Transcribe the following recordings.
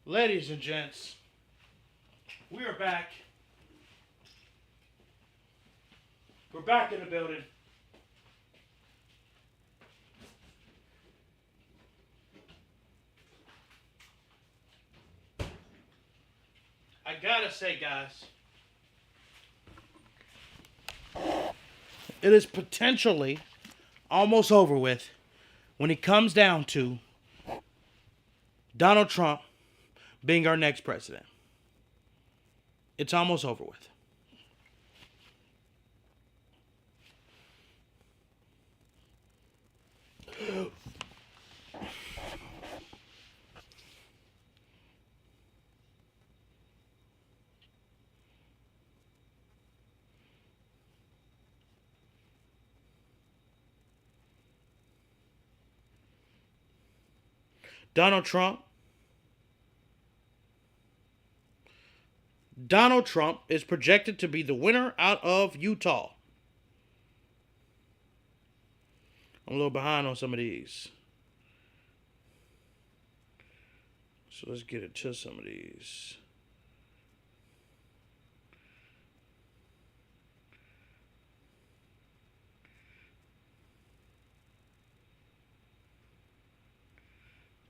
Ladies and gents, we are back. We're back in the building. I gotta say, guys, it is potentially almost over with when it comes down to Donald Trump being our next president. It's almost over with. Donald Trump is projected to be the winner out of Utah. I'm a little behind on some of these. So let's get into some of these.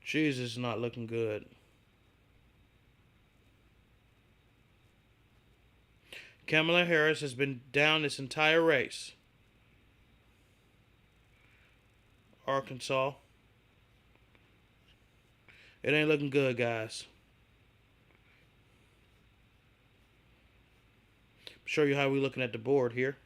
Jesus is not looking good. Kamala Harris has been down this entire race. Arkansas. It ain't looking good, guys. Show you how we're looking at the board here.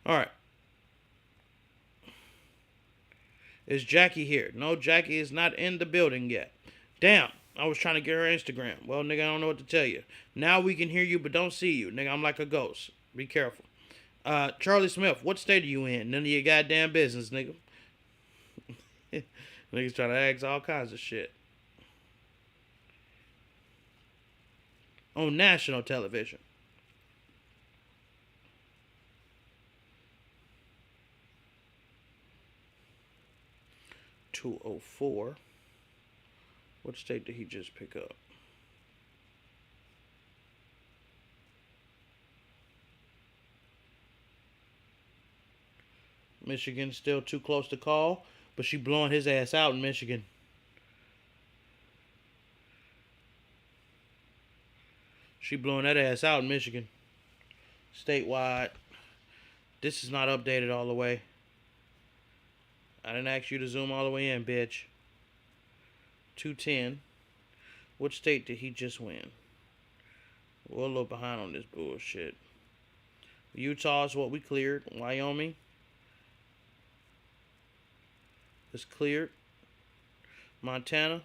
All right. Is Jackie here? No, Jackie is not in the building yet. Damn, I was trying to get her Instagram. Well, nigga, I don't know what to tell you. Now we can hear you but don't see you. Nigga, I'm like a ghost. Be careful. Charlie Smith, what state are you in? None of your goddamn business, nigga. Niggas trying to ask all kinds of shit. On national television. 204. What state did he just pick up? Michigan's still too close to call, but she blowing his ass out in Michigan. She blowing that ass out in Michigan. Statewide. This is not updated all the way. I didn't ask you to zoom all the way in, bitch. 210. What state did he just win? We're a little behind on this bullshit. Utah is what we cleared. Wyoming is cleared. Montana.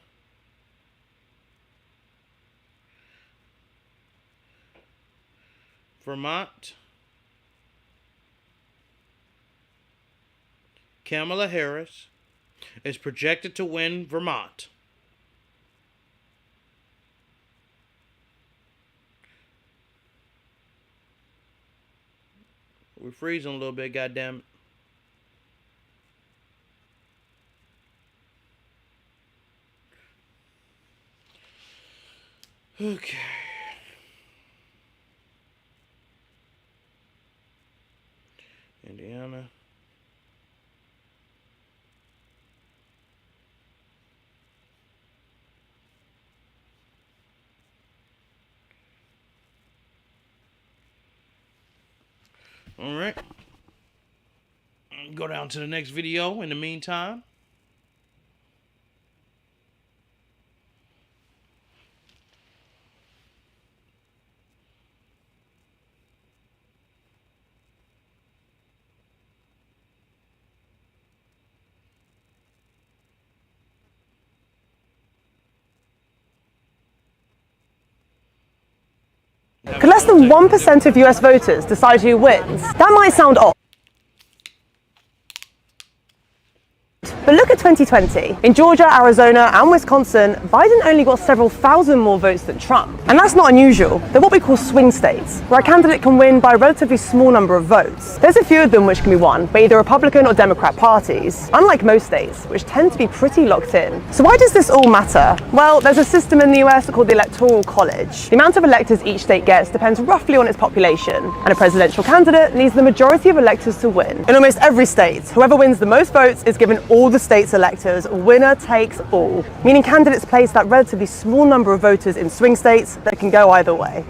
Vermont. Kamala Harris is projected to win Vermont. We're freezing a little bit, goddammit. Okay. Indiana. Alright. Go down to the next video in the meantime. If less than 1% of US voters decide who wins, that might sound odd. But look at 2020. In Georgia, Arizona, and Wisconsin, Biden only got several thousand more votes than Trump. And that's not unusual. They're what we call swing states, where a candidate can win by a relatively small number of votes. There's a few of them which can be won by either Republican or Democrat parties, unlike most states, which tend to be pretty locked in. So why does this all matter? Well, there's a system in the US called the Electoral College. The amount of electors each state gets depends roughly on its population, and a presidential candidate needs the majority of electors to win. In almost every state, whoever wins the most votes is given all the state's electors. Winner takes all, meaning candidates place that relatively small number of voters in swing states that can go either way.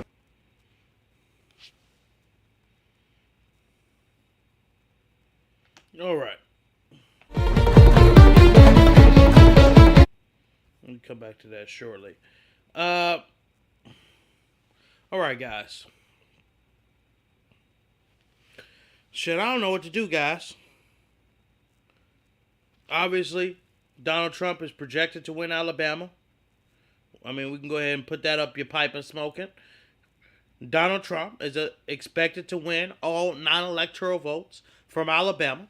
All right. We'll come back to that shortly. All right, guys. Shit, I don't know what to do, guys. Obviously, Donald Trump is projected to win Alabama. I mean, we can go ahead and put that up your pipe and smoke it. Donald Trump is expected to win all non-electoral votes from Alabama.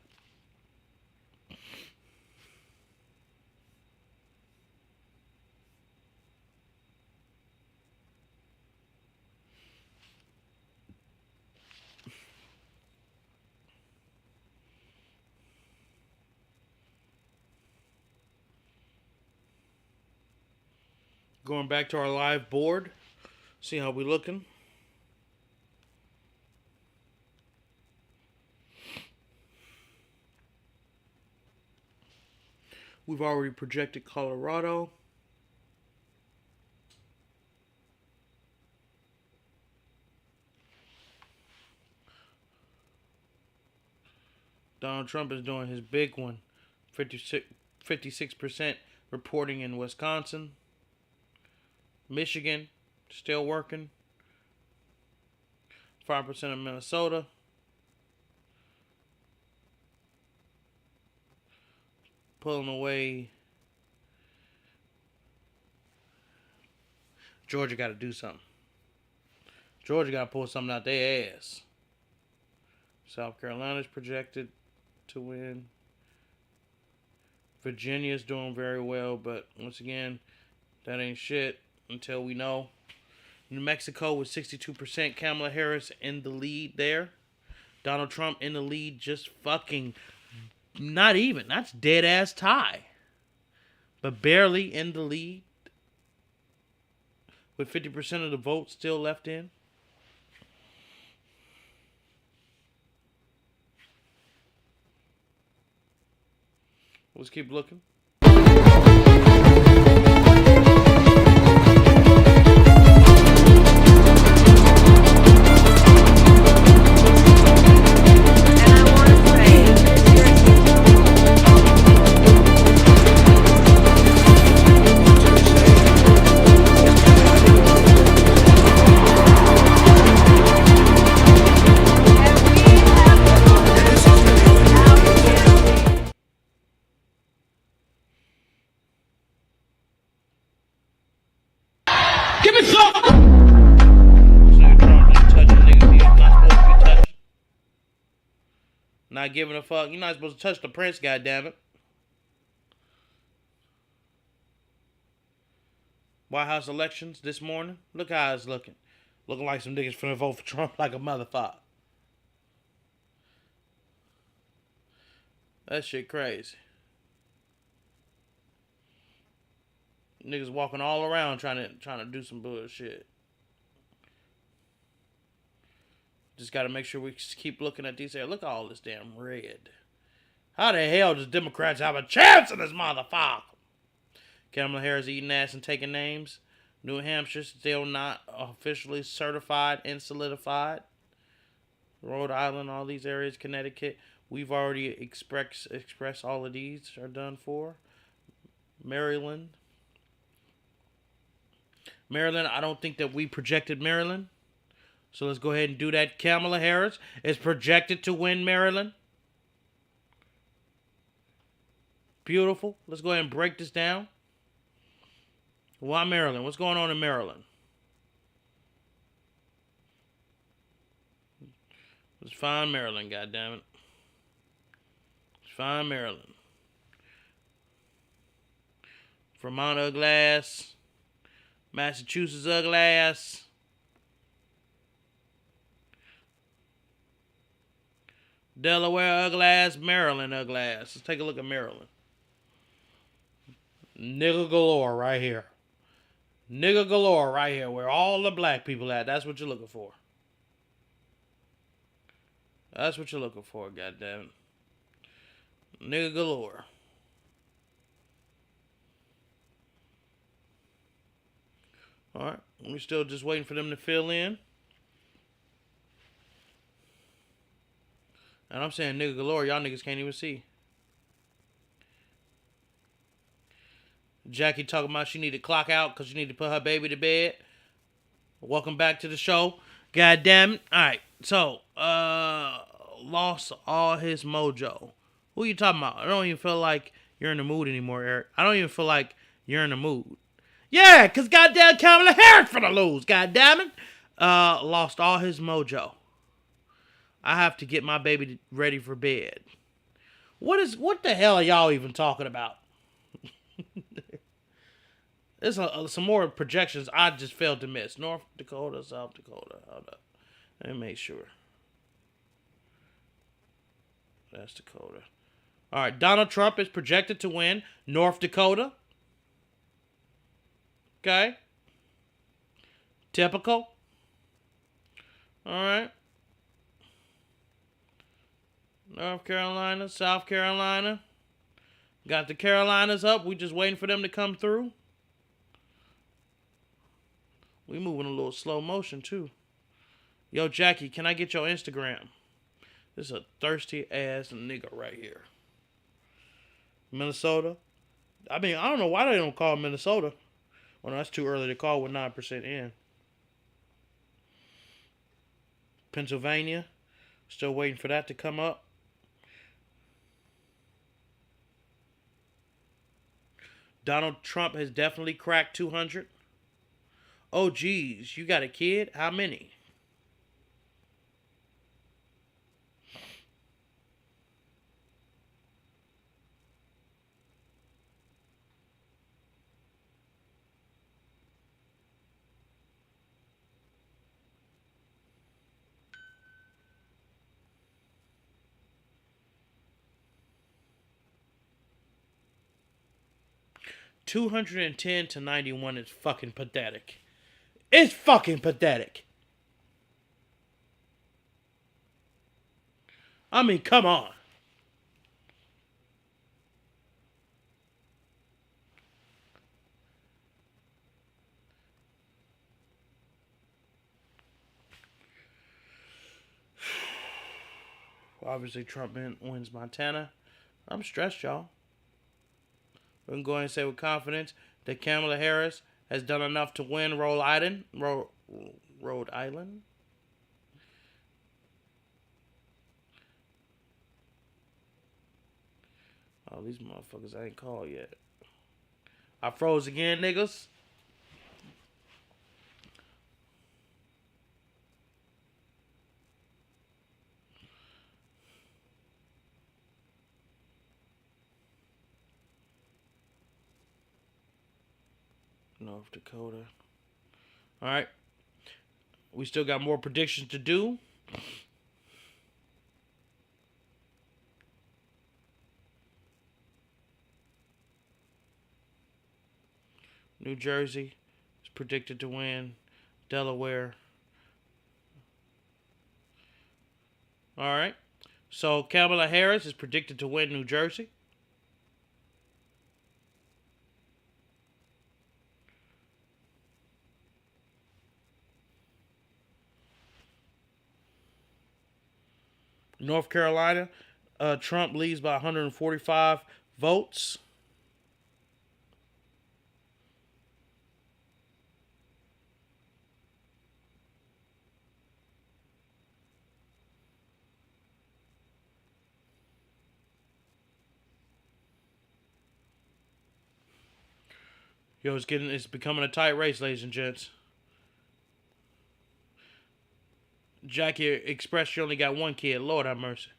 Going back to our live board. See how we looking. We've already projected Colorado. Donald Trump is doing his big one. 56% reporting in Wisconsin. Michigan, still working. 5% of Minnesota. Pulling away. Georgia got to do something. Georgia got to pull something out their ass. South Carolina's projected to win. Virginia's doing very well, but once again, that ain't shit until we know. New Mexico with 62%. Kamala Harris in the lead there. Donald Trump in the lead, just fucking not even. That's dead ass tie. But barely in the lead. With 50% of the vote still left in. Let's keep looking. Not giving a fuck. You're not supposed to touch the prince, goddammit. White House elections this morning. Look how it's looking. Looking like some niggas finna vote for Trump like a motherfucker. That shit crazy. Niggas walking all around trying to do some bullshit. Just got to make sure we keep looking at these here. Look at all this damn red. How the hell does Democrats have a chance in this motherfucker? Kamala Harris eating ass and taking names. New Hampshire still not officially certified and solidified. Rhode Island, all these areas. Connecticut, we've already expressed all of these are done for. Maryland, I don't think that we projected Maryland. So let's go ahead and do that. Kamala Harris is projected to win Maryland. Beautiful. Let's go ahead and break this down. Why Maryland? What's going on in Maryland? Let's find Maryland, goddammit. Let's find Maryland. Vermont ugly ass. Massachusetts ugly ass. Delaware ugly ass. Maryland ugly ass. Let's take a look at Maryland. Nigga galore right here. Nigga galore right here. Where all the black people at. That's what you're looking for. That's what you're looking for, goddammit. Nigga galore. Alright. We're still just waiting for them to fill in. And I'm saying nigga galore. Y'all niggas can't even see. Jackie talking about she need to clock out because she need to put her baby to bed. Welcome back to the show. God damn it. Alright, so, lost all his mojo. Who you talking about? I don't even feel like you're in the mood anymore, Eric. I don't even feel like you're in the mood. Yeah, because goddamn Kamala Harris finna lose, goddamn it. Lost all his mojo. I have to get my baby ready for bed. What the hell are y'all even talking about? There's some more projections I just failed to miss. North Dakota, South Dakota. Hold up. Let me make sure. That's Dakota. All right. Donald Trump is projected to win North Dakota. Okay. Typical. All right. North Carolina, South Carolina. Got the Carolinas up. We just waiting for them to come through. We moving a little slow motion, too. Yo, Jackie, can I get your Instagram? This is a thirsty ass nigga right here. Minnesota. I mean, I don't know why they don't call Minnesota. Well, no, that's too early to call with 9% in. Pennsylvania. Still waiting for that to come up. Donald Trump has definitely cracked 200. Oh, geez, you got a kid? How many? $210 to 91 is fucking pathetic. It's fucking pathetic. I mean, come on. Obviously, Trump wins Montana. I'm stressed, y'all. We can go ahead and say with confidence that Kamala Harris has done enough to win Rhode Island. Rhode Island? Oh, these motherfuckers I ain't called yet. I froze again, niggas. North Dakota. Alright. We still got more predictions to do. New Jersey is predicted to win. Delaware. Alright. So Kamala Harris is predicted to win New Jersey. North Carolina, Trump leads by 145 votes. Yo, it's becoming a tight race, ladies and gents. Jackie expressed she only got one kid. Lord have mercy.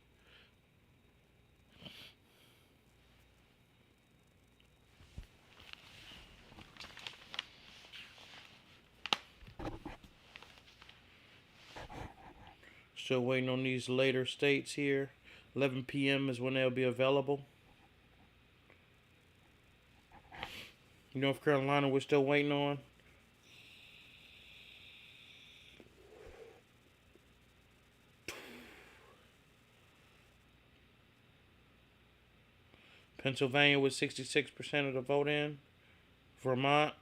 Still waiting on these later states here. 11 p.m. is when they'll be available. North Carolina, we're still waiting on. Pennsylvania with 66% of the vote in. Vermont.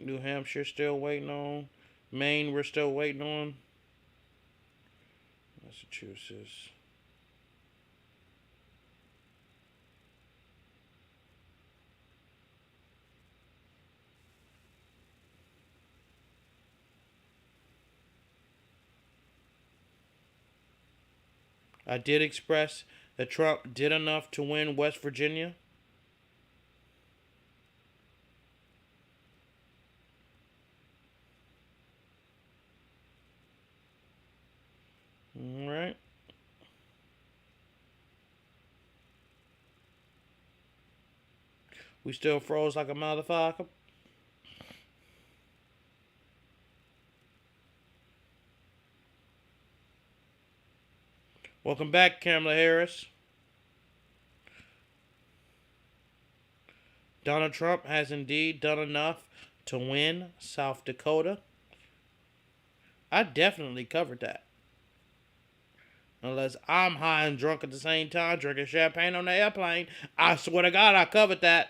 New Hampshire still waiting on. Maine, we're still waiting on. Massachusetts. I did express that Trump did enough to win West Virginia. All right. We still froze like a motherfucker. Welcome back, Kamala Harris. Donald Trump has indeed done enough to win South Dakota. I definitely covered that. Unless I'm high and drunk at the same time, drinking champagne on the airplane. I swear to God, I covered that.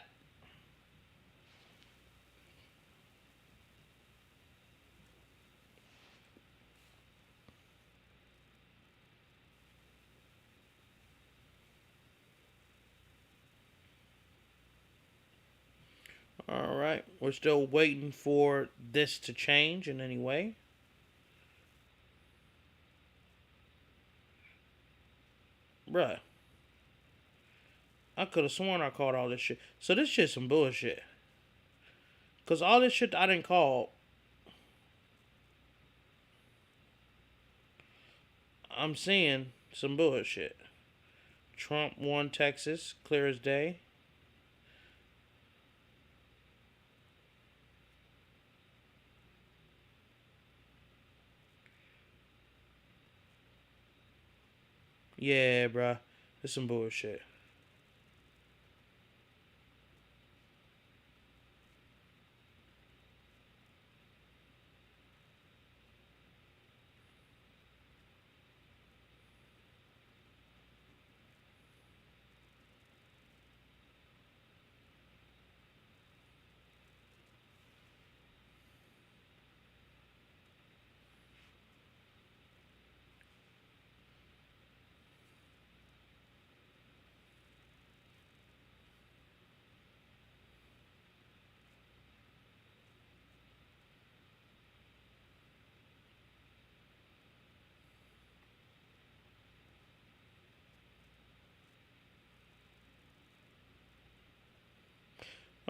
All right. We're still waiting for this to change in any way. Bruh. I could have sworn I called all this shit. So this shit's some bullshit. Because all this shit I didn't call, I'm seeing some bullshit. Trump won Texas, clear as day. Yeah, bruh. It's some bullshit.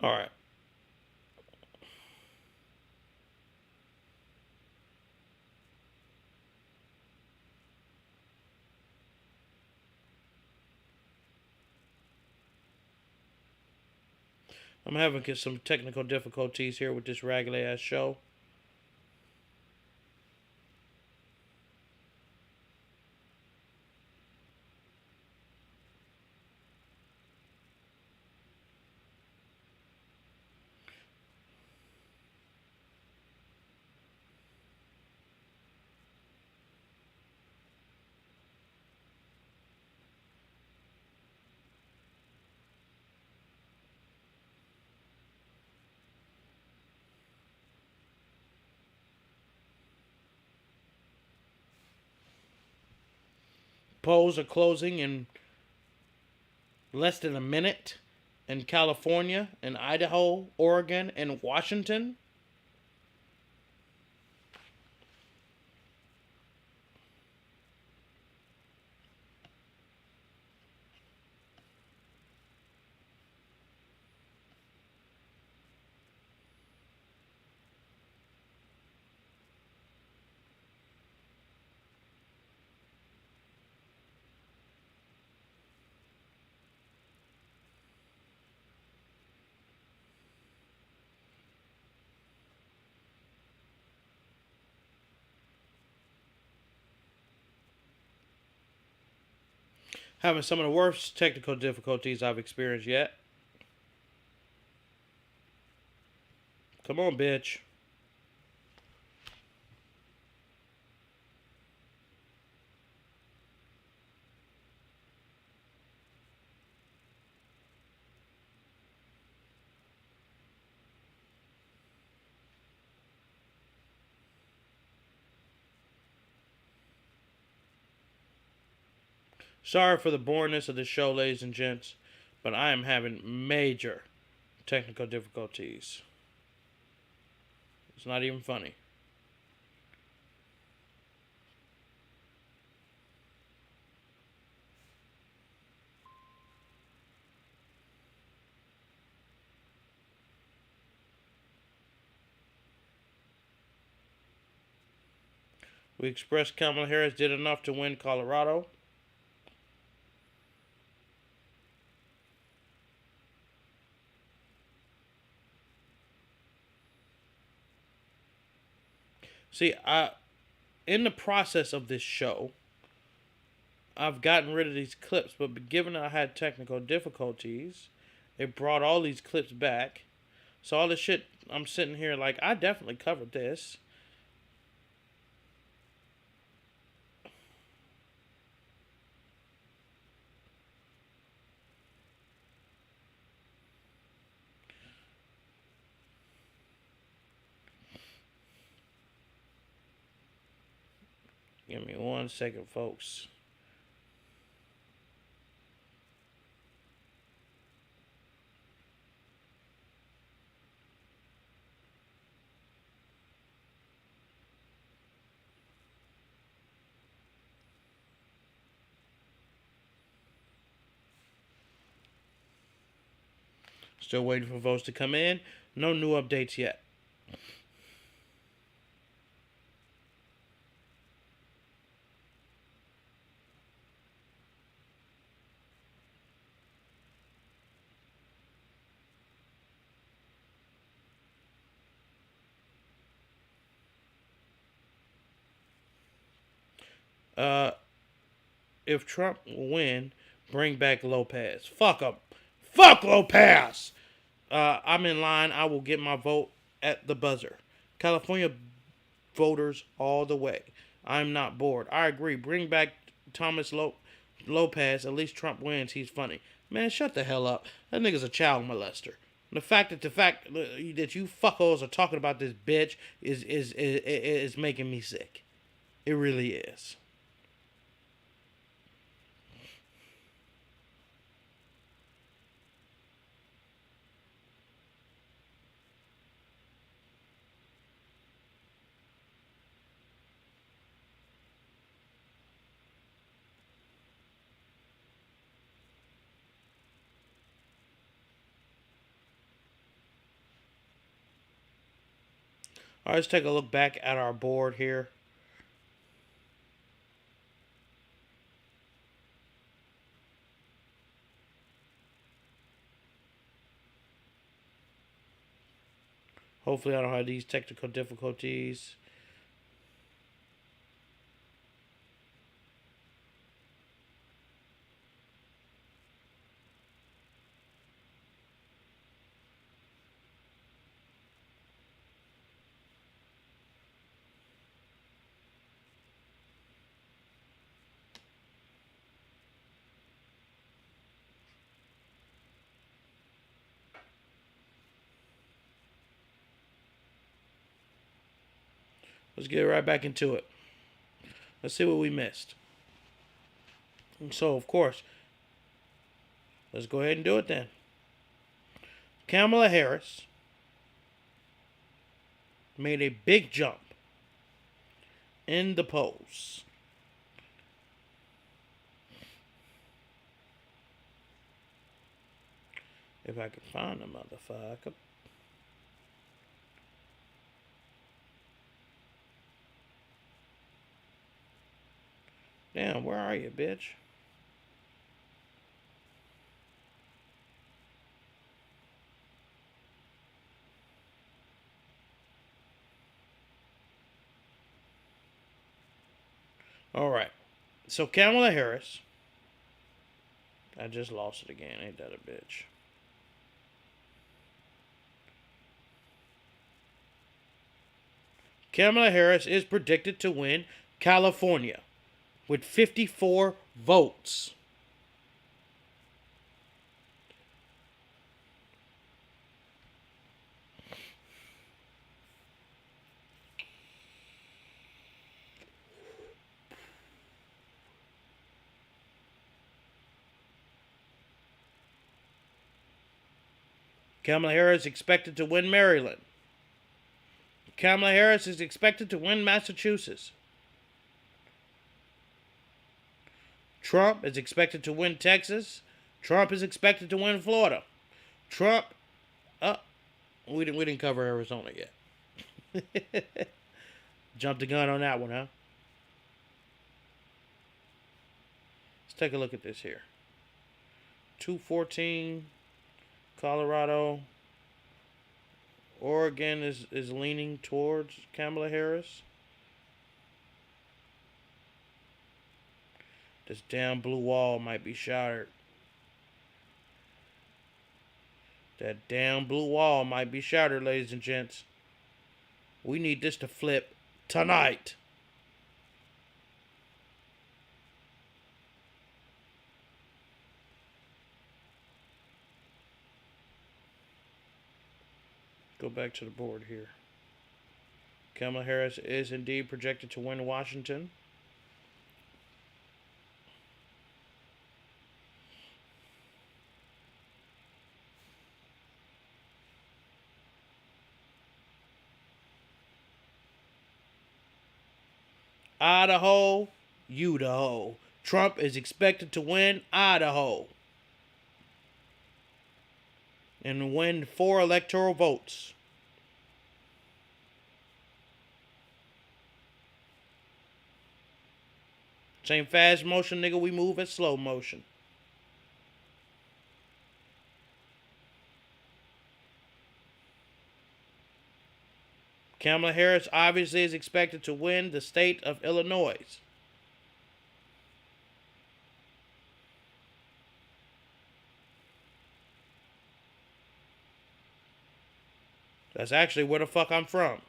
All right. I'm having some technical difficulties here with this raggedy ass show. Polls are closing in less than a minute in California, in Idaho, Oregon, and Washington. Having some of the worst technical difficulties I've experienced yet. Come on, bitch. Sorry for the boringness of the show, ladies and gents, but I am having major technical difficulties. It's not even funny. We expressed Kamala Harris did enough to win Colorado. See, in the process of this show, I've gotten rid of these clips, but given that I had technical difficulties, it brought all these clips back. So all this shit, I'm sitting here like, I definitely covered this. Give me 1 second, folks. Still waiting for votes to come in. No new updates yet. If Trump will win, bring back Lopez. Fuck him. Fuck Lopez. I'm in line. I will get my vote at the buzzer. California voters all the way. I'm not bored. I agree. Bring back Thomas Lopez. At least Trump wins. He's funny. Man, shut the hell up. That nigga's a child molester. The fact that you fuckos are talking about this bitch is making me sick. It really is. All right, let's take a look back at our board here. Hopefully I don't have these technical difficulties. Let's get right back into it. Let's see what we missed. And so, of course, let's go ahead and do it then. Kamala Harris made a big jump in the polls. If I can find the motherfucker. Damn, where are you, bitch? All right. So Kamala Harris I just lost it again. Ain't that a bitch? Kamala Harris is predicted to win California with 54 votes. Kamala Harris is expected to win Maryland. Kamala Harris is expected to win Massachusetts. Trump is expected to win Texas. Trump is expected to win Florida. Trump, we didn't cover Arizona yet. Jumped the gun on that one, huh? Let's take a look at this here. 214, Colorado. Oregon is leaning towards Kamala Harris. This damn blue wall might be shattered. That damn blue wall might be shattered, ladies and gents. We need this to flip tonight. Go back to the board here. Kamala Harris is indeed projected to win Washington. Idaho, Idaho. Trump is expected to win Idaho and win 4 electoral votes. Same fast motion, nigga. We move in slow motion. Kamala Harris obviously is expected to win the state of Illinois. That's actually where the fuck I'm from.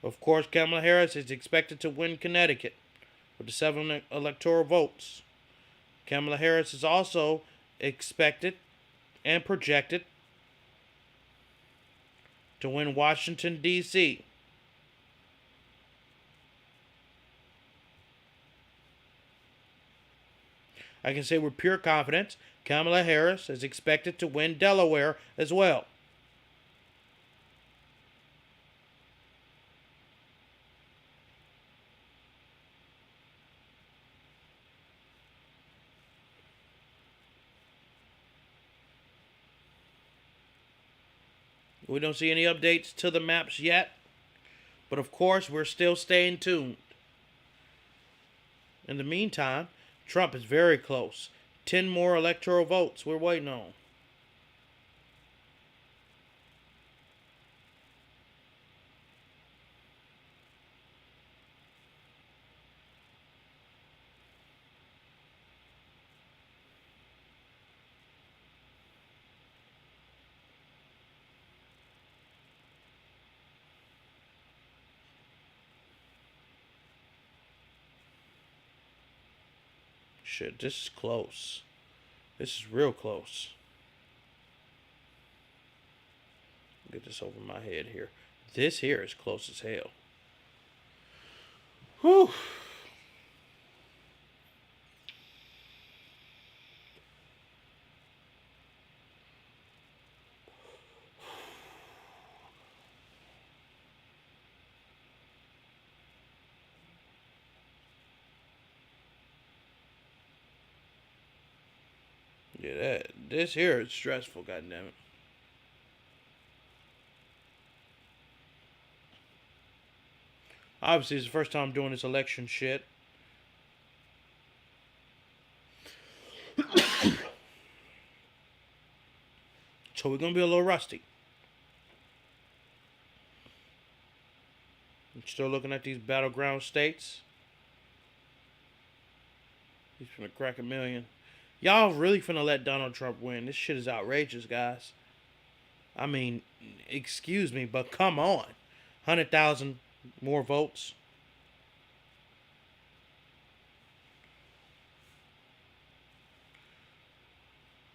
Of course, Kamala Harris is expected to win Connecticut with the 7 electoral votes. Kamala Harris is also expected and projected to win Washington, D.C. I can say with pure confidence, Kamala Harris is expected to win Delaware as well. We don't see any updates to the maps yet, but of course, we're still staying tuned. In the meantime, Trump is very close. 10 more electoral votes we're waiting on. Shit, this is close. This is real close. Get this over my head here. This here is close as hell. Whew. Yeah, this here is stressful, goddammit. Obviously, it's the first time I'm doing this election shit. So we're going to be a little rusty. I'm still looking at these battleground states. He's finna crack a million. Y'all really finna let Donald Trump win. This shit is outrageous, guys. I mean, excuse me, but come on. 100,000 more votes.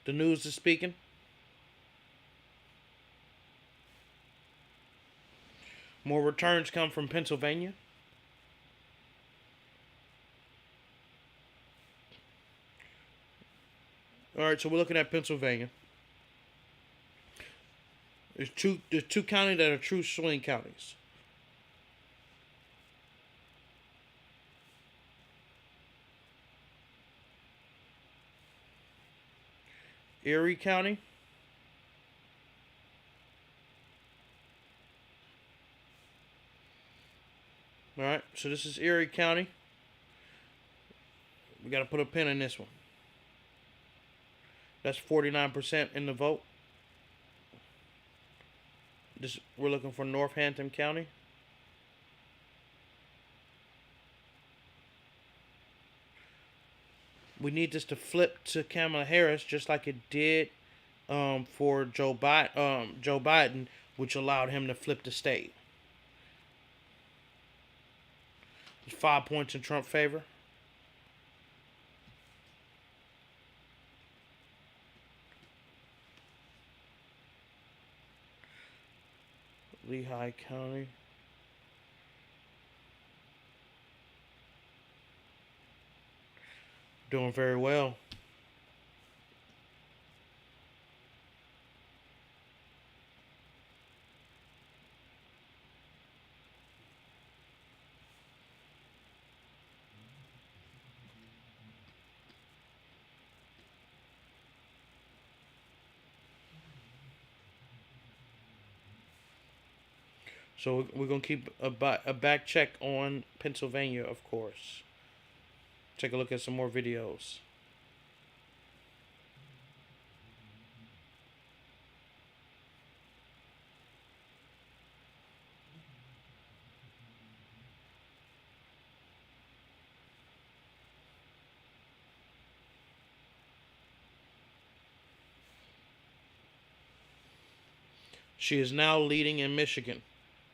The news is speaking. More returns come from Pennsylvania. All right, so we're looking at Pennsylvania. There's two counties that are true swing counties. Erie County. All right, so this is Erie County. We got to put a pin in this one. That's 49% in the vote. We're looking for Northampton County. We need this to flip to Kamala Harris, just like it did for Joe Biden, which allowed him to flip the state. There's 5 points in Trump's favor. Lehigh County. Doing very well. So we're going to keep a back check on Pennsylvania, of course. Take a look at some more videos. She is now leading in Michigan.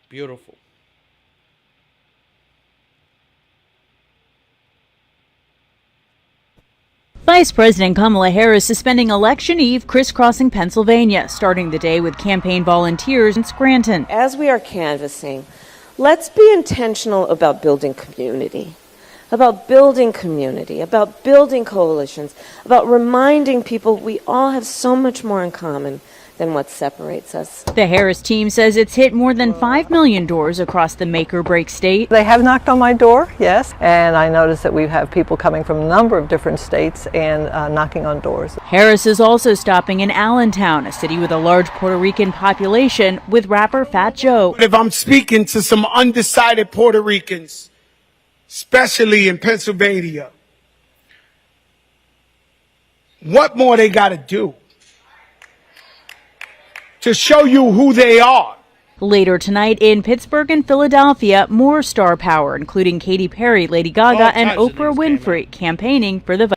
Beautiful. Vice President Kamala Harris is spending Election Eve crisscrossing Pennsylvania, starting the day with campaign volunteers in Scranton. As we are canvassing, let's be intentional about building community, about building coalitions, about reminding people we all have so much more in common than what separates us. The Harris team says it's hit more than 5 million doors across the make-or-break state. They have knocked on my door, yes, and I noticed that we have people coming from a number of different states and knocking on doors. Harris is also stopping in Allentown, a city with a large Puerto Rican population, with rapper Fat Joe. If I'm speaking to some undecided Puerto Ricans, especially in Pennsylvania, what more they got to do to show you who they are? Later tonight in Pittsburgh and Philadelphia, more star power, including Katy Perry, Lady Gaga, and Oprah Winfrey, campaigning for the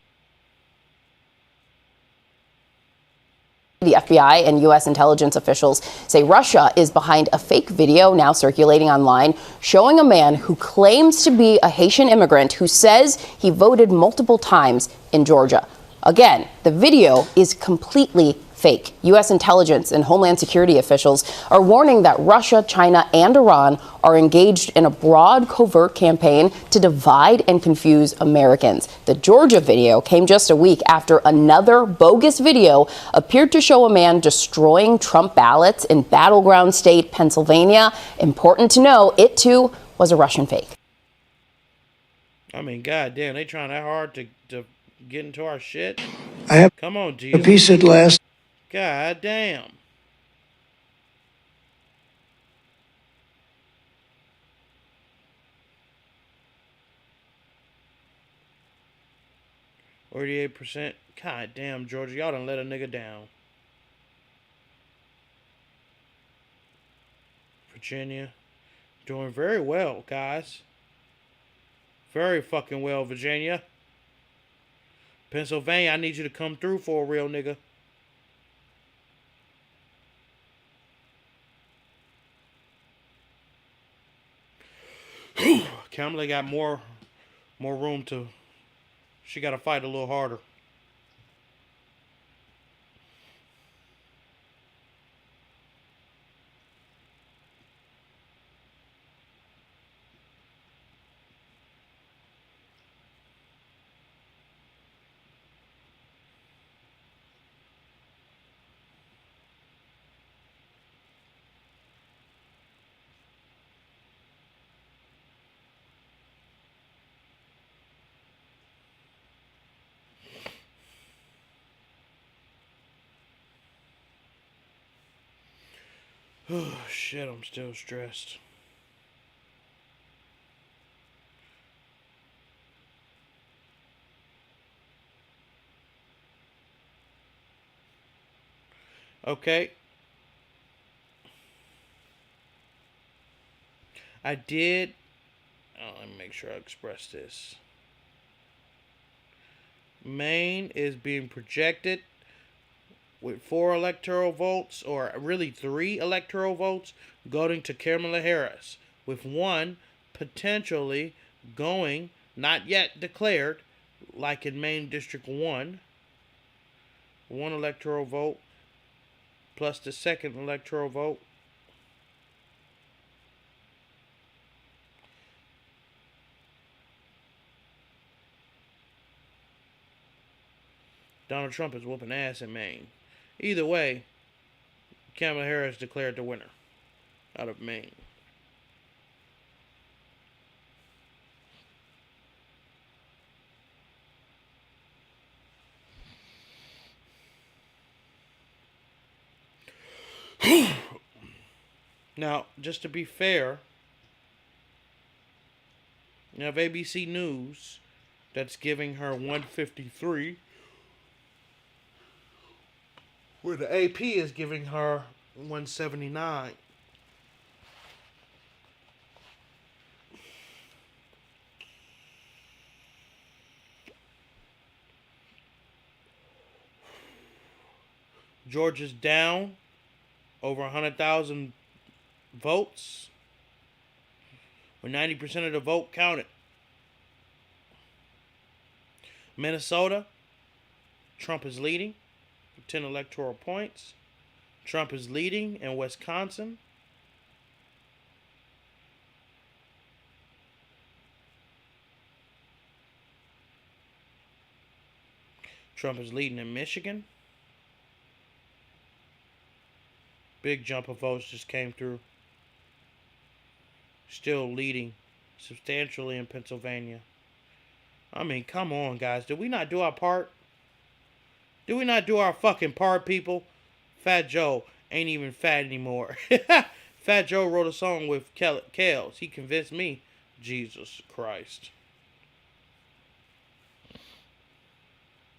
The FBI and U.S. intelligence officials say Russia is behind a fake video now circulating online showing a man who claims to be a Haitian immigrant who says he voted multiple times in Georgia. Again, the video is completely fake. U.S. intelligence and Homeland Security officials are warning that Russia, China, and Iran are engaged in a broad, covert campaign to divide and confuse Americans. The Georgia video came just a week after another bogus video appeared to show a man destroying Trump ballots in battleground state Pennsylvania. Important to know, it too was a Russian fake. I mean, goddamn, they trying that hard to get into our shit. I have Come on, a Jesus. piece at last. God damn. %. God damn, Georgia, y'all done let a nigga down. Virginia. Doing very well, guys. Very fucking well, Virginia. Pennsylvania, I need you to come through for a real nigga. Kamala got more room to. She got to fight a little harder. Oh, shit, I'm still stressed. Okay. I did. Oh, let me make sure I express this. Maine is being projected with 4 electoral votes, or really 3 electoral votes, going to Kamala Harris, with 1 potentially going, not yet declared, like in Maine District 1. 1 electoral vote plus the 2nd electoral vote. Donald Trump is whooping ass in Maine. Either way, Kamala Harris declared the winner out of Maine. Now, just to be fair, you have ABC News that's giving her 153, where the AP is giving her 179. Georgia's down over 100,000 votes, with 90% of the vote counted. Minnesota, Trump is leading with 10 electoral points. Trump is leading in Wisconsin. Trump is leading in Michigan. Big jump of votes just came through. Still leading substantially in Pennsylvania. I mean, come on, guys. Did we not do our part? Did we not do our fucking part, people? Fat Joe ain't even fat anymore. Fat Joe wrote a song with Kales. He convinced me. Jesus Christ.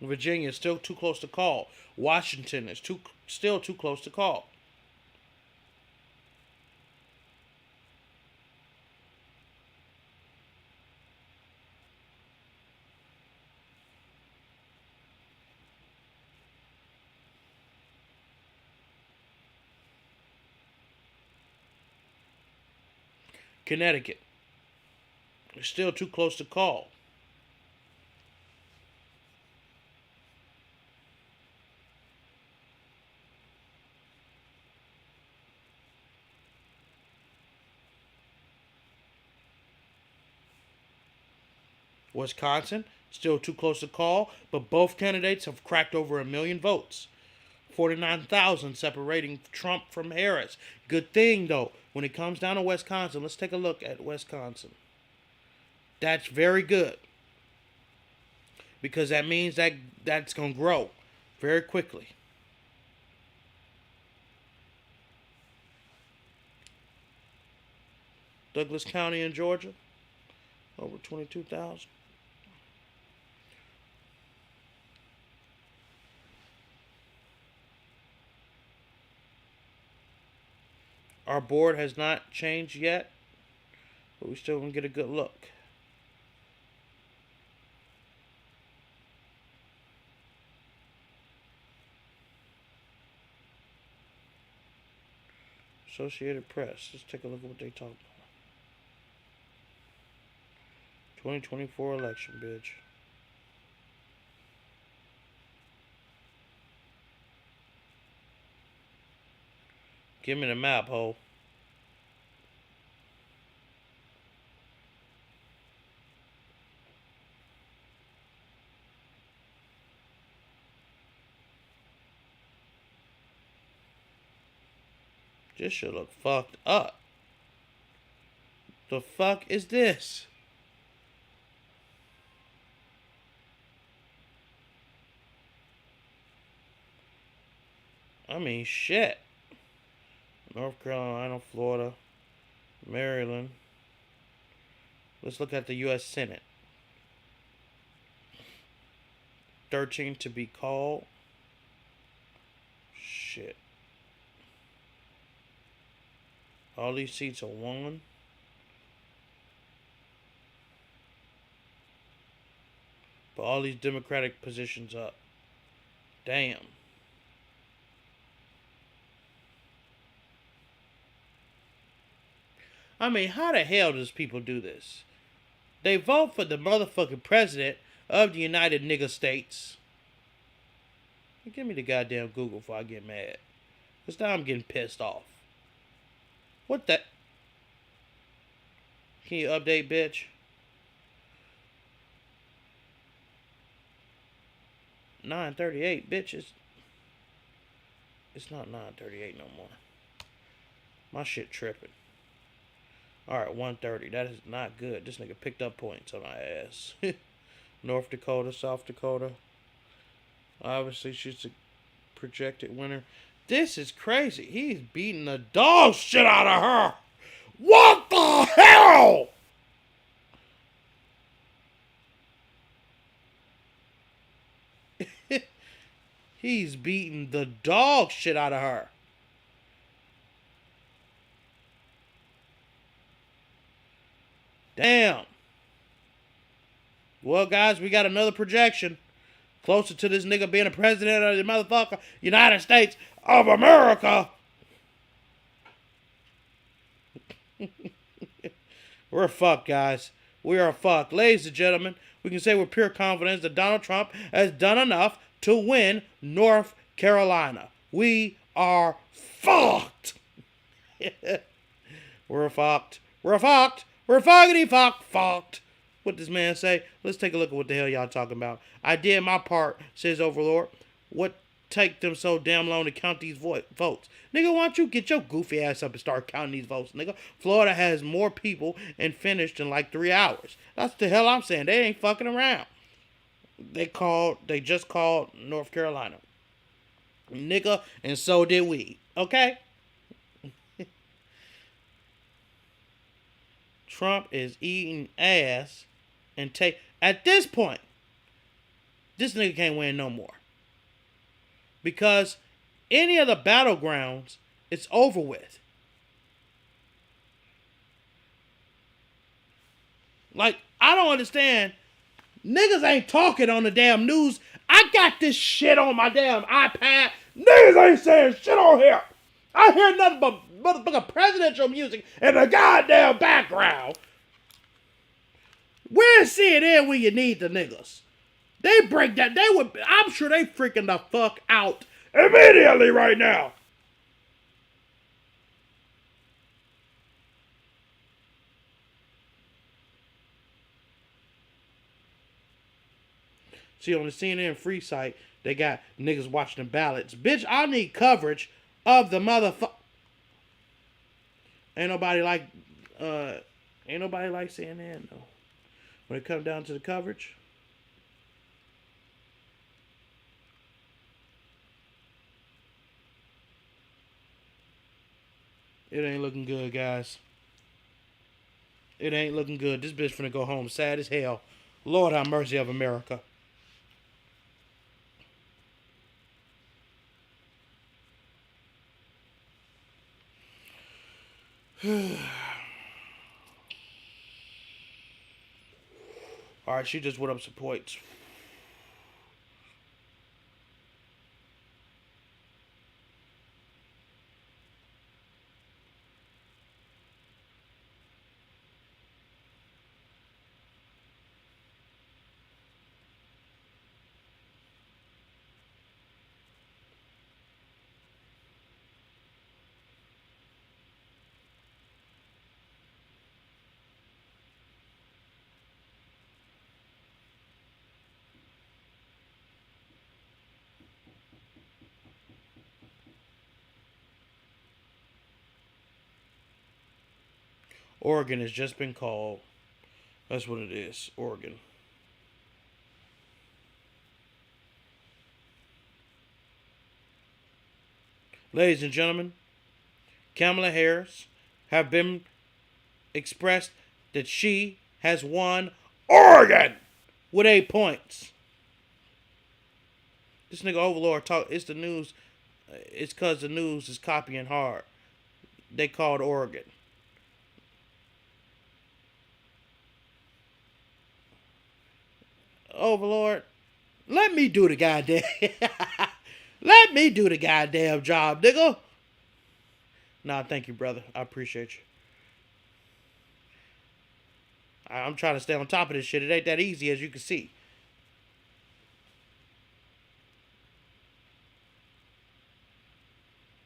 Virginia is still too close to call. Washington is still too close to call. Connecticut is still too close to call. Wisconsin, still too close to call, but both candidates have cracked over 1 million votes. 49,000 separating Trump from Harris. Good thing, though, when it comes down to Wisconsin, let's take a look at Wisconsin. That's very good, because that means that's going to grow very quickly. Douglas County in Georgia, over 22,000. Our board has not changed yet, but we still gonna get a good look. Associated Press. Let's take a look at what they talk about. 2024 election, bitch. Give me the map, ho. This should look fucked up. The fuck is this? I mean, shit. North Carolina, Florida, Maryland. Let's look at the U.S. Senate. 13 to be called. Shit. All these seats are won. But all these Democratic positions up. Damn. I mean, how the hell does people do this? They vote for the motherfucking president of the United Nigga States. Give me the goddamn Google before I get mad. Because now I'm getting pissed off. What the? Can you update, bitch? $9.38, bitches. It's not $9.38 no more. My shit tripping. Alright, 1:30. That is not good. This nigga picked up points on my ass. North Dakota, South Dakota. Obviously, she's a projected winner. This is crazy. He's beating the dog shit out of her. What the hell? He's beating the dog shit out of her. Damn. Well, guys, we got another projection. Closer to this nigga being a president of the motherfucker United States of America. We're fucked, guys. We are fucked. Ladies and gentlemen, we can say with pure confidence that Donald Trump has done enough to win North Carolina. We are fucked. We're fucked. We're fucked. We're fuckity fucked. What does man say? Let's take a look at what the hell y'all talking about. I did my part, says Overlord. What take them so damn long to count these votes? Nigga, why don't you get your goofy ass up and start counting these votes, nigga? Florida has more people and finished in like 3 hours. That's the hell I'm saying. They ain't fucking around. They just called North Carolina. Nigga, and so did we. Okay? Trump is eating ass and at this point, this nigga can't win no more. Because any of the battlegrounds, it's over with. Like, I don't understand. Niggas ain't talking on the damn news. I got this shit on my damn iPad. Niggas ain't saying shit on here. I hear nothing but motherfucking presidential music in the goddamn background. Where's CNN when you need the niggas? They break that. I'm sure they freaking the fuck out immediately right now. See, on the CNN free site, they got niggas watching the ballots. Bitch, I need coverage of the motherfucker. Ain't nobody like CNN though. When it comes down to the coverage. It ain't looking good, guys. It ain't looking good. This bitch finna go home sad as hell. Lord have mercy of America. All right, she just went up some points. Oregon has just been called. That's what it is, Oregon. Ladies and gentlemen, Kamala Harris have been expressed that she has won Oregon with 8 points. This nigga Overlord talk. It's the news. It's cause the news is copying hard. They called Oregon. Overlord, let me do the goddamn. Let me do the goddamn job, nigga. Nah, thank you, brother. I appreciate you. I'm trying to stay on top of this shit. It ain't that easy, as you can see.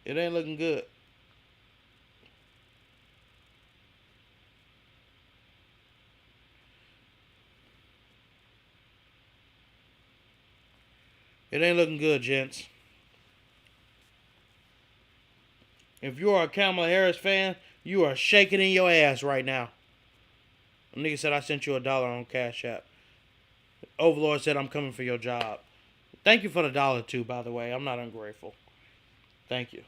It ain't looking good. It ain't looking good, gents. If you are a Kamala Harris fan, you are shaking in your ass right now. A nigga said I sent you $1 on Cash App. Overlord said I'm coming for your job. Thank you for the $1 too, by the way. I'm not ungrateful. Thank you.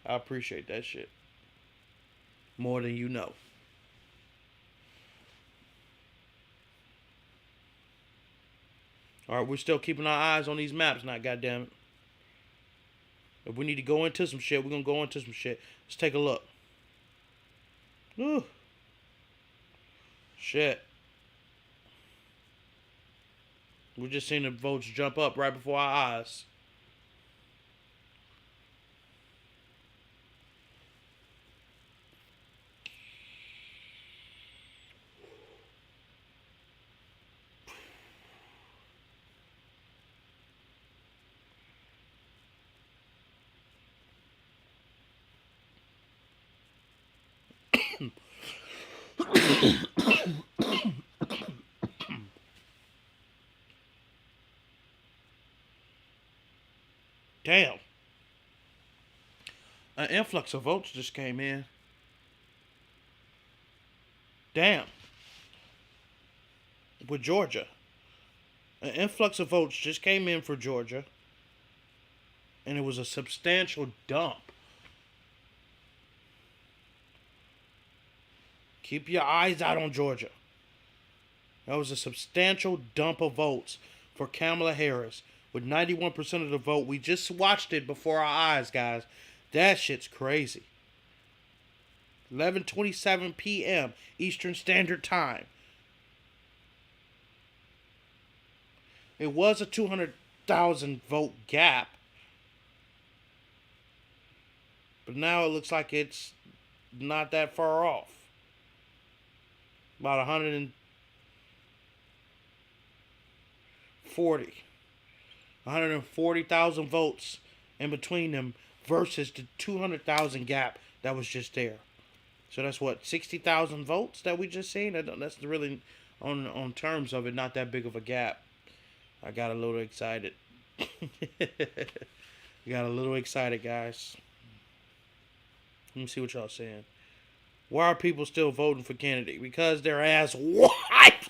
I appreciate that shit. More than you know. Alright, we're still keeping our eyes on these maps now, goddammit. If we need to go into some shit, we're gonna go into some shit. Let's take a look. Ooh. Shit. We just seen the votes jump up right before our eyes. Damn. An influx of votes just came in. Damn. With Georgia. An influx of votes just came in for Georgia. And it was a substantial dump. Keep your eyes out on Georgia. That was a substantial dump of votes for Kamala Harris. With 91% of the vote. We just watched it before our eyes, guys. That shit's crazy. 11:27 p.m. Eastern Standard Time. It was a 200,000 vote gap. But now it looks like it's not that far off. About 140,000 votes in between them versus the 200,000 gap that was just there. So that's what, 60,000 votes that we just seen? That's really, on terms of it, not that big of a gap. I got a little excited. Got a little excited, guys. Let me see what y'all saying. Why are people still voting for Kennedy? Because their ass wiped.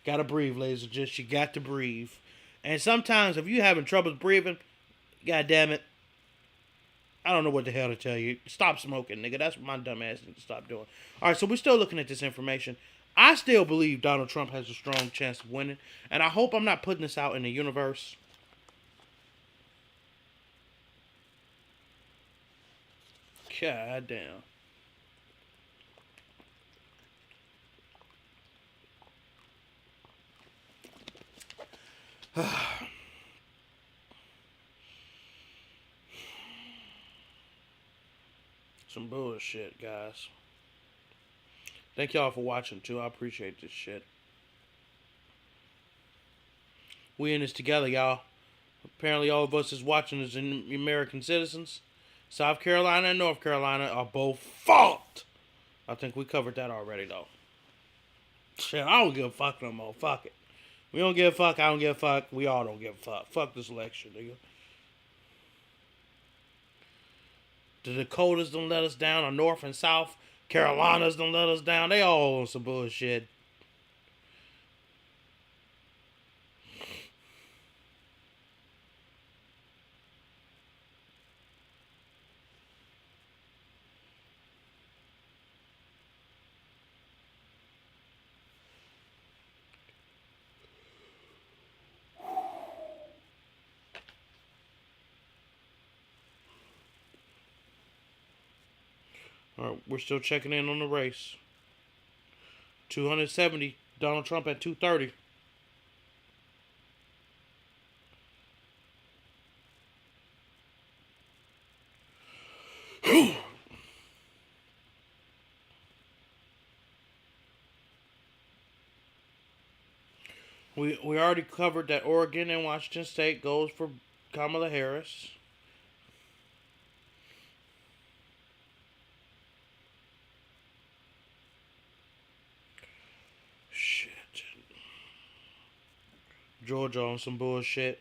Gotta breathe, ladies and gents. You got to breathe. And sometimes if you're having trouble breathing, god damn it, I don't know what the hell to tell you. Stop smoking, nigga. That's what my dumb ass needs to stop doing. All right, so we're still looking at this information. I still believe Donald Trump has a strong chance of winning, and I hope I'm not putting this out in the universe. God damn. Some bullshit, guys. Thank y'all for watching, too. I appreciate this shit. We in this together, y'all. Apparently all of us is watching as American citizens. South Carolina and North Carolina are both fault. I think we covered that already, though. Shit, I don't give a fuck no more. Fuck it. We don't give a fuck. I don't give a fuck. We all don't give a fuck. Fuck this election, nigga. The Dakotas don't let us down. Or North and South Carolinas don't let us down. They all on some bullshit. All right, we're still checking in on the race. 270. Donald Trump at 230. We already covered that Oregon and Washington State goes for Kamala Harris. Shit. Georgia on some bullshit.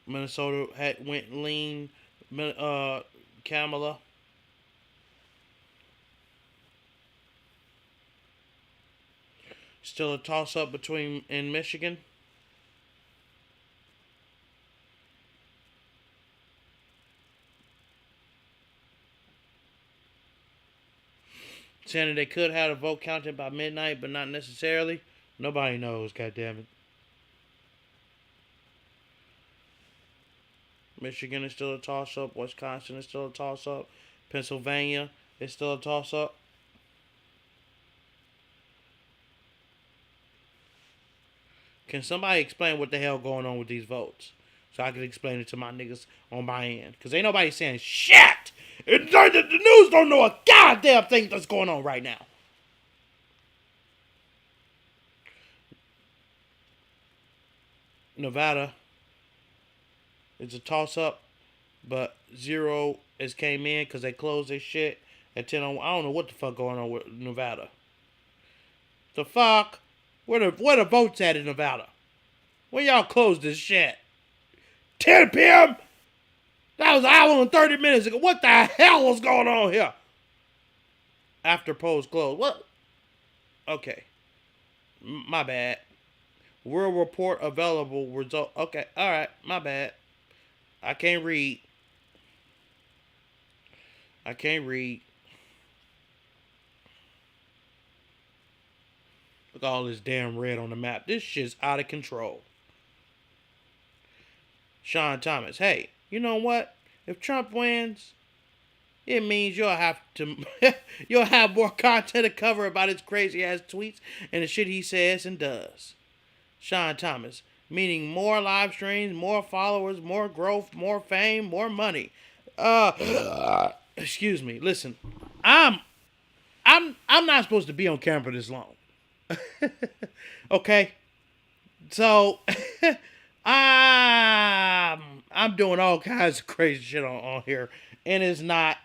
Minnesota went lean. Kamala. Still a toss-up between in Michigan. Saying that they could have a vote counted by midnight, but not necessarily. Nobody knows, goddammit. Michigan is still a toss-up. Wisconsin is still a toss-up. Pennsylvania is still a toss-up. Can somebody explain what the hell going on with these votes? So I can explain it to my niggas on my end. Because ain't nobody saying shit. The news don't know a goddamn thing that's going on right now. Nevada. It's a toss-up. But 0 has came in because they closed their shit at 10 on. I don't know what the fuck going on with Nevada. The fuck? Where the votes at in Nevada? When y'all close this shit? 10 p.m.? That was an hour and 30 minutes ago. What the hell was going on here? After polls closed. What? Okay. My bad. Will report available result. Okay. All right. My bad. I can't read. I can't read. Look at all this damn red on the map. This shit's out of control. Sean Thomas. Hey, you know what? If Trump wins, it means you'll have to you'll have more content to cover about his crazy ass tweets and the shit he says and does. Sean Thomas. Meaning more live streams, more followers, more growth, more fame, more money. Excuse me. Listen, I'm not supposed to be on camera this long. Okay, so I'm doing all kinds of crazy shit on here, and it's not.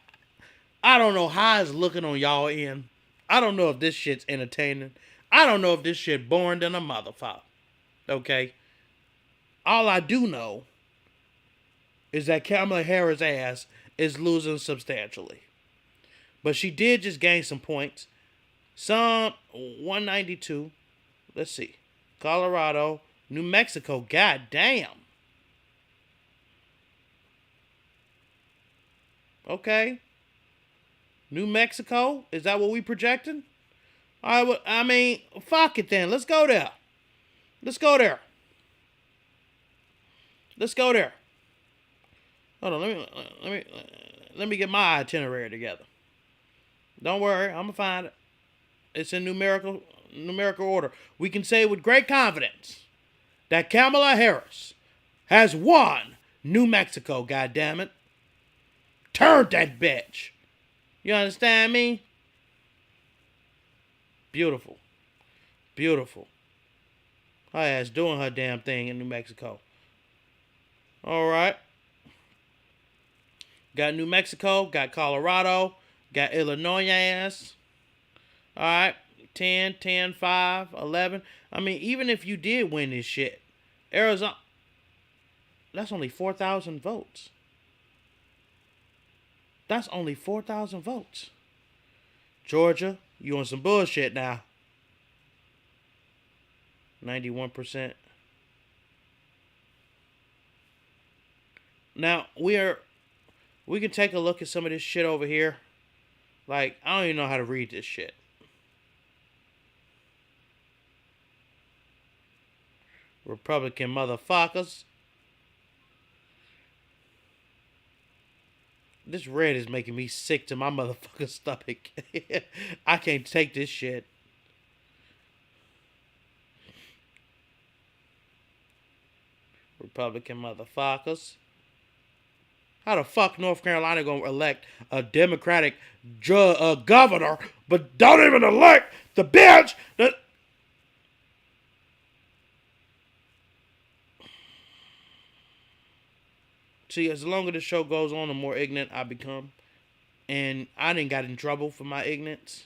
I don't know how it's looking on y'all end. I don't know if this shit's entertaining. I don't know if this shit boring than a motherfucker. Okay, all I do know is that Kamala Harris' ass is losing substantially, but she did just gain some points. Some 192. Let's see. Colorado, New Mexico. God damn. Okay. New Mexico? Is that what we projecting? All right, well, I mean, fuck it then. Let's go there. Let's go there. Let's go there. Hold on, let me get my itinerary together. Don't worry, I'm gonna find it. It's in numerical order. We can say with great confidence that Kamala Harris has won New Mexico, goddammit. Turn that bitch. You understand me? Beautiful. Beautiful. Her ass doing her damn thing in New Mexico. Alright. Got New Mexico, got Colorado, got Illinois ass. Alright. 10, 10, 5, 11. I mean, even if you did win this shit, Arizona, that's only 4,000 votes. That's only 4,000 votes. Georgia, you on some bullshit now. 91%. Now, we can take a look at some of this shit over here. Like, I don't even know how to read this shit. Republican motherfuckers. This red is making me sick to my motherfucking stomach. I can't take this shit. Republican motherfuckers. How the fuck North Carolina gonna elect a Democratic governor, but don't even elect the bitch that... See, as longer the show goes on, the more ignorant I become. And I didn't got in trouble for my ignorance.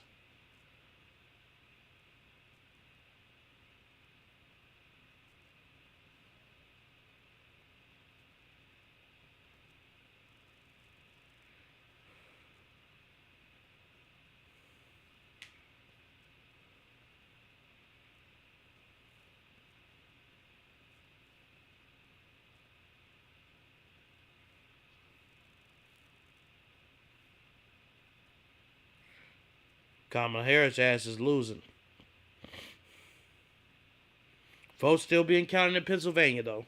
Kamala Harris' ass is losing. Votes still being counted in Pennsylvania, though.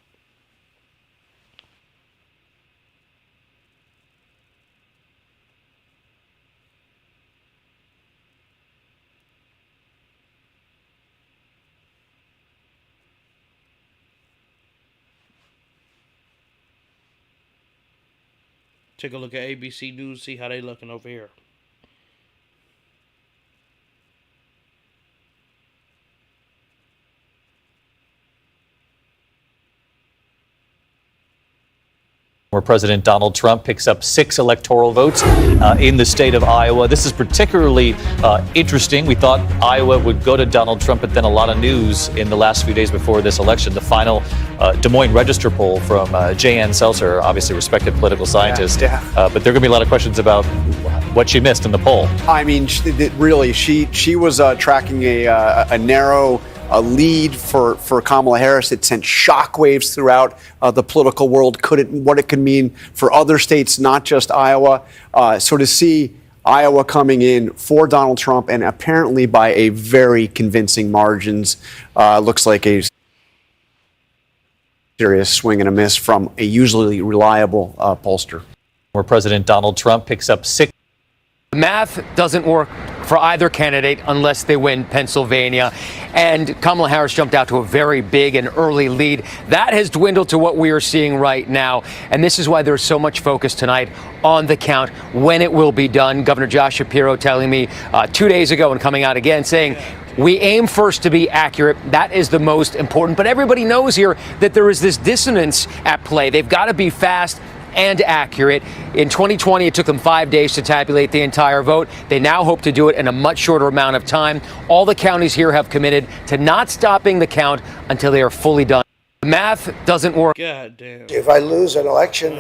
Take a look at ABC News, see how they looking over here. Where President Donald Trump picks up 6 electoral votes in the state of Iowa. This is particularly interesting. We thought Iowa would go to Donald Trump, but then a lot of news in the last few days before this election. The final Des Moines Register poll from J.N. Seltzer, obviously respected political scientist. But there are going to be a lot of questions about what she missed in the poll. I mean, she was tracking a narrow lead for Kamala Harris. It sent shockwaves throughout the political world. What it could mean for other states, not just Iowa. So to see Iowa coming in for Donald Trump and apparently by a very convincing margins, looks like a serious swing and a miss from a usually reliable pollster. Where President Donald Trump picks up 6. The math doesn't work for either candidate unless they win Pennsylvania. And Kamala Harris jumped out to a very big and early lead. That has dwindled to what we are seeing right now. And this is why there's so much focus tonight on the count, when it will be done. Governor Josh Shapiro telling me 2 days ago and coming out again saying, we aim first to be accurate. That is the most important. But everybody knows here that there is this dissonance at play. They've got to be fast and accurate. In 2020, it took them 5 days to tabulate the entire vote. They now hope to do it in a much shorter amount of time. All the counties here have committed to not stopping the count until they are fully done. The math doesn't work. God damn. If I lose an election...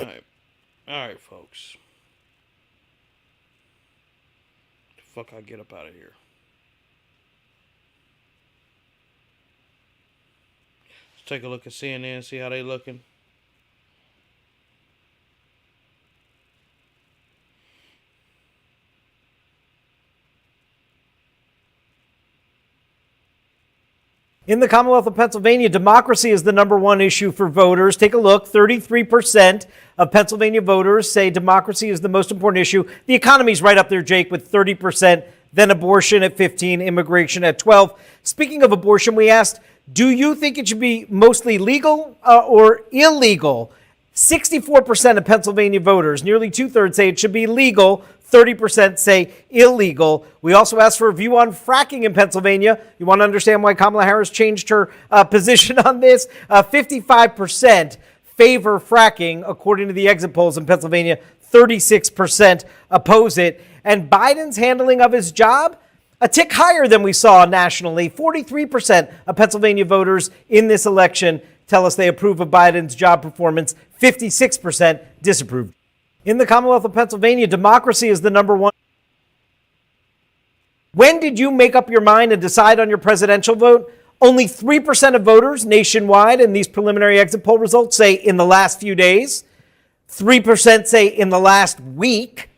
All right, folks. The fuck I get up out of here. Let's take a look at CNN, see how they looking. In the Commonwealth of Pennsylvania, democracy is the number one issue for voters. Take a look. 33% of Pennsylvania voters say democracy is the most important issue. The economy's right up there, Jake, with 30%, then abortion at 15%, immigration at 12%. Speaking of abortion, we asked, do you think it should be mostly legal or illegal? 64% of Pennsylvania voters, nearly two-thirds, say it should be legal. 30% say illegal. We also asked for a view on fracking in Pennsylvania. You want to understand why Kamala Harris changed her position on this? 55% favor fracking, according to the exit polls in Pennsylvania. 36% oppose it. And Biden's handling of his job, a tick higher than we saw nationally. 43% of Pennsylvania voters in this election tell us they approve of Biden's job performance. 56% disapprove. In the Commonwealth of Pennsylvania, democracy is the number one. When did you make up your mind and decide on your presidential vote? Only 3% of voters nationwide in these preliminary exit poll results say in the last few days. 3% say in the last week.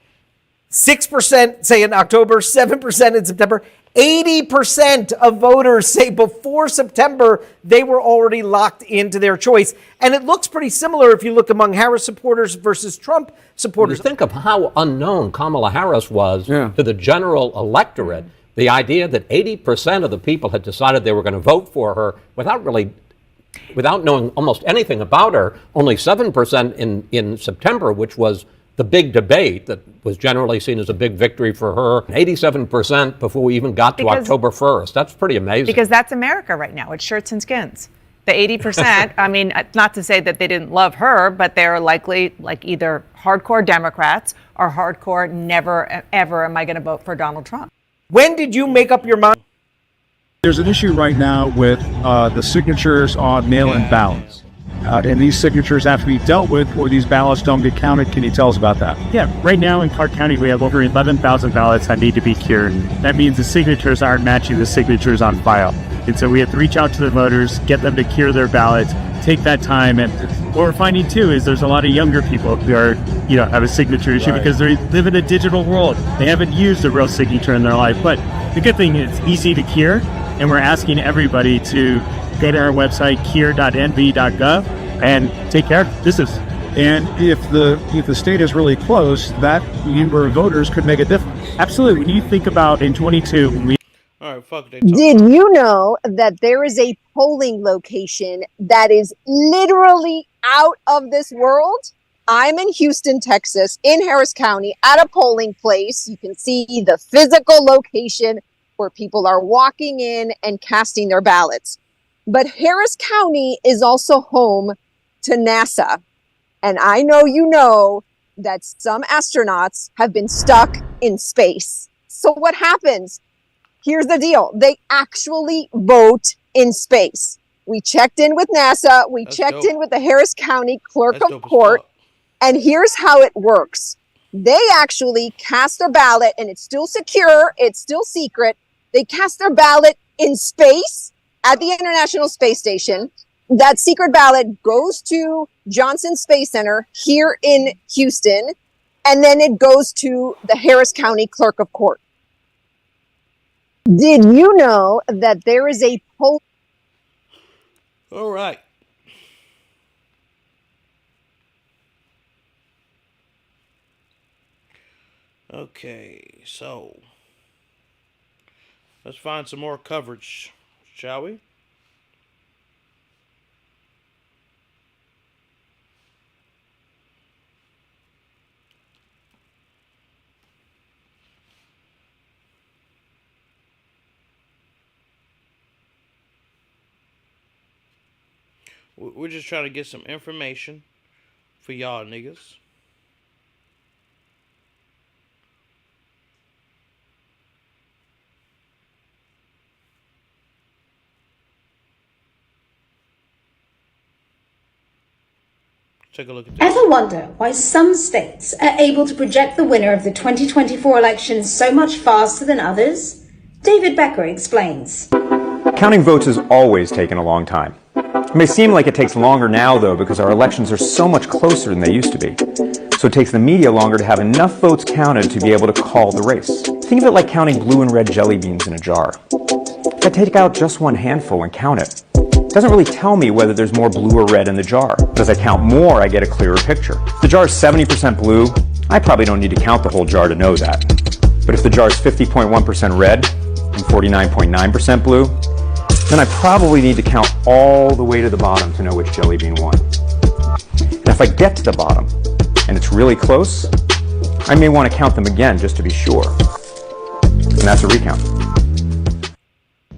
6% say in October, 7% in September. 80% of voters say before September they were already locked into their choice. And it looks pretty similar if you look among Harris supporters versus Trump supporters. You think of how unknown Kamala Harris was to the general electorate. The idea that 80% of the people had decided they were going to vote for her without knowing almost anything about her. Only 7% in September, which was the big debate that was generally seen as a big victory for her. 87% before we even got to October 1st. That's pretty amazing. Because that's America right now. It's shirts and skins. The 80%, I mean, not to say that they didn't love her, but they're likely like either hardcore Democrats or hardcore never, ever am I going to vote for Donald Trump. When did you make up your mind? There's an issue right now with the signatures on mail-in ballots. And these signatures have to be dealt with or these ballots don't get counted. Can you tell us about that? Yeah, right now in Clark County, we have over 11,000 ballots that need to be cured. That means the signatures aren't matching the signatures on file. And so we have to reach out to the voters, get them to cure their ballots, take that time. And what we're finding too is there's a lot of younger people who are, have a signature issue because they live in a digital world. They haven't used a real signature in their life. But the good thing is it's easy to cure. And we're asking everybody to go to our website, cure.nv.gov, and take care of business. And if the state is really close, that number of voters could make a difference. Absolutely. When you think about in 22, all right, fuck it. Did you know that there is a polling location that is literally out of this world? I'm in Houston, Texas, in Harris County, at a polling place. You can see the physical location where people are walking in and casting their ballots. But Harris County is also home to NASA. And I know you know that some astronauts have been stuck in space. So what happens? Here's the deal. They actually vote in space. We checked in with NASA. We checked in with the Harris County Clerk of Court. And here's how it works. They actually cast their ballot, and it's still secure. It's still secret. They cast their ballot in space at the International Space Station. That secret ballot goes to Johnson Space Center here in Houston, and then it goes to the Harris County Clerk of Court. Did you know that there is a poll? All right. Okay, so let's find some more coverage, shall we? We're just trying to get some information for y'all niggas. Take a look at this. Ever wonder why some states are able to project the winner of the 2024 election so much faster than others? David Becker explains. Counting votes has always taken a long time. It may seem like it takes longer now, though, because our elections are so much closer than they used to be. So it takes the media longer to have enough votes counted to be able to call the race. Think of it like counting blue and red jelly beans in a jar. If I take out just one handful and count it, it doesn't really tell me whether there's more blue or red in the jar. But as I count more, I get a clearer picture. If the jar is 70% blue, I probably don't need to count the whole jar to know that. But if the jar is 50.1% red and 49.9% blue, then I probably need to count all the way to the bottom to know which jelly bean won. And if I get to the bottom and it's really close, I may want to count them again just to be sure. And that's a recount.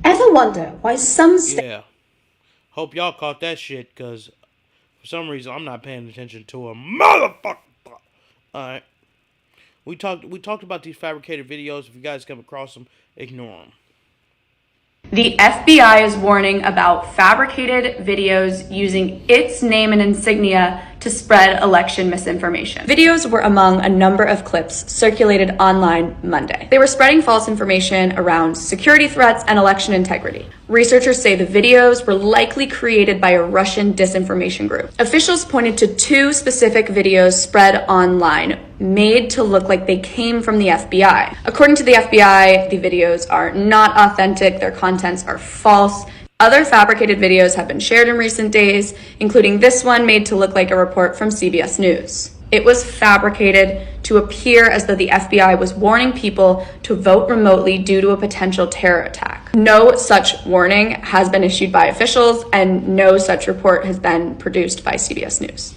Ever wonder why some states... Yeah. Hope y'all caught that shit, because for some reason I'm not paying attention to a motherfucker. Alright. We talked about these fabricated videos. If you guys come across them, ignore them. The FBI is warning about fabricated videos using its name and insignia to spread election misinformation. Videos were among a number of clips circulated online Monday. They were spreading false information around security threats and election integrity. Researchers say the videos were likely created by a Russian disinformation group. Officials pointed to two specific videos spread online, made to look like they came from the FBI. According to the FBI, the videos are not authentic, their contents are false. Other fabricated videos have been shared in recent days, including this one made to look like a report from CBS News. It was fabricated to appear as though the FBI was warning people to vote remotely due to a potential terror attack. No such warning has been issued by officials, and no such report has been produced by CBS News.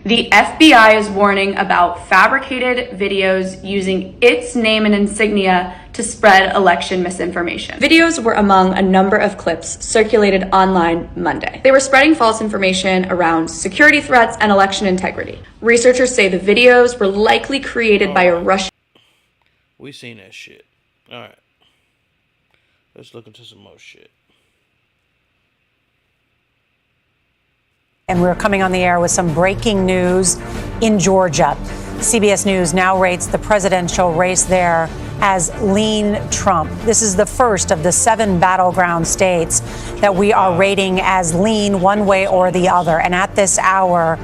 The FBI is warning about fabricated videos using its name and insignia to spread election misinformation. Videos were among a number of clips circulated online Monday. They were spreading false information around security threats and election integrity. Researchers say the videos were likely created by a Russian... We seen that shit. Alright. Let's look into some more shit. And we're coming on the air with some breaking news in Georgia. CBS News now rates the presidential race there as lean Trump. This is the first of the 7 battleground states that we are rating as lean one way or the other. And at this hour,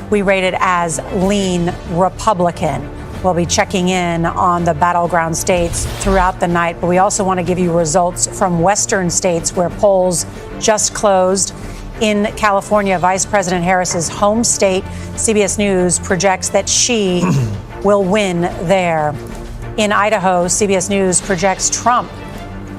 we rate it as lean Republican. We'll be checking in on the battleground states throughout the night, but we also want to give you results from western states where polls just closed. In California, Vice President Harris's home state, CBS News projects that she will win there. In Idaho, CBS News projects Trump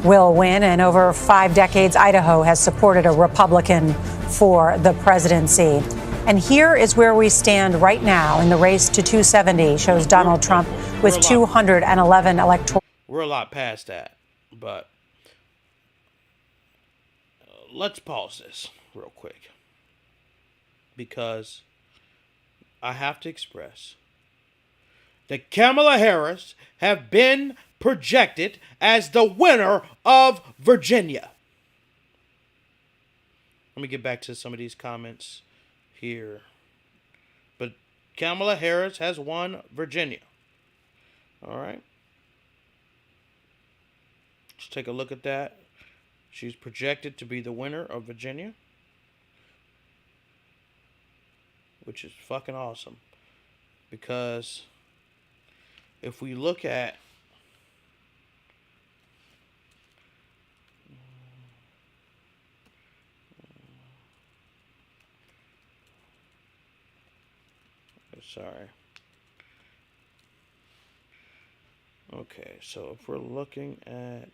will win, and over 5 decades, Idaho has supported a Republican for the presidency. And here is where we stand right now in the race to 270, shows Donald Trump with 211 electoral. We're a lot past that, but let's pause this real quick, because I have to express that Kamala Harris have been projected as the winner of Virginia. Let me get back to some of these comments here. But Kamala Harris has won Virginia. All right. Let's take a look at that. She's projected to be the winner of Virginia, which is fucking awesome. Because if we look at okay, so if we're looking at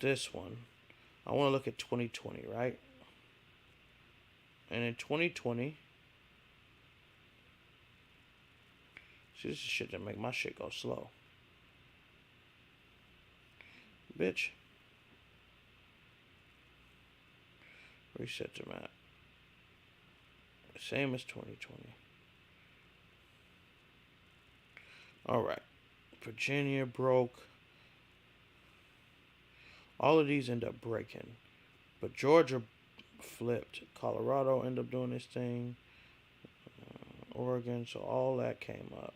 this one, I want to look at 2020, right? And in 2020, see, this is shit that make my shit go slow. Bitch. Reset the map. Same as 2020. Alright. Virginia broke. All of these end up breaking. But Georgia flipped. Colorado ended up doing this thing. Oregon, so all that came up.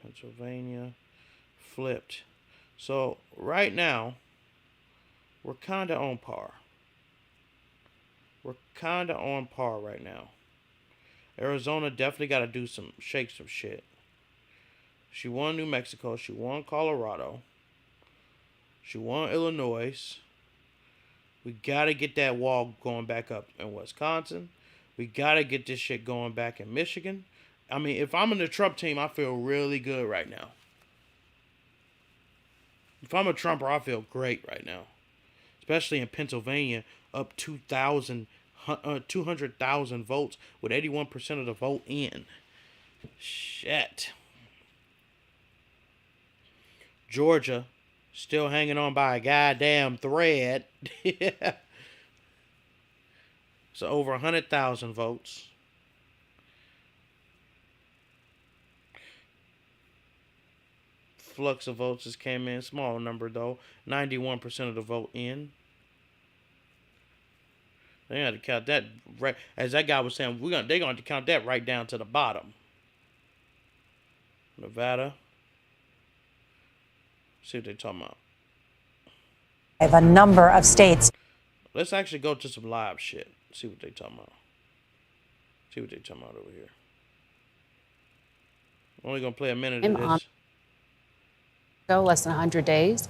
Pennsylvania flipped. So right now, we're kind of on par. We're kind of on par right now. Arizona definitely got to do some, shake some shit. She won New Mexico. She won Colorado. She won Illinois. We gotta get that wall going back up in Wisconsin. We gotta get this shit going back in Michigan. I mean, if I'm in the Trump team, I feel really good right now. If I'm a Trumper, I feel great right now. Especially in Pennsylvania, up 200,000 votes with 81% of the vote in. Shit. Georgia, still hanging on by a goddamn thread. So over 100,000 votes. Flux of votes just came in. Small number though. 91% of the vote in. They had to count that right, as that guy was saying. They're going to count that right down to the bottom. Nevada. See what they're talking about. I have a number of states. Let's actually go to some live shit. See what they're talking about. See what they're talking about over here. Only gonna play a minute of this. Go less than 100 days,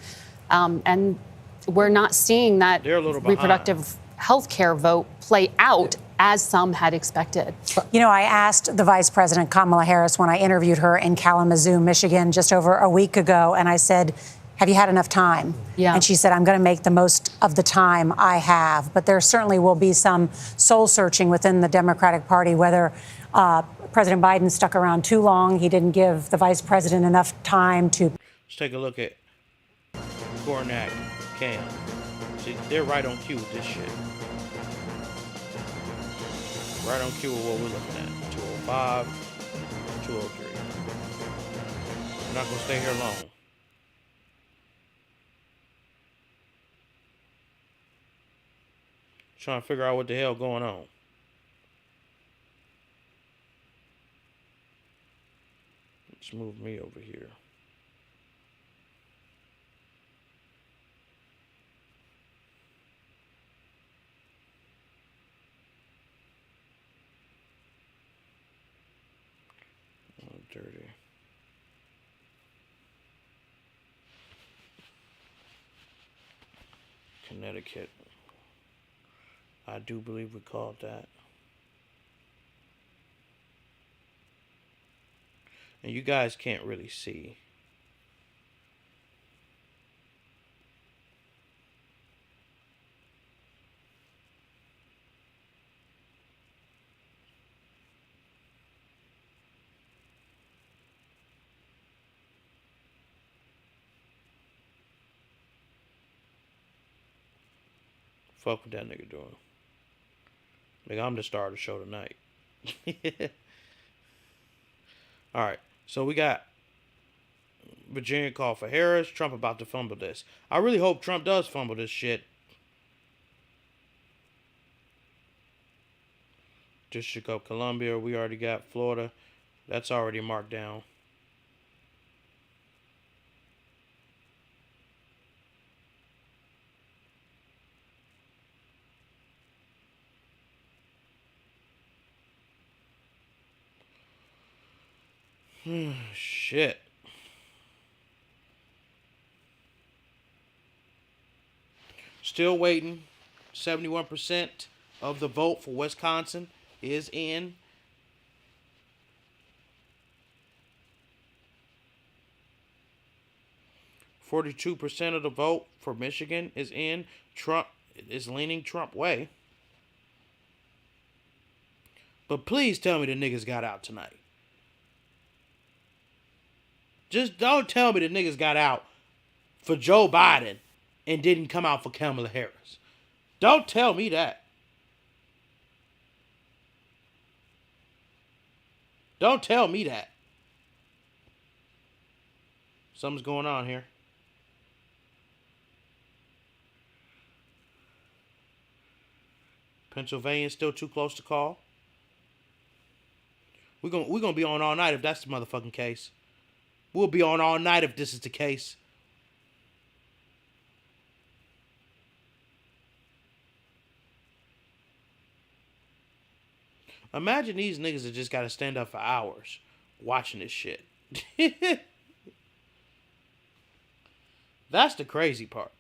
and we're not seeing that reproductive health care vote play out as some had expected. You know, I asked the Vice President Kamala Harris when I interviewed her in Kalamazoo, Michigan, just over a week ago, and I said, have you had enough time? Yeah. And she said, I'm going to make the most of the time I have. But there certainly will be some soul searching within the Democratic Party, whether President Biden stuck around too long. He didn't give the vice president enough time to. Let's take a look at Cornack, Cam. See, they're right on cue with this shit. Right on cue with what we're looking at. 205, 203. We're not going to stay here long. Trying to figure out what the hell going on. Let's move me over here. Oh, dirty. Connecticut. I do believe we called that. And you guys can't really see. Fuck what that nigga doing. Nigga, I'm the star of the show tonight. Alright, so we got Virginia call for Harris. Trump about to fumble this. I really hope Trump does fumble this shit. District of Columbia, we already got Florida. That's already marked down. Shit. Still waiting. 71% of the vote for Wisconsin is in. %42% of the vote for Michigan is in. Trump is leaning Trump way. But please tell me the niggas got out tonight. Just don't tell me the niggas got out for Joe Biden and didn't come out for Kamala Harris. Don't tell me that. Don't tell me that. Something's going on here. Pennsylvania's still too close to call. We're gonna be on all night if that's the motherfucking case. We'll be on all night if this is the case. Imagine these niggas that just got to stand up for hours watching this shit. That's the crazy part.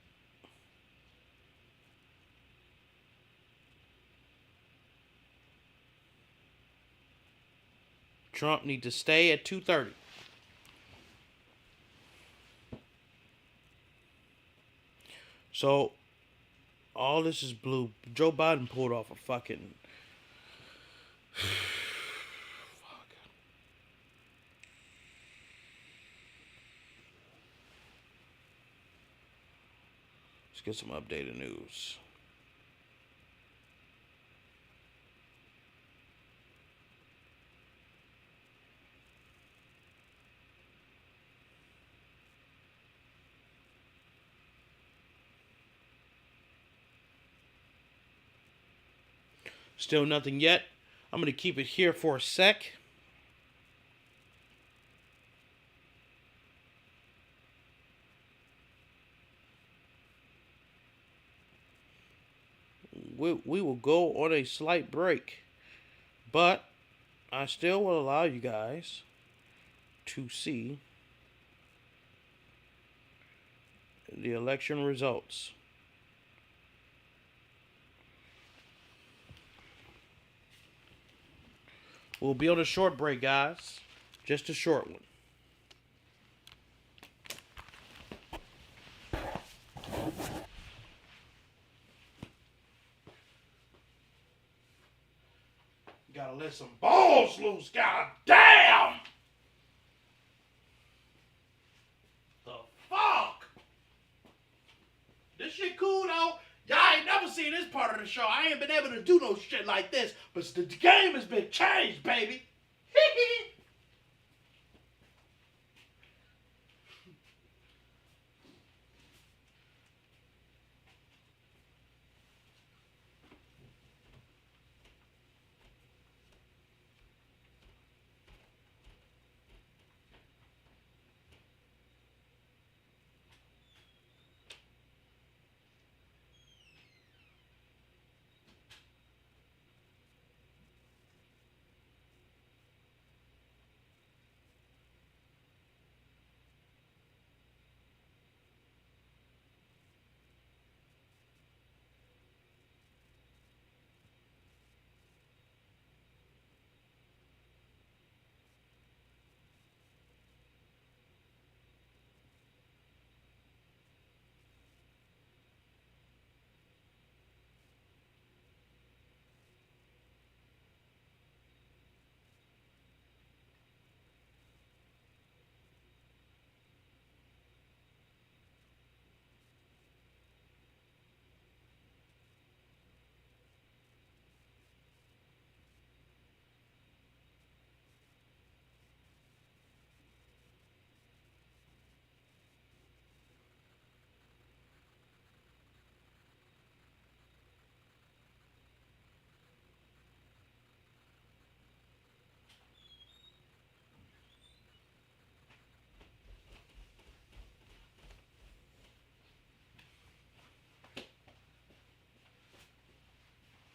Trump need to stay at 230. So, all this is blue. Joe Biden pulled off a fucking... Let's get some updated news. Still nothing yet. I'm going to keep it here for a sec. We will go on a slight break. But I still will allow you guys to see the election results. We'll be on a short break, guys. Just a short one. Gotta let some balls loose, god damn! The fuck? This shit cool though. Y'all ain't never seen this part of the show. I ain't been able to do no shit like this. But the game has been changed, baby.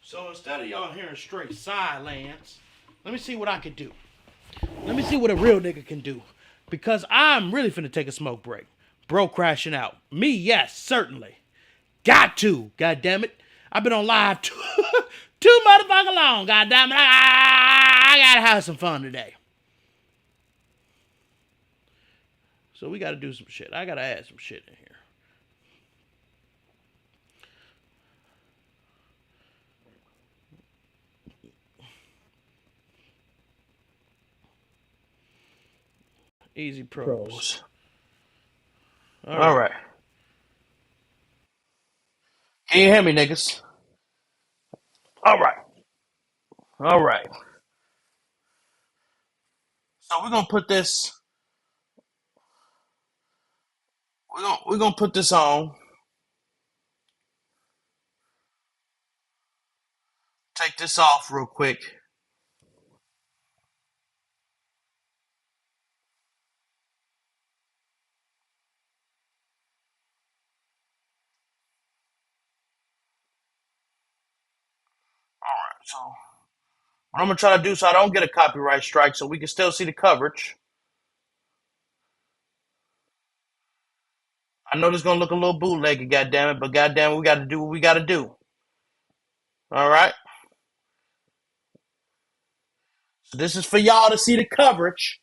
So instead of y'all hearing straight silence, let me see what I can do. Let me see what a real nigga can do. Because I'm really finna take a smoke break. Bro crashing out. Me, yes, certainly. Got to, god damn it. I've been on live too motherfucking long, god damn it. I gotta have some fun today. So we gotta do some shit. I gotta add some shit in here. Eazzy Pros. All right. Can you hear me, niggas? All right. All right. So we're gonna put this. We're gonna put this on. Take this off real quick. All right. So what I'm gonna try to do so I don't get a copyright strike, so we can still see the coverage. I know this gonna look a little bootleggy, goddammit, but goddammit, we gotta do what we gotta do. All right? So this is for y'all to see the coverage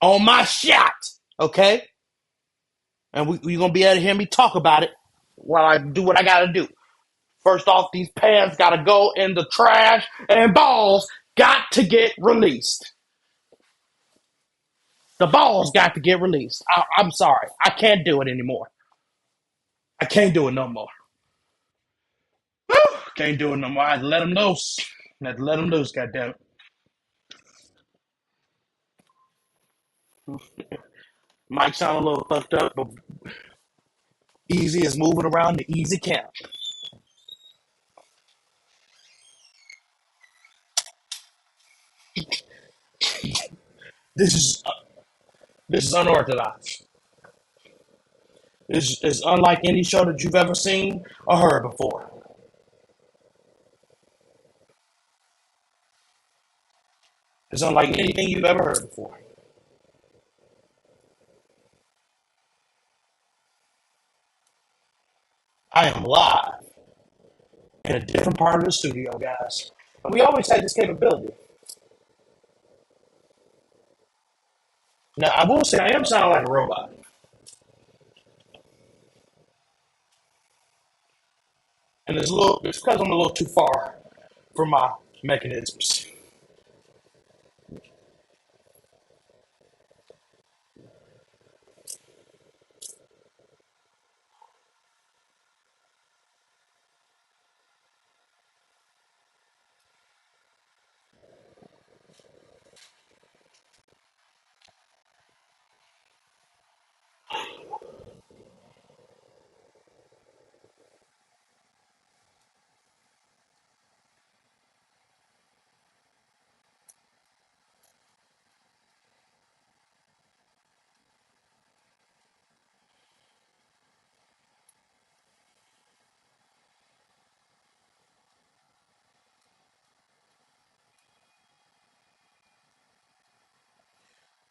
on my shot, okay? And you're gonna be able to hear me talk about it while I do what I gotta do. First off, these pants gotta go in the trash, and balls got to get released. The balls got to get released. I'm sorry. I can't do it anymore. I can't do it no more. Can't do it no more. I had to let them loose. I had to let them loose, goddammit. Might sound a little fucked up, but Eazzy is moving around the Eazzy camp. This is unorthodox. This is unlike any show that you've ever seen or heard before. It's unlike anything you've ever heard before. I am live in a different part of the studio, guys. And we always had this capability. Now, I will say I am sounding like a robot. And it's because I'm a little too far for my mechanisms.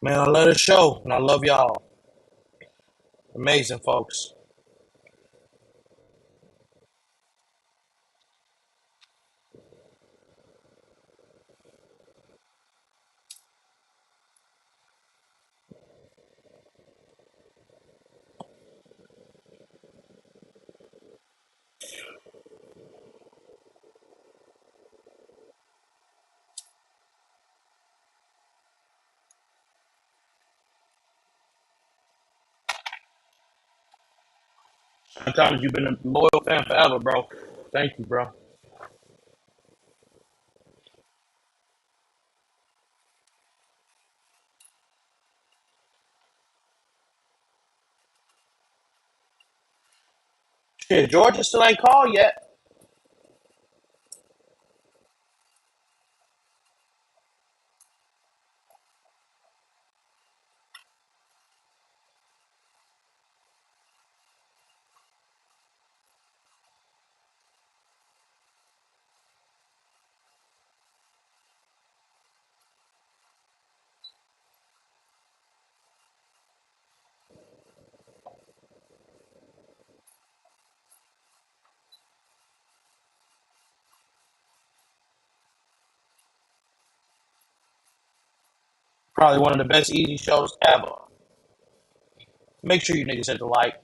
Man, I love the show, and I love y'all. Amazing, folks. Sometimes you've been a loyal fan forever, bro. Thank you, bro. Shit, Georgia still ain't called yet. Probably one of the best easy shows ever. Make sure you niggas hit the like.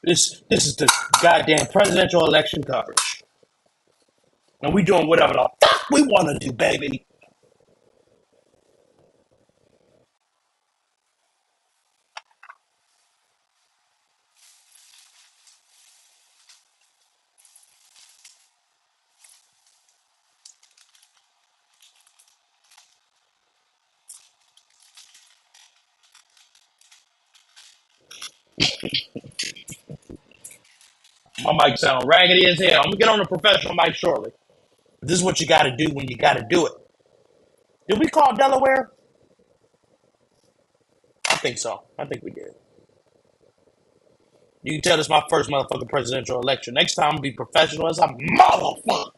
This is the goddamn presidential election coverage. And we doing whatever the fuck we want to do, baby. My mic sound raggedy as hell. I'm gonna get on a professional mic shortly. This is what you gotta do when you gotta do it. Did we call Delaware? I think so. I think we did. You can tell this is my first motherfucking presidential election. Next time I'll be professional as a motherfucker.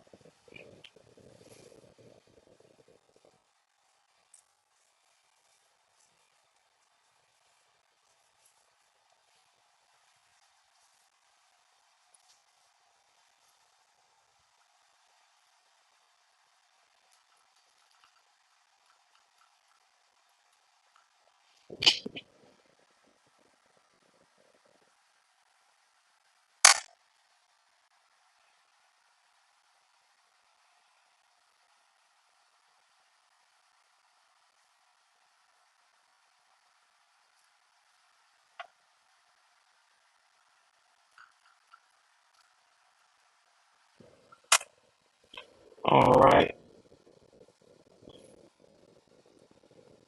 All right.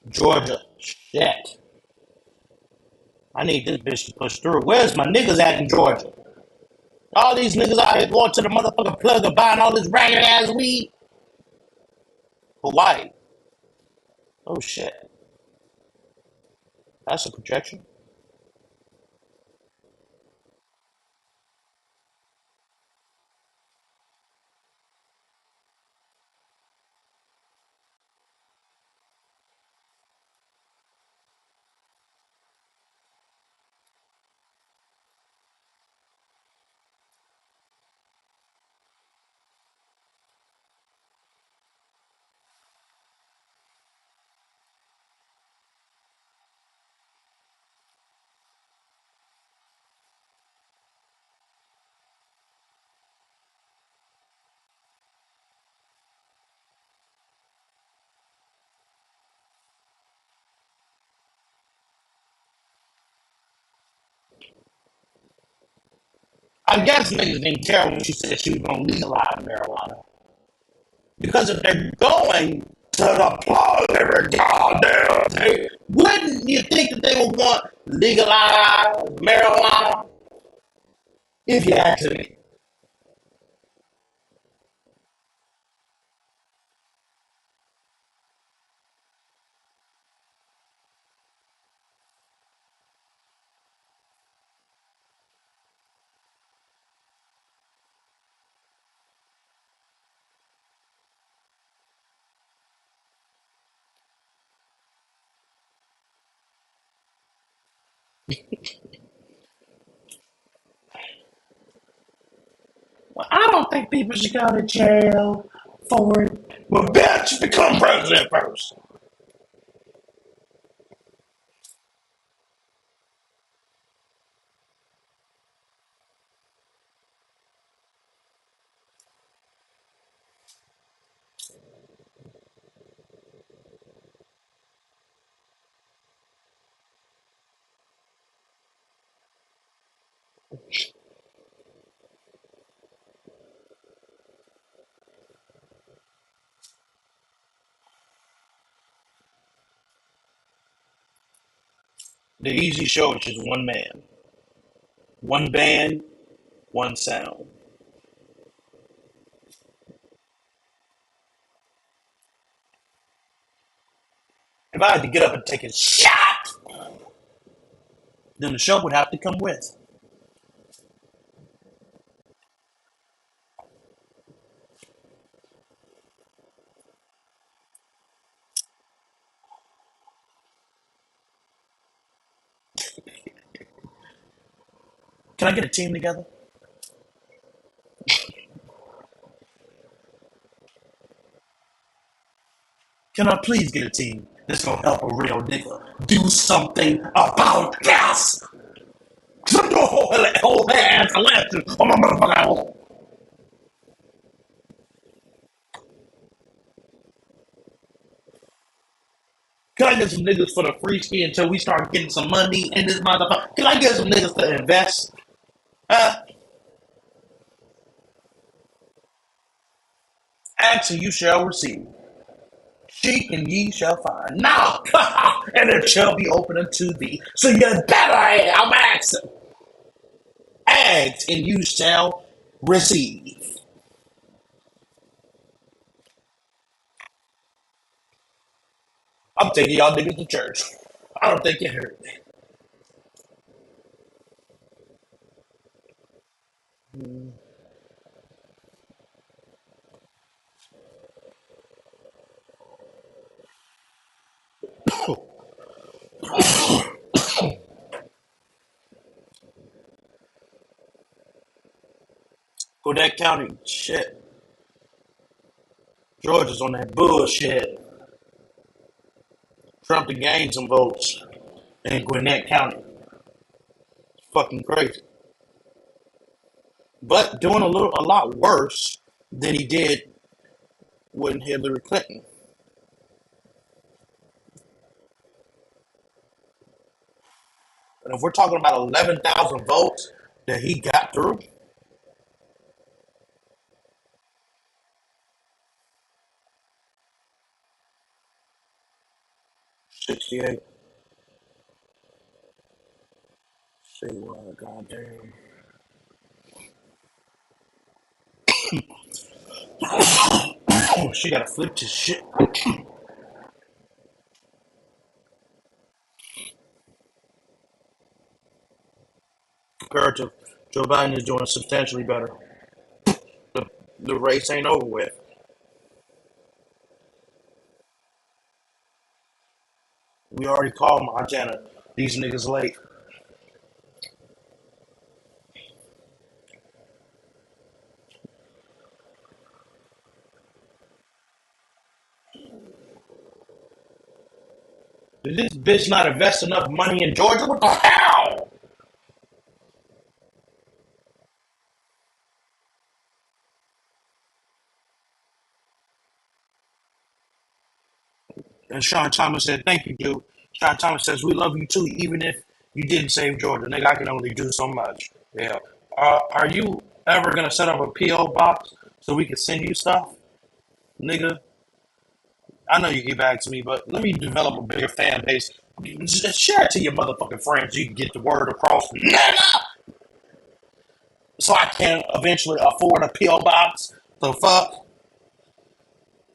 Georgia. Shit. I need this bitch to push through. Where's my niggas at in Georgia? All these niggas out here going to the motherfucking plug and buying all this ragged ass weed. Hawaii. Oh shit. That's a projection. I guess niggas didn't care when she said she was going to legalize marijuana. Because if they're going to the plug every goddamn day, wouldn't you think that they would want legalized marijuana? If you ask me. Well, I don't think people should go to jail for it. Well, bitch, become president first. The Easy Show is just one man, one band, one sound. If I had to get up and take a shot, then the show would have to come with. Can I get a team together? Can I please get a team that's gonna help a real nigga do something about this? Some whole ass election on my motherfucking home. Can I get some niggas for the free ski until we start getting some money in this motherfucker? Can I get some niggas to invest? Ask and you shall receive. Seek and ye shall find. Knock and it shall be open unto thee. So you better I'm asking. Ask and you shall receive. I'm taking y'all niggas to church. I don't think you heard me. Gwinnett County, shit. Georgia's on that bullshit. Trump to gain some votes in Gwinnett County. It's fucking crazy. But doing a lot worse than he did with Hillary Clinton. And if we're talking about 11,000 votes that he got through, 68. Say what? Goddamn. Oh, she gotta flip this shit. Compared to Joe Biden is doing substantially better. The race ain't over with. We already called Montana. These niggas late. Did this bitch not invest enough money in Georgia? What the hell? And Sean Thomas said, thank you, dude. Sean Thomas says, we love you too, even if you didn't save Georgia. Nigga, I can only do so much. Yeah. Are you ever going to set up a P.O. box so we can send you stuff? Nigga, I know you get back to me, but let me develop a bigger fan base. Just share it to your motherfucking friends so you can get the word across. Nigga! So I can eventually afford a P.O. box. The fuck?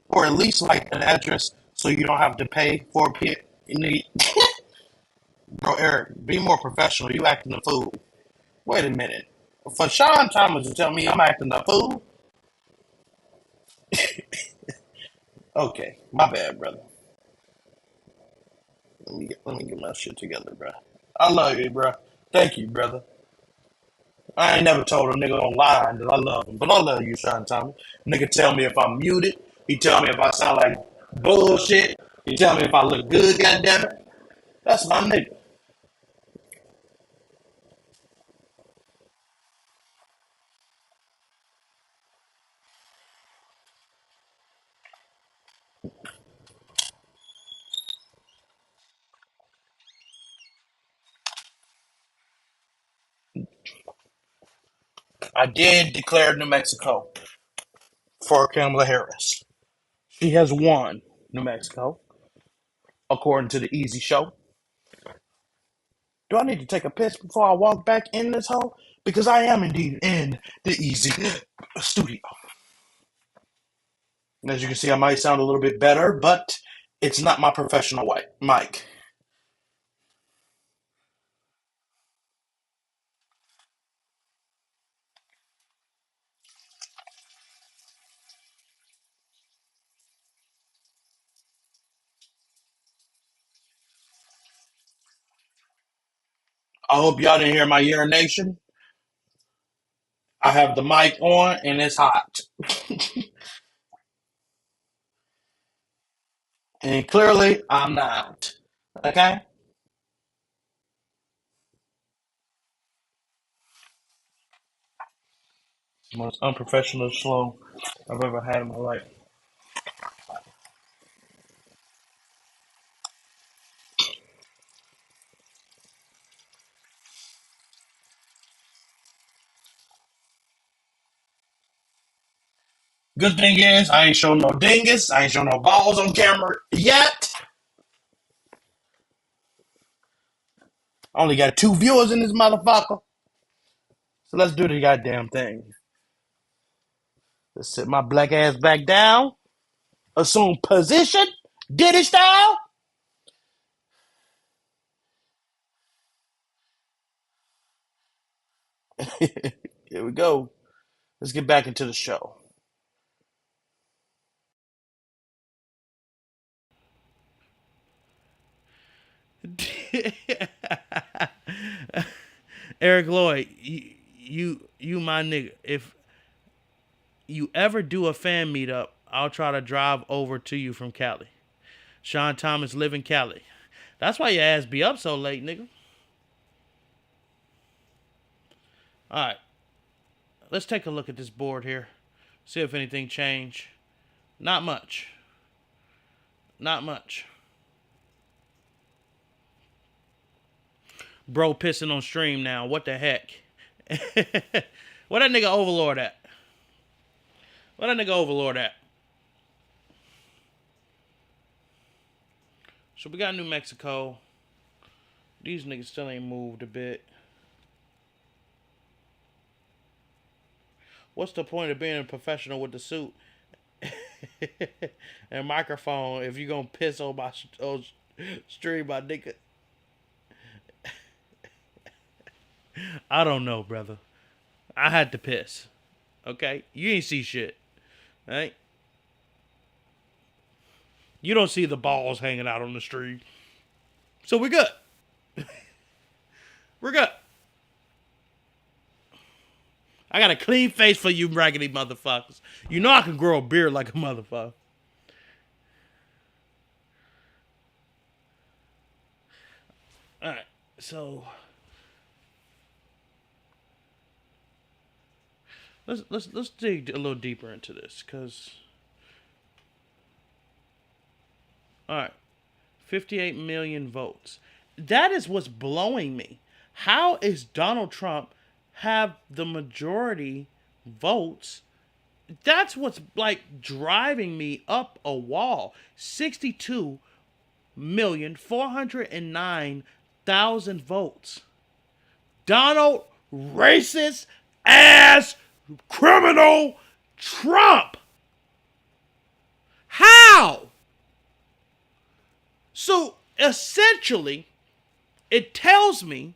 Or at least like an address so you don't have to pay for a P.O. Bro, Eric, be more professional. You acting a fool. Wait a minute. For Sean Thomas to tell me I'm acting a fool? Okay, my bad, brother. Let me get my shit together, bro. I love you, bro. Thank you, brother. I ain't never told a nigga online that I love him, but I love you, Sean Thomas. Nigga tell me if I'm muted. He tell me if I sound like bullshit. He tell me if I look good, goddammit. That's my nigga. I did declare New Mexico for Kamala Harris. She has won New Mexico, according to the Easy Show. Do I need to take a piss before I walk back in this hole? Because I am indeed in the Easy studio. And as you can see, I might sound a little bit better, but it's not my professional mic. I hope y'all didn't hear my urination. I have the mic on and it's hot. And clearly, I'm not. Okay? Most unprofessional slow I've ever had in my life. Good thing is, I ain't show no dingus. I ain't show no balls on camera yet. I only got 2 viewers in this motherfucker. So let's do the goddamn thing. Let's sit my black ass back down. Assume position. Diddy style. Here we go. Let's get back into the show. Eric Lloyd, you my nigga. If you ever do a fan meetup, I'll try to drive over to you from Cali. Sean Thomas live in Cali. That's why your ass be up so late, nigga. All right. Let's take a look at this board here. See if anything changed. Not much. Not much. Bro pissing on stream now. What the heck? Where that nigga Overlord at? Where that nigga Overlord at? So we got New Mexico. These niggas still ain't moved a bit. What's the point of being a professional with the suit and microphone if you gonna piss on my stream, my nigga? I don't know, brother. I had to piss. Okay? You ain't see shit. Right? You don't see the balls hanging out on the street. So we're good. We're good. I got a clean face for you raggedy motherfuckers. You know I can grow a beard like a motherfucker. Alright, so let's dig a little deeper into this, cause alright. 58 million votes. That is what's blowing me. How is Donald Trump have the majority votes? That's what's like driving me up a wall. 62,409,000 votes. Donald racist ass criminal Trump. How? So essentially, it tells me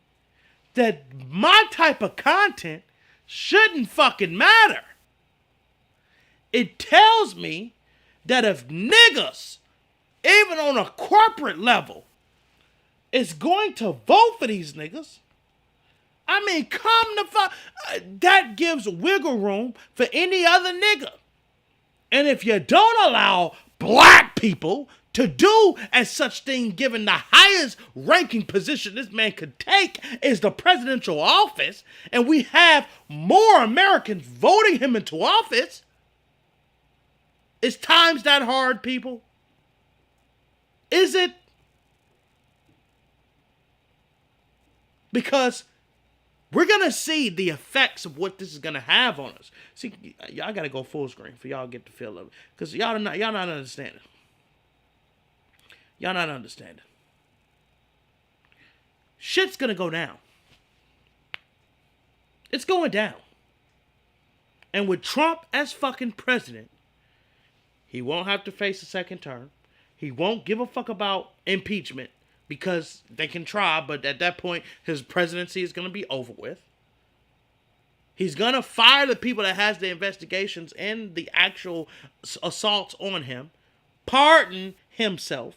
that my type of content shouldn't fucking matter. It tells me that if niggas, even on a corporate level, is going to vote for these niggas, I mean, come the fuck, that gives wiggle room for any other nigga. And if you don't allow black people to do as such thing, given the highest ranking position this man could take is the presidential office, and we have more Americans voting him into office, is times that hard, people? Is it? Because we're going to see the effects of what this is going to have on us. See, y'all got to go full screen for y'all to get the feel of it. Because y'all not understanding. Y'all not understanding. Shit's gonna go down. It's going down. And with Trump as fucking president, he won't have to face a second term. He won't give a fuck about impeachment because they can try, but at that point, his presidency is gonna be over with. He's gonna fire the people that has the investigations and the actual assaults on him, pardon himself.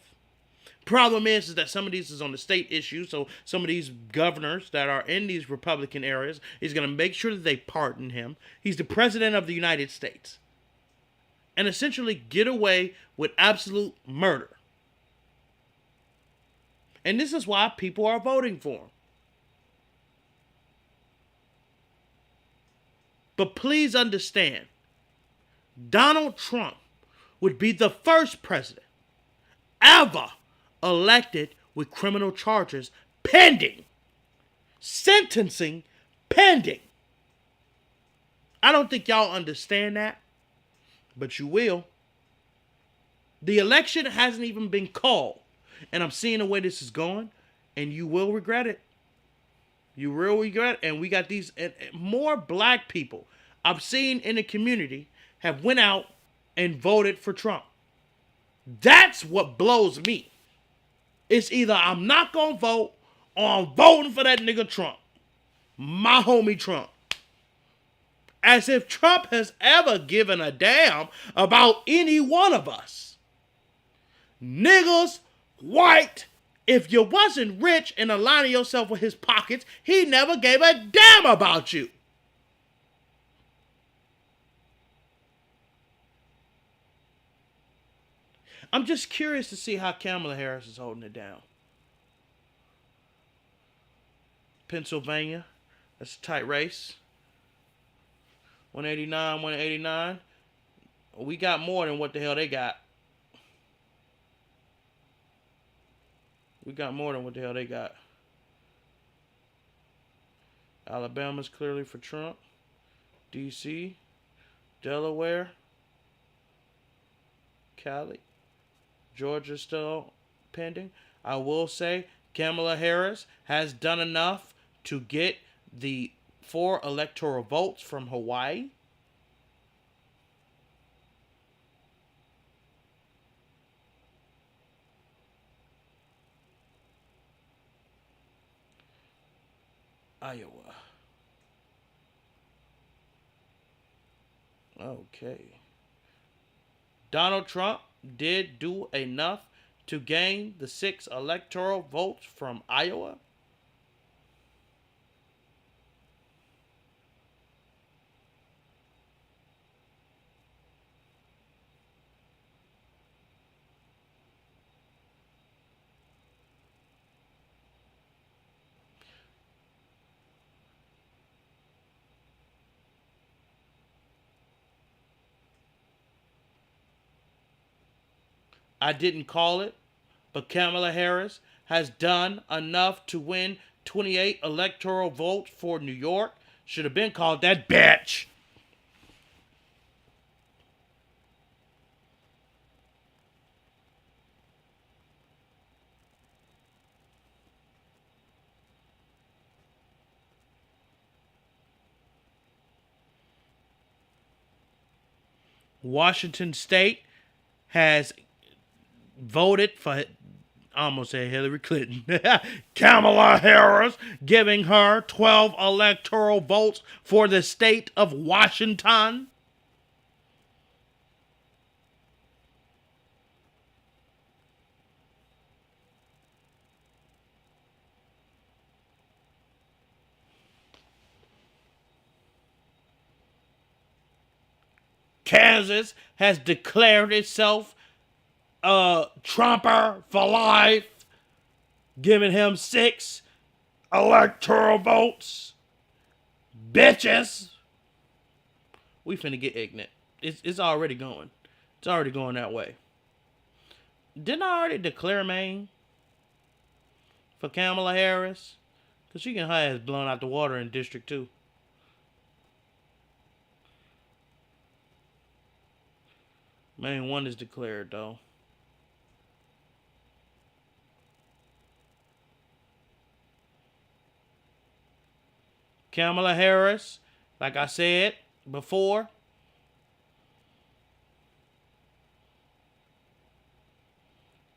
Problem is that some of these is on the state issue, so some of these governors that are in these Republican areas, he's going to make sure that they pardon him. He's the president of the United States. And essentially get away with absolute murder. And this is why people are voting for him. But please understand, Donald Trump would be the first president ever elected with criminal charges pending. Sentencing pending. I don't think y'all understand that, but you will. The election hasn't even been called, and I'm seeing the way this is going, and you will regret it. You will regret it, and we got these more black people I've seen in the community have went out and voted for Trump. That's what blows me. It's either I'm not going to vote or I'm voting for that nigga Trump. My homie Trump. As if Trump has ever given a damn about any one of us. Niggas, white, if you wasn't rich and aligning yourself with his pockets, he never gave a damn about you. I'm just curious to see how Kamala Harris is holding it down. Pennsylvania, that's a tight race. 189, 189. We got more than what the hell they got. We got more than what the hell they got. Alabama's clearly for Trump. D.C., Delaware, Cali. Georgia still pending. I will say Kamala Harris has done enough to get the 4 electoral votes from Hawaii. Iowa. Okay. Donald Trump did do enough to gain the 6 electoral votes from Iowa. I didn't call it, but Kamala Harris has done enough to win 28 electoral votes for New York. Should have been called that bitch. Washington State has voted for, I almost said Hillary Clinton, Kamala Harris, giving her 12 electoral votes for the state of Washington. Kansas has declared itself Trumper for life, giving him 6 electoral votes. Bitches. We finna get ignorant. It's already going. It's already going that way. Didn't I already declare Maine for Kamala Harris? Because she can have ass blown out the water in District 2. Maine 1 is declared, though. Kamala Harris, like I said before,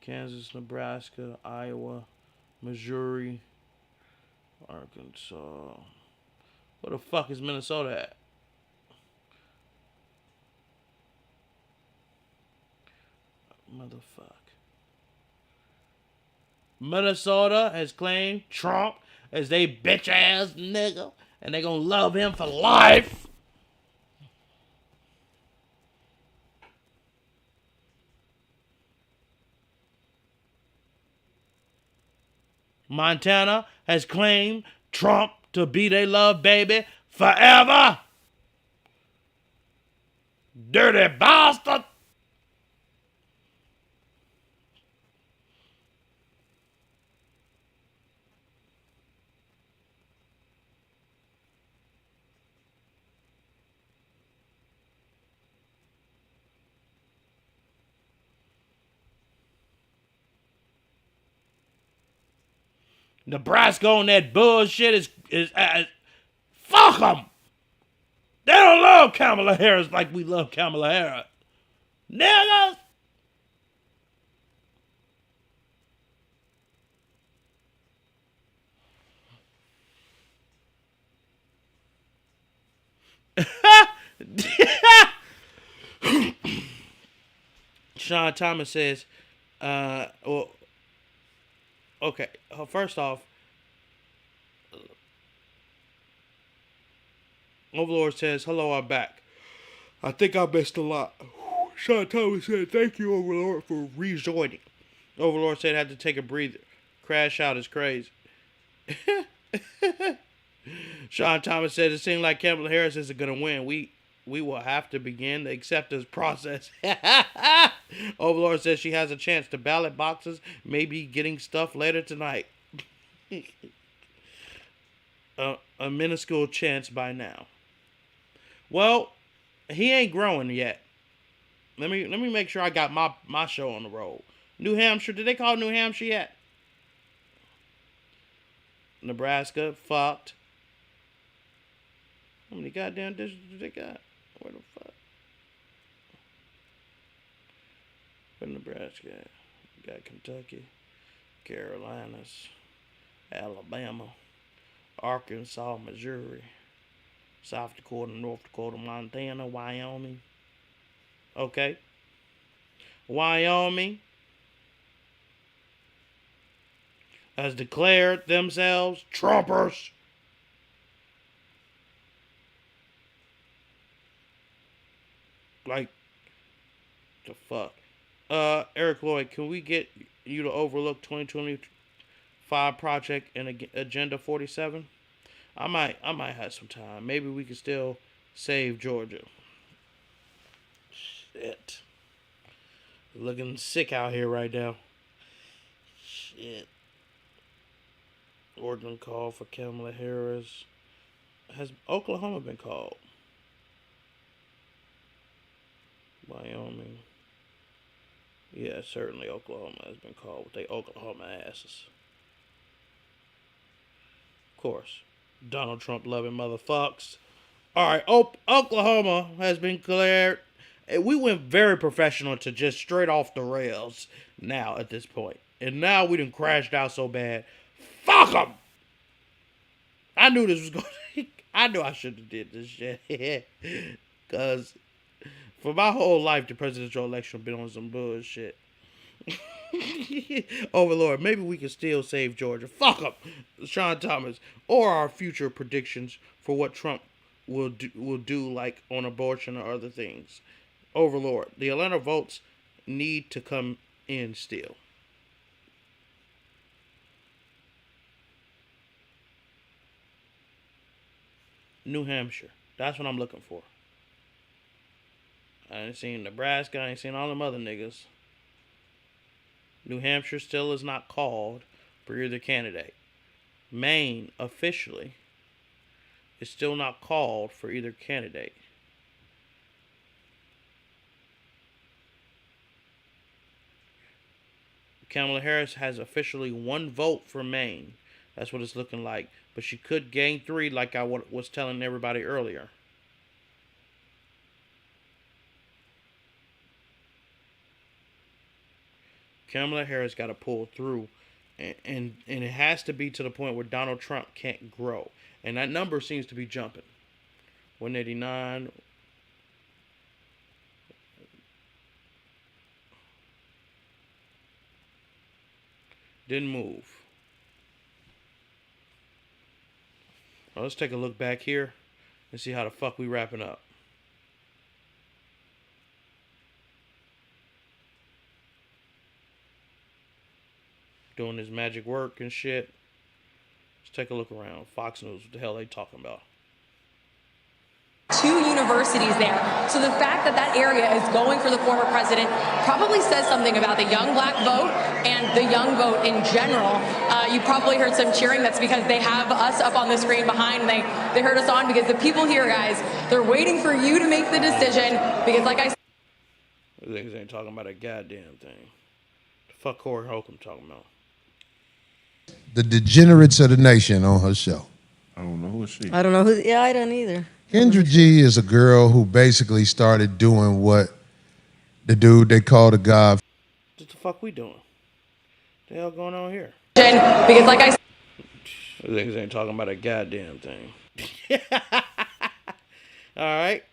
Kansas, Nebraska, Iowa, Missouri, Arkansas. Where the fuck is Minnesota at? Motherfuck. Minnesota has claimed Trump as they bitch ass nigga, and they gonna love him for life. Montana has claimed Trump to be their love baby forever. Dirty bastard. Nebraska on that bullshit is fuck them. They don't love Kamala Harris like we love Kamala Harris. Niggas. Sean Thomas says, well, okay, first off, Overlord says, hello, I'm back. I think I missed a lot. Sean Thomas said, thank you, Overlord, for rejoining. Overlord said, had to take a breather. Crash out is crazy. Sean Thomas said, it seems like Kamala Harris isn't going to win. We will have to begin the acceptance process. Overlord says she has a chance to ballot boxes, maybe getting stuff later tonight. A minuscule chance by now. Well, he ain't growing yet. Let me make sure I got my show on the road. New Hampshire. Did they call New Hampshire yet? Nebraska. Fucked. How many goddamn districts do they got? Where the fuck? Where Nebraska at? Got Kentucky, Carolinas, Alabama, Arkansas, Missouri, South Dakota, North Dakota, Montana, Wyoming. Okay. Wyoming has declared themselves Trumpers. Like, the fuck? Eric Lloyd, can we get you to overlook 2025 project and Agenda 47? I might have some time. Maybe we can still save Georgia. Shit. Looking sick out here right now. Shit. Ordinance call for Kamala Harris. Has Oklahoma been called? Wyoming. Yeah, certainly Oklahoma has been called with they Oklahoma asses. Of course. Donald Trump loving motherfucks. Alright, Oklahoma has been cleared. We went very professional to just straight off the rails now at this point. And now we done crashed out so bad. Fuck them! I knew this was going to... I knew I shouldn't have did this shit. Because... for my whole life, the presidential election has been on some bullshit. Overlord, maybe we can still save Georgia. Fuck up, Sean Thomas. Or our future predictions for what Trump will do like on abortion or other things. Overlord, the Atlanta votes need to come in still. New Hampshire. That's what I'm looking for. I ain't seen Nebraska. I ain't seen all them other niggas. New Hampshire still is not called for either candidate. Maine, officially, is still not called for either candidate. Kamala Harris has officially 1 vote for Maine. That's what it's looking like. But she could gain 3 like I was telling everybody earlier. Kamala Harris got to pull through, and it has to be to the point where Donald Trump can't grow. And that number seems to be jumping. 189. Didn't move. Well, let's take a look back here and see how the fuck we wrapping up. Doing his magic work and shit. Let's take a look around. Fox News, what the hell they talking about? 2 universities there. So the fact that that area is going for the former president probably says something about the young black vote and the young vote in general. You probably heard some cheering. That's because they have us up on the screen behind. They heard us on because the people here, guys, they're waiting for you to make the decision. Because like I said, these niggas ain't talking about a goddamn thing. The fuck Corey Holcomb talking about? The degenerates of the nation on her show. I don't know who she. I don't know who. Yeah, I don't either. Kendra G is a girl who basically started doing what the dude they call the God. What the fuck we doing? What the hell going on here? Because like I said, these niggas ain't talking about a goddamn thing. All right.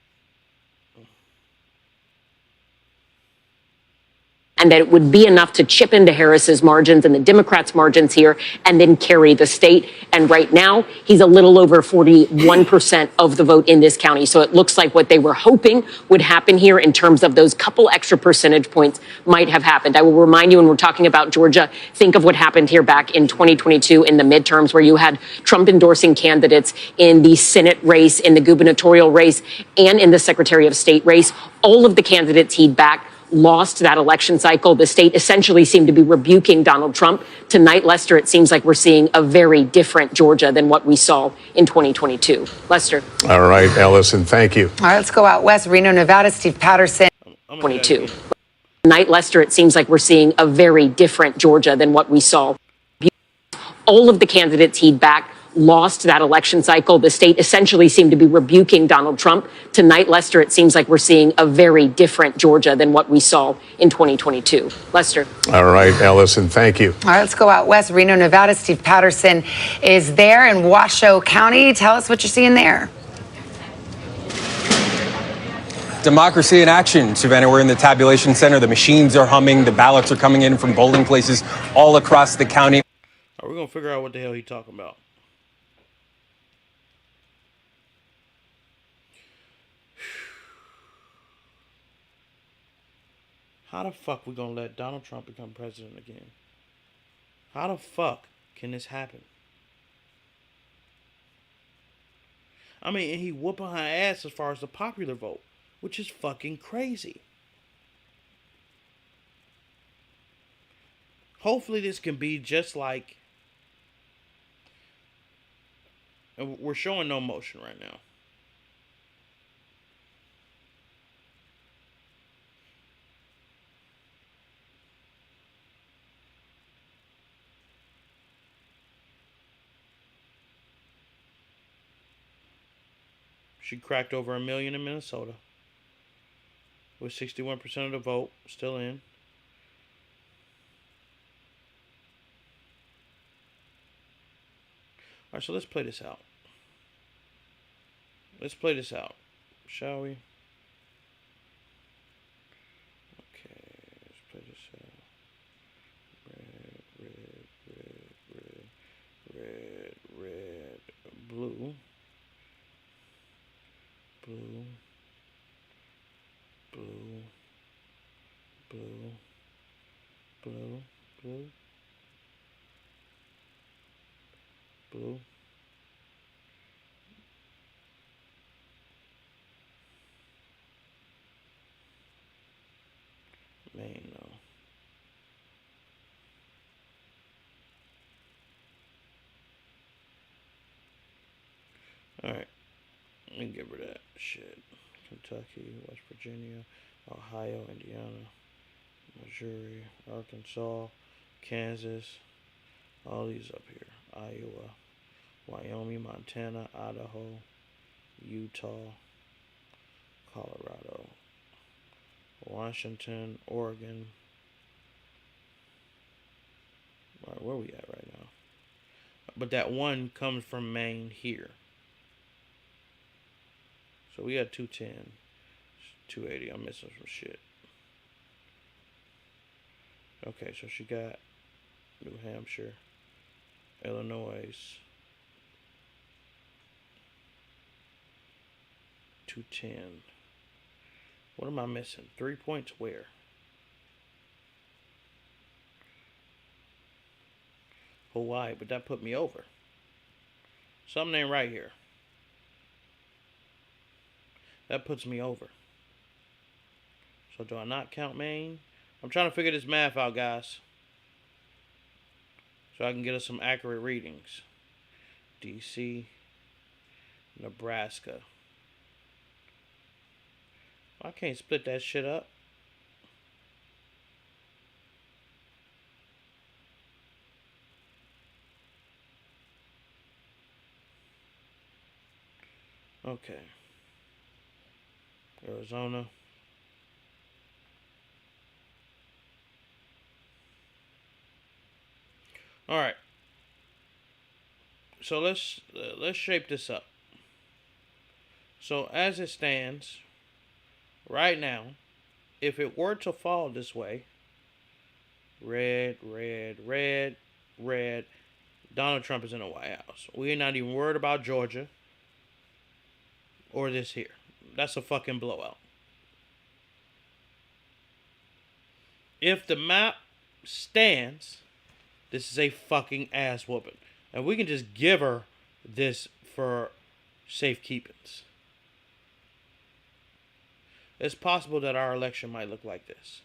And that it would be enough to chip into Harris's margins and the Democrats' margins here and then carry the state. And right now, he's a little over 41% of the vote in this county. So it looks like what they were hoping would happen here in terms of those couple extra percentage points might have happened. I will remind you, when we're talking about Georgia, think of what happened here back in 2022 in the midterms, where you had Trump endorsing candidates in the Senate race, in the gubernatorial race, and in the Secretary of State race. All of the candidates he'd backed lost that election cycle. The state essentially seemed to be rebuking Donald Trump. Tonight, Lester, it seems like we're seeing a very different Georgia than what we saw in 2022. Lester. All right, Ellison, thank you. All right, let's go out west. Reno, Nevada, Steve Patterson. 22. Tonight, Lester, it seems like we're seeing a very different Georgia than what we saw. All of the candidates he'd backed lost that election cycle. The state essentially seemed to be rebuking Donald Trump. Tonight, Lester, it seems like we're seeing a very different Georgia than what we saw in 2022. Lester. All right, Ellison, thank you. All right, let's go out west. Reno, Nevada. Steve Patterson is there in Washoe County. Tell us what you're seeing there. Democracy in action, Savannah. We're in the tabulation center. The machines are humming. The ballots are coming in from polling places all across the county. Are we going to figure out what the hell he's talking about? How the fuck we going to let Donald Trump become president again? How the fuck can this happen? I mean, and he whooping her ass as far as the popular vote, which is fucking crazy. Hopefully this can be just like... We're showing no motion right now. She cracked over 1 million in Minnesota, with 61% of the vote still in. Alright, so let's play this out. Let's play this out, shall we? Okay, let's play this out. Red, blue. Blue, blue, blue, blue, blue, blue. Maine, no. All right. Let me get rid of that shit. Kentucky, West Virginia, Ohio, Indiana, Missouri, Arkansas, Kansas, all these up here. Iowa, Wyoming, Montana, Idaho, Utah, Colorado, Washington, Oregon. All right, where are we at right now? But that one comes from Maine here. So we got 210, 280. I'm missing some shit. Okay, so she got New Hampshire, Illinois, 210. What am I missing? 3 points where? Hawaii, but that put me over. Something ain't right here. That puts me over. So do I not count Maine? I'm trying to figure this math out, guys, so I can get us some accurate readings. DC, Nebraska. I can't split that shit up. Okay. Arizona. All right. So let's shape this up. So as it stands right now, if it were to fall this way, red, Donald Trump is in the White House. We're not even worried about Georgia or this here. That's a fucking blowout. If the map stands, this is a fucking ass whooping. And we can just give her this for safekeepings. It's possible that our election might look like this,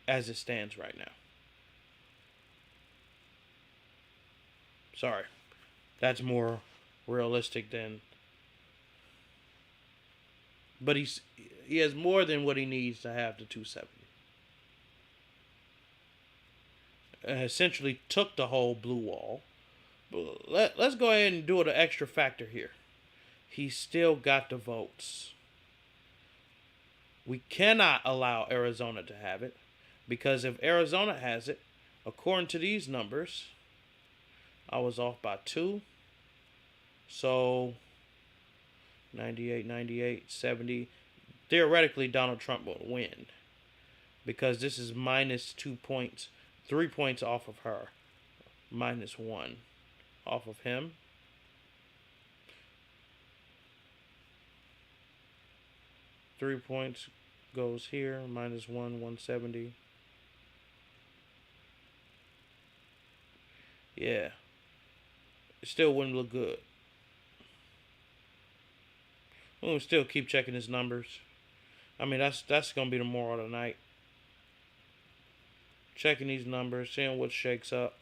as it stands right now. Sorry. That's more realistic than... But He has more than what he needs to have the 270. Essentially took the whole blue wall. But let's go ahead and do it an extra factor here. He still got the votes. We cannot allow Arizona to have it, because if Arizona has it, according to these numbers, I was off by 2. So 98, 98, 70. Theoretically, Donald Trump will win, because this is minus 2 points, 3 points off of her, minus 1 off of him. Three points goes here, minus 1, 170. Yeah. It still wouldn't look good. We'll still keep checking his numbers. I mean, that's going to be the moral of the night. Checking these numbers, seeing what shakes up.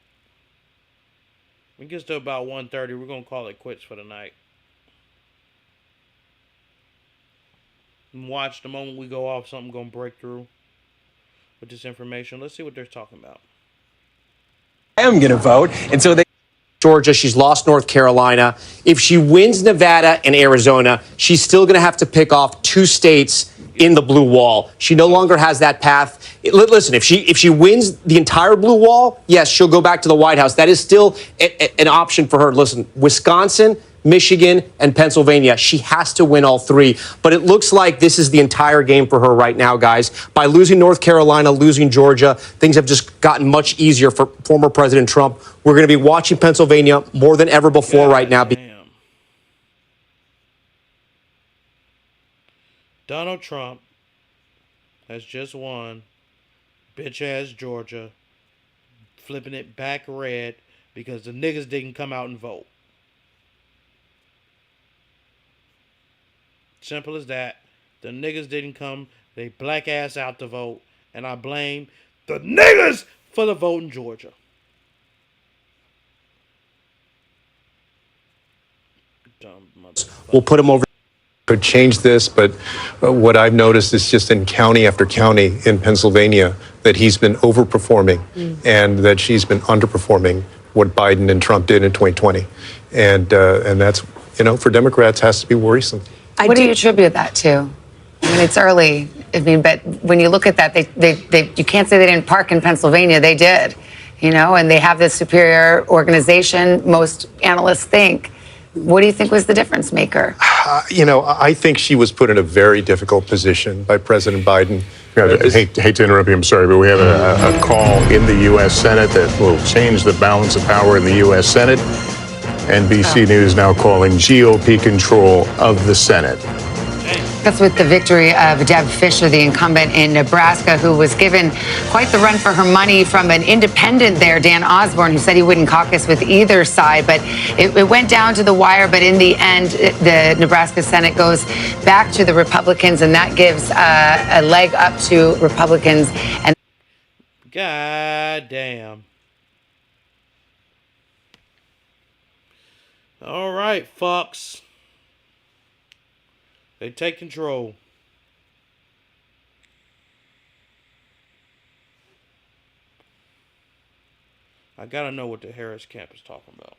When it gets to about 1:30, we're going to call it quits for the night. And watch the moment we go off, something going to break through with this information. Let's see what they're talking about. I am going to vote. And so Georgia, she's lost North Carolina. If she wins Nevada and Arizona, she's still going to have to pick off 2 states in the blue wall. She no longer has that path. Listen, if she wins the entire blue wall, yes, she'll go back to the White House. That is still an option for her. Listen, Wisconsin, Michigan, and Pennsylvania, she has to win all 3. But it looks like this is the entire game for her right now, guys. By losing North Carolina, losing Georgia, things have just gotten much easier for former President Trump. We're going to be watching Pennsylvania more than ever before right now. Donald Trump has just won bitch-ass Georgia, flipping it back red because the niggas didn't come out and vote. Simple as that. The niggas didn't come. They black ass out to vote. And I blame the niggas for the vote in Georgia. Dumb motherfucker. We'll put them over. Could change this, but what I've noticed is just in county after county in Pennsylvania that he's been overperforming and that she's been underperforming what Biden and Trump did in 2020. And that's, you know, for Democrats has to be worrisome. What do you attribute that to? I mean, it's early. I mean, but when you look at that, you can't say they didn't park in Pennsylvania. They did, you know, and they have this superior organization, most analysts think. What do you think was the difference maker? You know, I think she was put in a very difficult position by President Biden. Yeah, hate to interrupt you, I'm sorry, but we have a call in the U.S. Senate that will change the balance of power in the U.S. Senate. NBC News now calling GOP control of the Senate. That's with the victory of Deb Fischer, the incumbent in Nebraska, who was given quite the run for her money from an independent there, Dan Osborne, who said he wouldn't caucus with either side. But it went down to the wire. But in the end, the Nebraska Senate goes back to the Republicans, and that gives a leg up to Republicans. And God damn. All right, fucks. They take control. I gotta know what the Harris camp is talking about.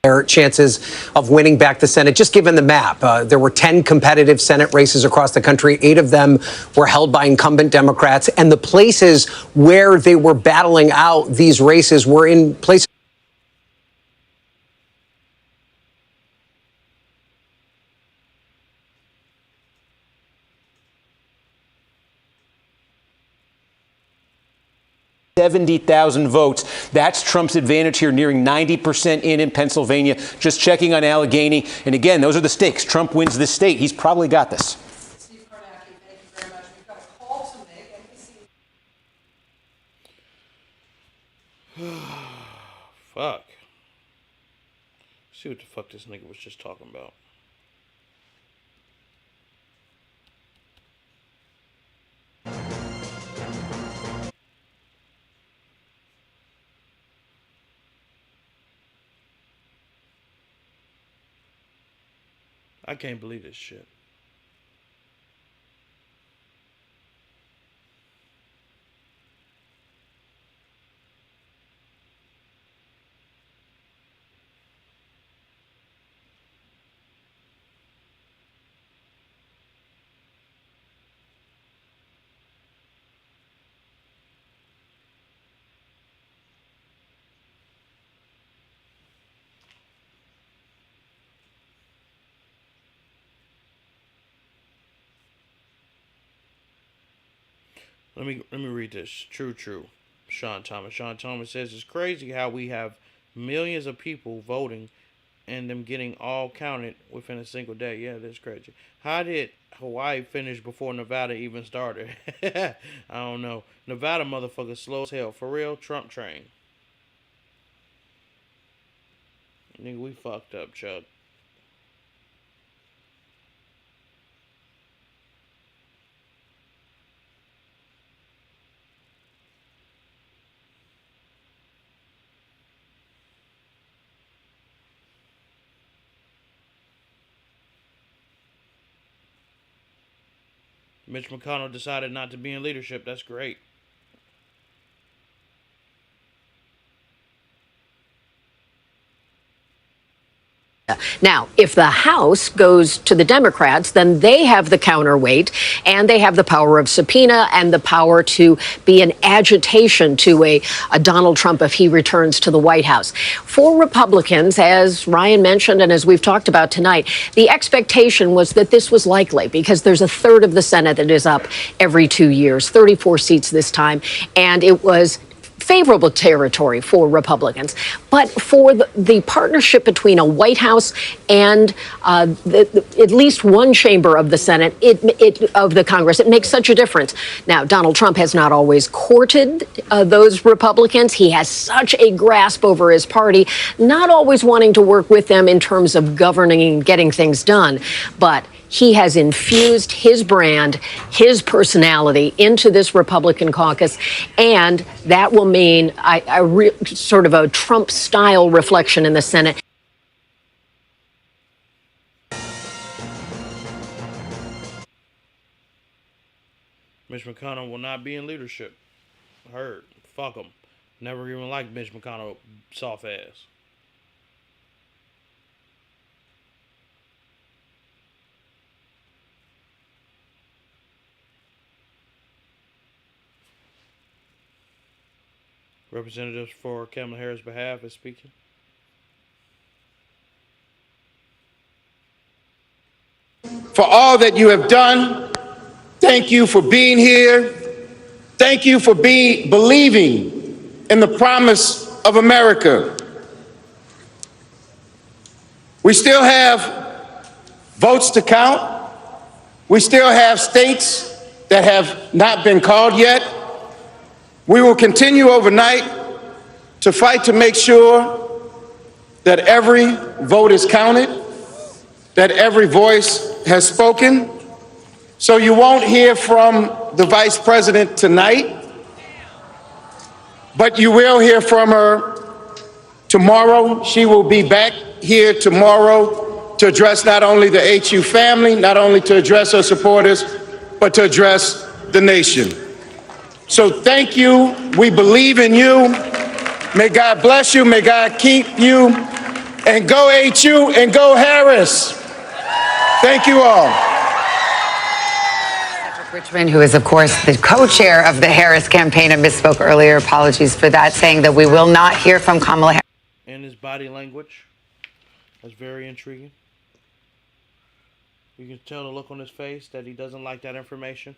Their chances of winning back the Senate, just given the map. There were 10 competitive Senate races across the country. 8 of them were held by incumbent Democrats. And the places where they were battling out these races were in places. 70,000 votes. That's Trump's advantage here, nearing 90% in Pennsylvania. Just checking on Allegheny. And again, those are the stakes. Trump wins this state. He's probably got this. Fuck. See what the fuck this nigga was just talking about. I can't believe this shit. Let me read this. True. Sean Thomas. Sean Thomas says it's crazy how we have millions of people voting and them getting all counted within a single day. Yeah, that's crazy. How did Hawaii finish before Nevada even started? I don't know. Nevada motherfucker slow as hell. For real, Trump train. Nigga, we fucked up, Chuck. Mitch McConnell decided not to be in leadership. That's great. Now, if the House goes to the Democrats, then they have the counterweight and they have the power of subpoena and the power to be an agitation to a Donald Trump if he returns to the White House. For Republicans, as Ryan mentioned and as we've talked about tonight, the expectation was that this was likely because there's a third of the Senate that is up every 2 years, 34 seats this time, and it was favorable territory for Republicans. But for the partnership between a White House and at least one chamber of the Senate, of the Congress, it makes such a difference. Now, Donald Trump has not always courted those Republicans. He has such a grasp over his party, not always wanting to work with them in terms of governing and getting things done. But he has infused his brand, his personality into this Republican caucus, and that will mean sort of a Trump-style reflection in the Senate. Mitch McConnell will not be in leadership. Heard. Fuck him. Never even liked Mitch McConnell, soft ass. Representatives for Kamala Harris' behalf is speaking. For all that you have done, thank you for being here. Thank you for believing in the promise of America. We still have votes to count. We still have states that have not been called yet. We will continue overnight to fight to make sure that every vote is counted, that every voice has spoken. So you won't hear from the Vice President tonight, but you will hear from her tomorrow. She will be back here tomorrow to address not only the HU family, not only to address her supporters, but to address the nation. So thank you. We believe in you. May God bless you. May God keep you. And go HU and go Harris. Thank you all. Richmond, who is, of course, the co-chair of the Harris campaign, and misspoke earlier. Apologies for that, saying that we will not hear from Kamala Harris. And his body language. That's very intriguing. You can tell the look on his face that he doesn't like that information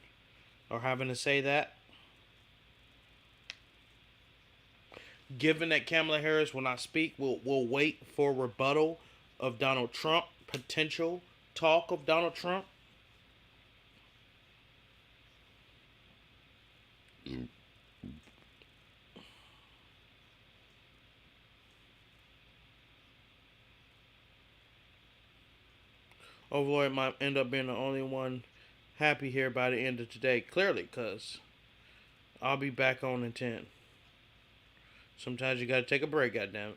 or having to say that. given that Kamala Harris will not speak, we'll wait for rebuttal of Donald Trump, potential talk of Donald Trump. Overlord might end up being the only one happy here by the end of today. Clearly, because I'll be back on in 10. Sometimes you gotta take a break, goddammit.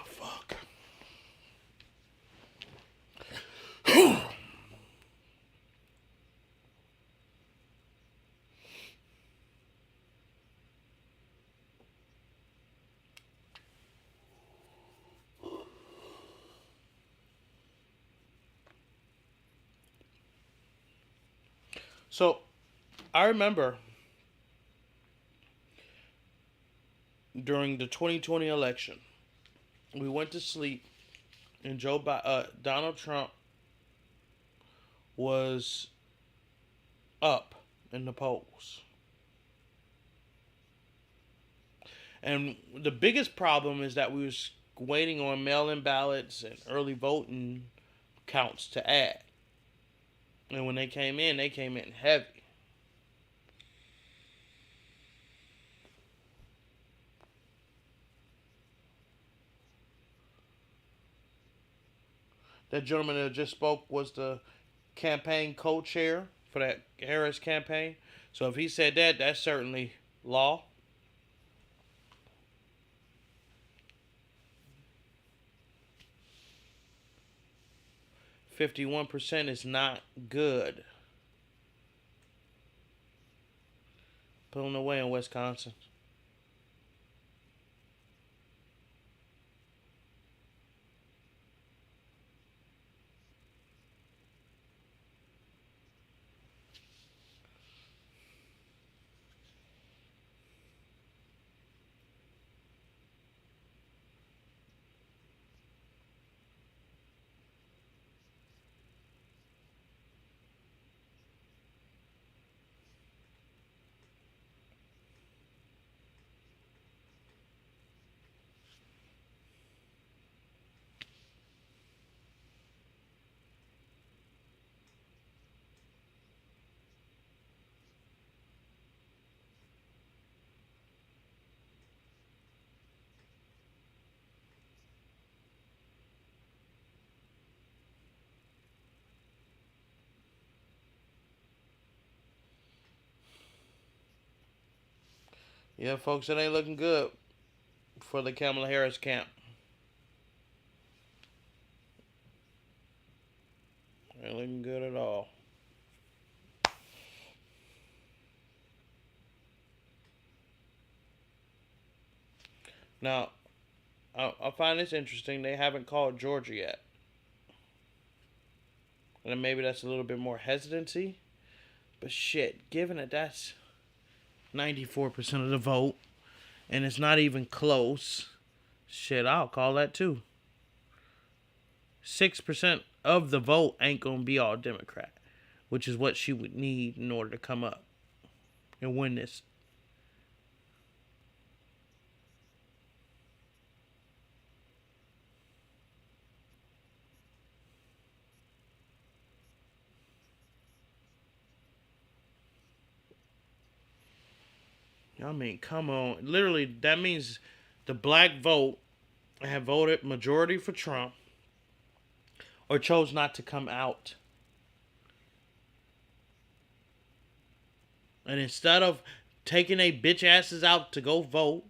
Fuck. So, I remember during the 2020 election, we went to sleep, and Donald Trump was up in the polls. And the biggest problem is that we was waiting on mail-in ballots and early voting counts to add. And when they came in heavy. That gentleman that just spoke was the campaign co-chair for that Harris campaign. So if he said that, that's certainly law. %51 is not good. Pulling away in Wisconsin. Yeah, folks, it ain't looking good for the Kamala Harris camp. Ain't looking good at all. Now, I find this interesting. They haven't called Georgia yet. And maybe that's a little bit more hesitancy. But shit, given that that's 94% of the vote, and it's not even close, shit, I'll call that too. 6% of the vote ain't gonna be all Democrat, which is what she would need in order to come up and win this. I mean, come on. Literally, that means the black vote have voted majority for Trump or chose not to come out. And instead of taking their bitch asses out to go vote,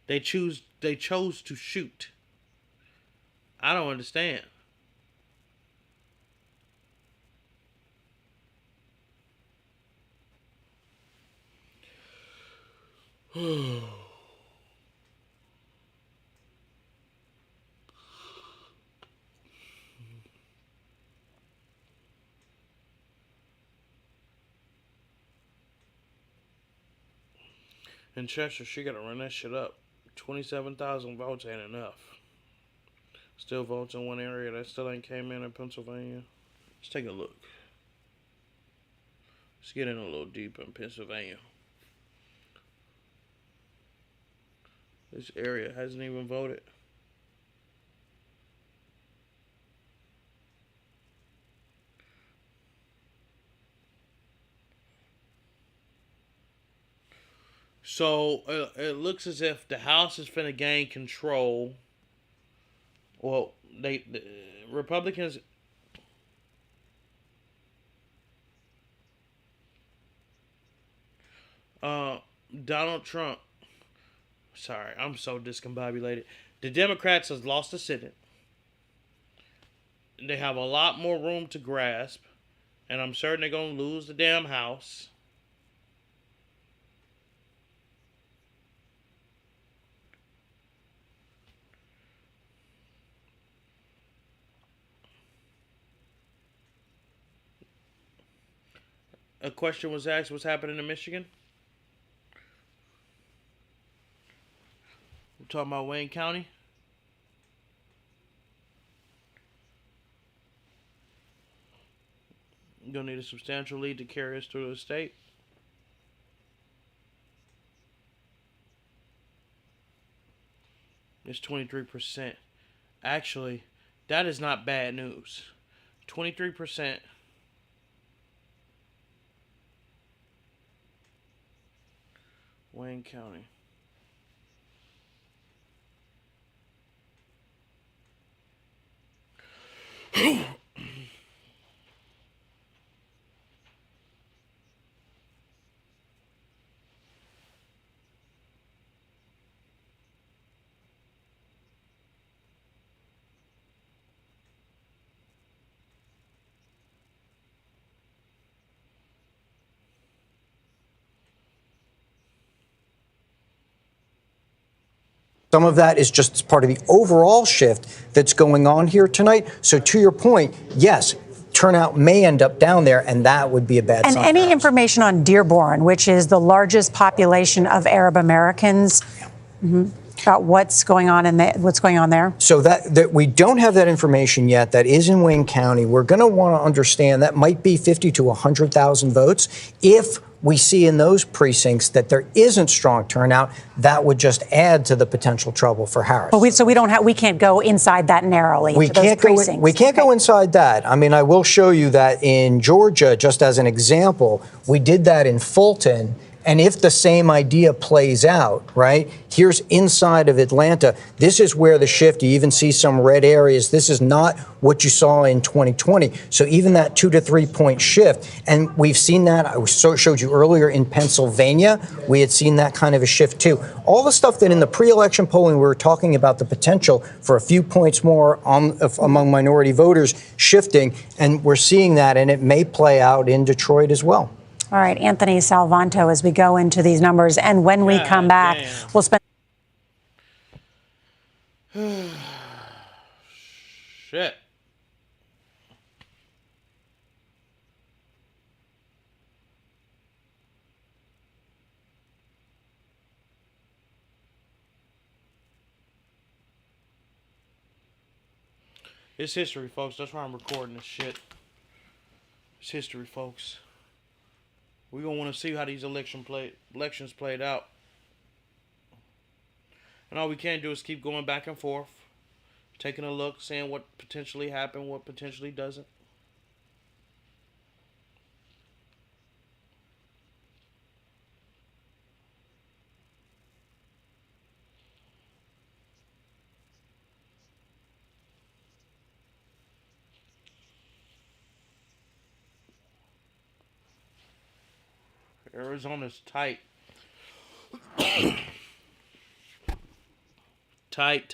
they chose to shoot. I don't understand. In Chester, she gotta run that shit up. 27,000 votes ain't enough. Still votes in one area that still ain't came in Pennsylvania. Let's take a look. Let's get in a little deep in Pennsylvania. This area hasn't even voted. So it looks as if the House is finna gain control. Well, the Republicans. Donald Trump. Sorry, I'm so discombobulated. The Democrats has lost the Senate. They have a lot more room to grasp, and I'm certain they're gonna lose the damn House. A question was asked, what's happening in Michigan? We're talking about Wayne County. You're going to need a substantial lead to carry us through the state. It's 23%. Actually, that is not bad news. 23%. Wayne County. Some of that is just part of the overall shift that's going on here tonight. So to your point, yes, turnout may end up down there, and that would be a bad sign. And any information on Dearborn, which is the largest population of Arab Americans, about what's going on there? So that we don't have that information yet. That is in Wayne County. We're going to want to understand that might be 50 to 100,000 votes. If we see in those precincts that there isn't strong turnout, that would just add to the potential trouble for Harris. But we can't go inside that narrowly. We can't go inside that. I mean, I will show you that in Georgia, just as an example, we did that in Fulton. And if the same idea plays out, right, here's inside of Atlanta. This is where the shift, you even see some red areas. This is not what you saw in 2020. So even that 2 to 3 point shift, and we've seen that, I showed you earlier in Pennsylvania, we had seen that kind of a shift too. All the stuff that in the pre-election polling, we were talking about the potential for a few points more among minority voters shifting, and we're seeing that, and it may play out in Detroit as well. All right, Anthony Salvanto, as we go into these numbers, and when we come back, we'll spend. Shit. It's history, folks. That's why I'm recording this shit. It's history, folks. We're going to want to see how these elections played out. And all we can do is keep going back and forth, taking a look, seeing what potentially happened, what potentially doesn't. Arizona's tight. Tight.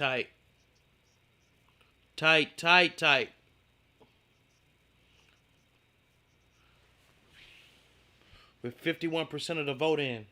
With 51% of the vote in.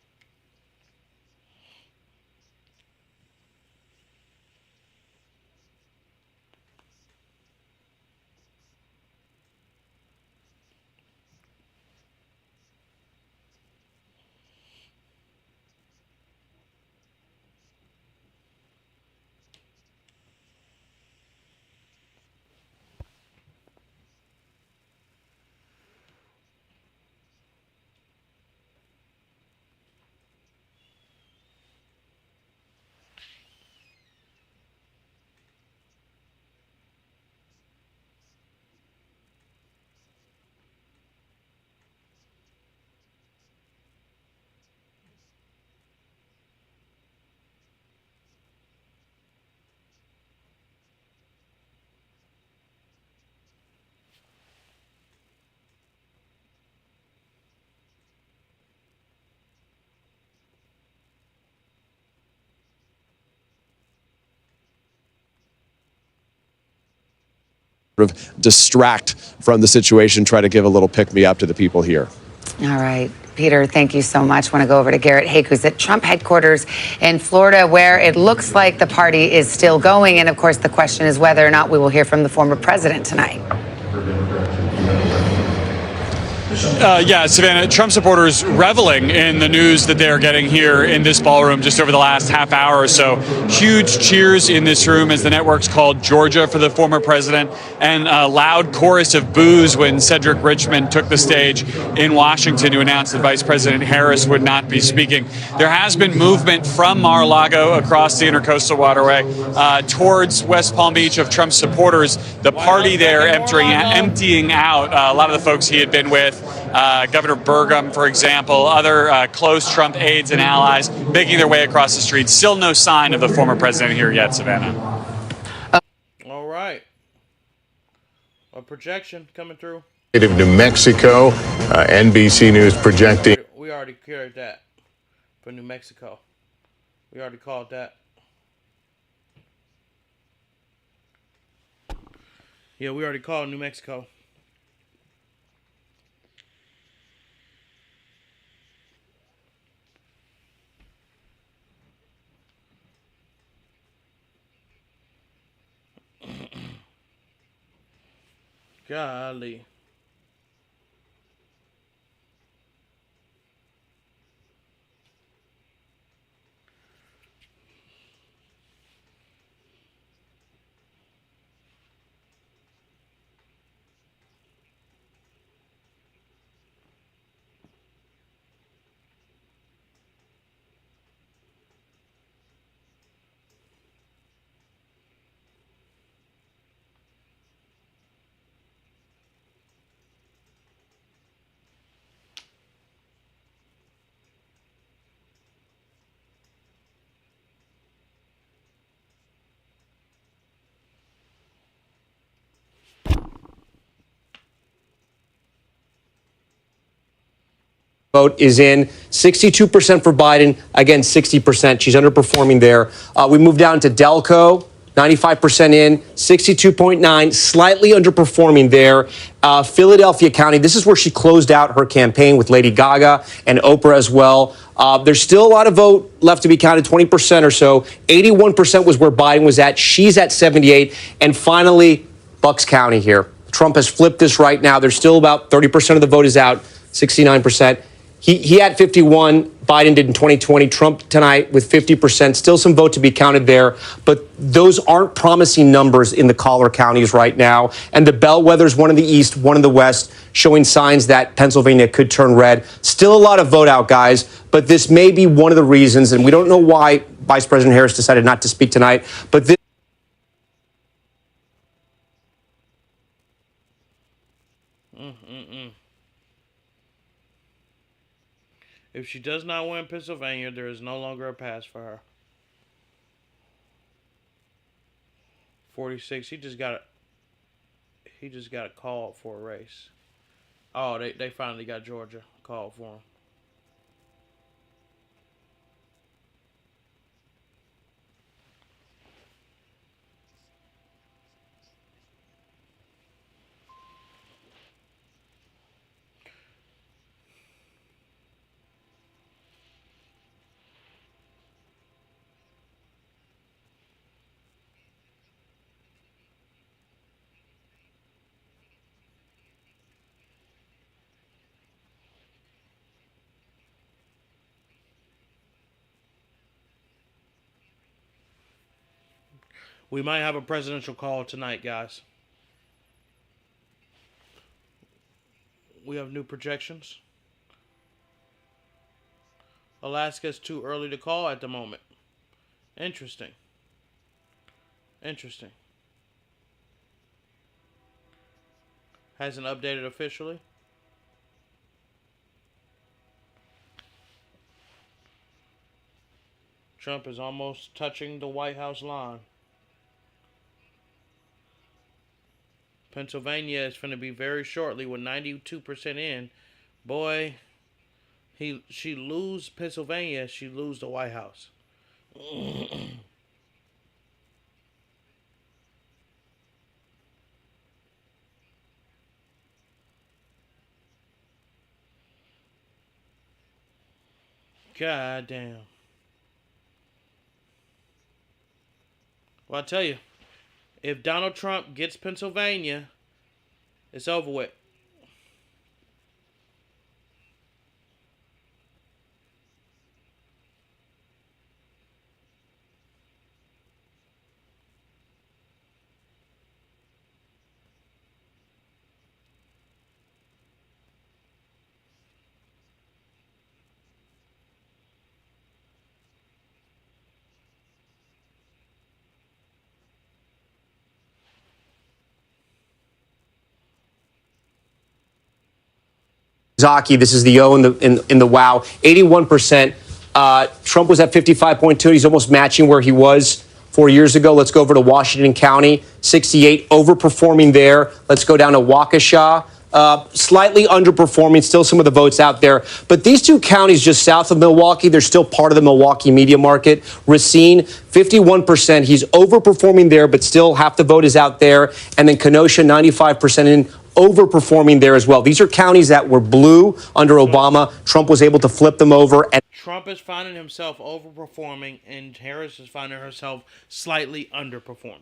sort of distract from the situation, try to give a little pick-me-up to the people here. All right. Peter, thank you so much. I want to go over to Garrett Haake, who's at Trump headquarters in Florida, where it looks like the party is still going. And of course, the question is whether or not we will hear from the former president tonight. Yeah, Savannah, Trump supporters reveling in the news that they are getting here in this ballroom just over the last half hour or so. Huge cheers in this room as the networks called Georgia for the former president, and a loud chorus of boos when Cedric Richmond took the stage in Washington to announce that Vice President Harris would not be speaking. There has been movement from Mar-a-Lago across the Intercoastal Waterway towards West Palm Beach of Trump supporters. The party there emptying out a lot of the folks he had been with. Governor Burgum, for example, other close Trump aides and allies making their way across the street. Still no sign of the former president here yet, Savannah. All right. A projection coming through. Of New Mexico, NBC News projecting. We already carried that for New Mexico. We already called that. Yeah, we already called New Mexico. Golly. Vote is in 62% for Biden, again 60%. She's underperforming there. We move down to Delco, 95% in, 62.9, slightly underperforming there. Philadelphia County, this is where she closed out her campaign with Lady Gaga and Oprah as well. There's still a lot of vote left to be counted, 20% or so. 81% was where Biden was at. She's at 78. And finally, Bucks County here. Trump has flipped this right now. There's still about 30% of the vote is out, 69%. He had 51. Biden did in 2020. Trump tonight with 50%. Still some vote to be counted there. But those aren't promising numbers in the collar counties right now. And the bellwethers, one in the east, one in the west, showing signs that Pennsylvania could turn red. Still a lot of vote out, guys. But this may be one of the reasons, and we don't know why Vice President Harris decided not to speak tonight. But this If she does not win Pennsylvania, there is no longer a pass for her. 46. He just got a call for a race. Oh, they finally got Georgia called for him. We might have a presidential call tonight, guys. We have new projections. Alaska's too early to call at the moment. Interesting. Interesting. Hasn't updated officially. Trump is almost touching the White House line. Pennsylvania is going to be very shortly with 92% in. Boy, she lose Pennsylvania, she lose the White House. God damn. Well, I tell you, if Donald Trump gets Pennsylvania, it's over with. Zaki, this is the O in the wow. 81%. Trump was at 55.2. He's almost matching where he was 4 years ago. Let's go over to Washington County, 68, overperforming there. Let's go down to Waukesha. Slightly underperforming, still some of the votes out there. But these two counties just south of Milwaukee, they're still part of the Milwaukee media market. Racine, 51%. He's overperforming there, but still half the vote is out there. And then Kenosha, 95% in, overperforming there as well. These are counties that were blue under Obama. Trump was able to flip them over. And Trump is finding himself overperforming, and Harris is finding herself slightly underperforming.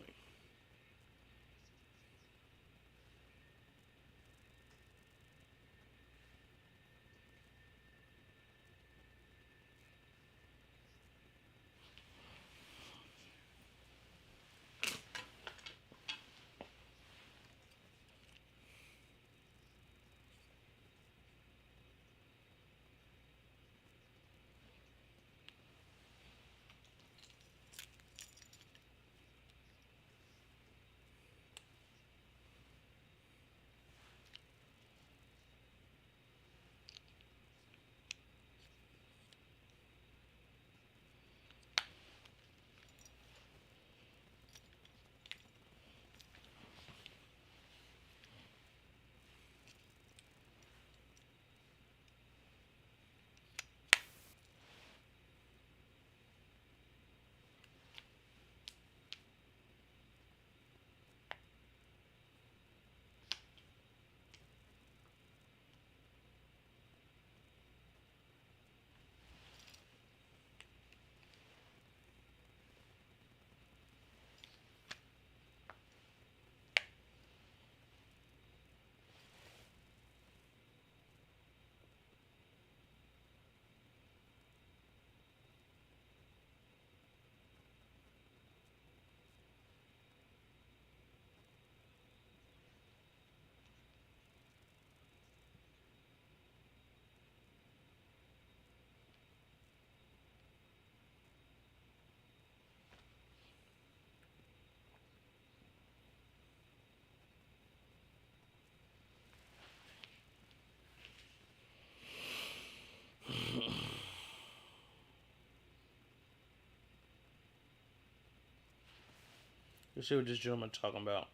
Let's see what this gentleman talking about.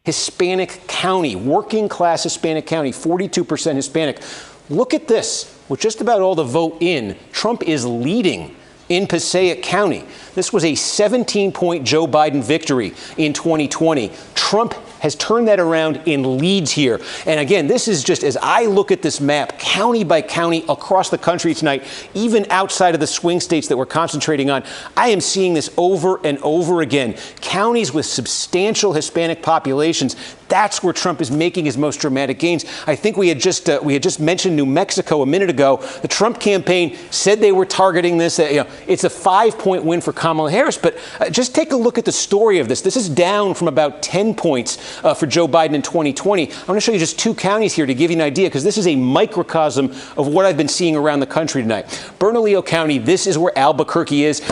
Hispanic county, working class Hispanic county, 42% Hispanic. Look at this. With just about all the vote in, Trump is leading in Passaic County. This was a 17-point Joe Biden victory in 2020. Trump has turned that around in leads here. And again, this is just, as I look at this map, county by county across the country tonight, even outside of the swing states that we're concentrating on, I am seeing this over and over again. Counties with substantial Hispanic populations, that's where Trump is making his most dramatic gains. I think we had just mentioned New Mexico a minute ago. The Trump campaign said they were targeting this. It's a 5-point win for Kamala Harris. But just take a look at the story of this. This is down from about 10 points for Joe Biden in 2020. I'm going to show you just two counties here to give you an idea, because this is a microcosm of what I've been seeing around the country tonight. Bernalillo County, this is where Albuquerque is.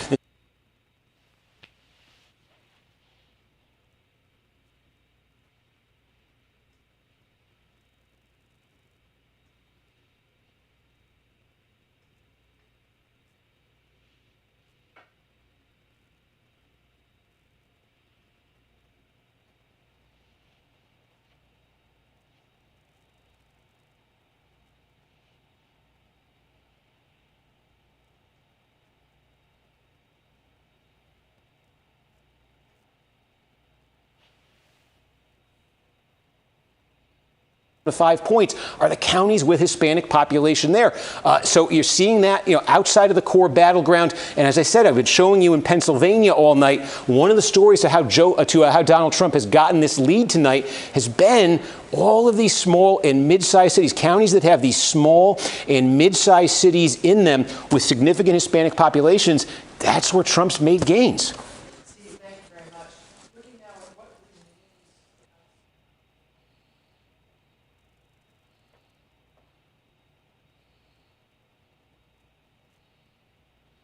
to 5 points are the counties with Hispanic population there. So you're seeing that, outside of the core battleground. And as I said, I've been showing you in Pennsylvania all night. One of the stories of how Donald Trump has gotten this lead tonight has been all of these small and mid-sized cities, counties that have these small and mid-sized cities in them with significant Hispanic populations. That's where Trump's made gains.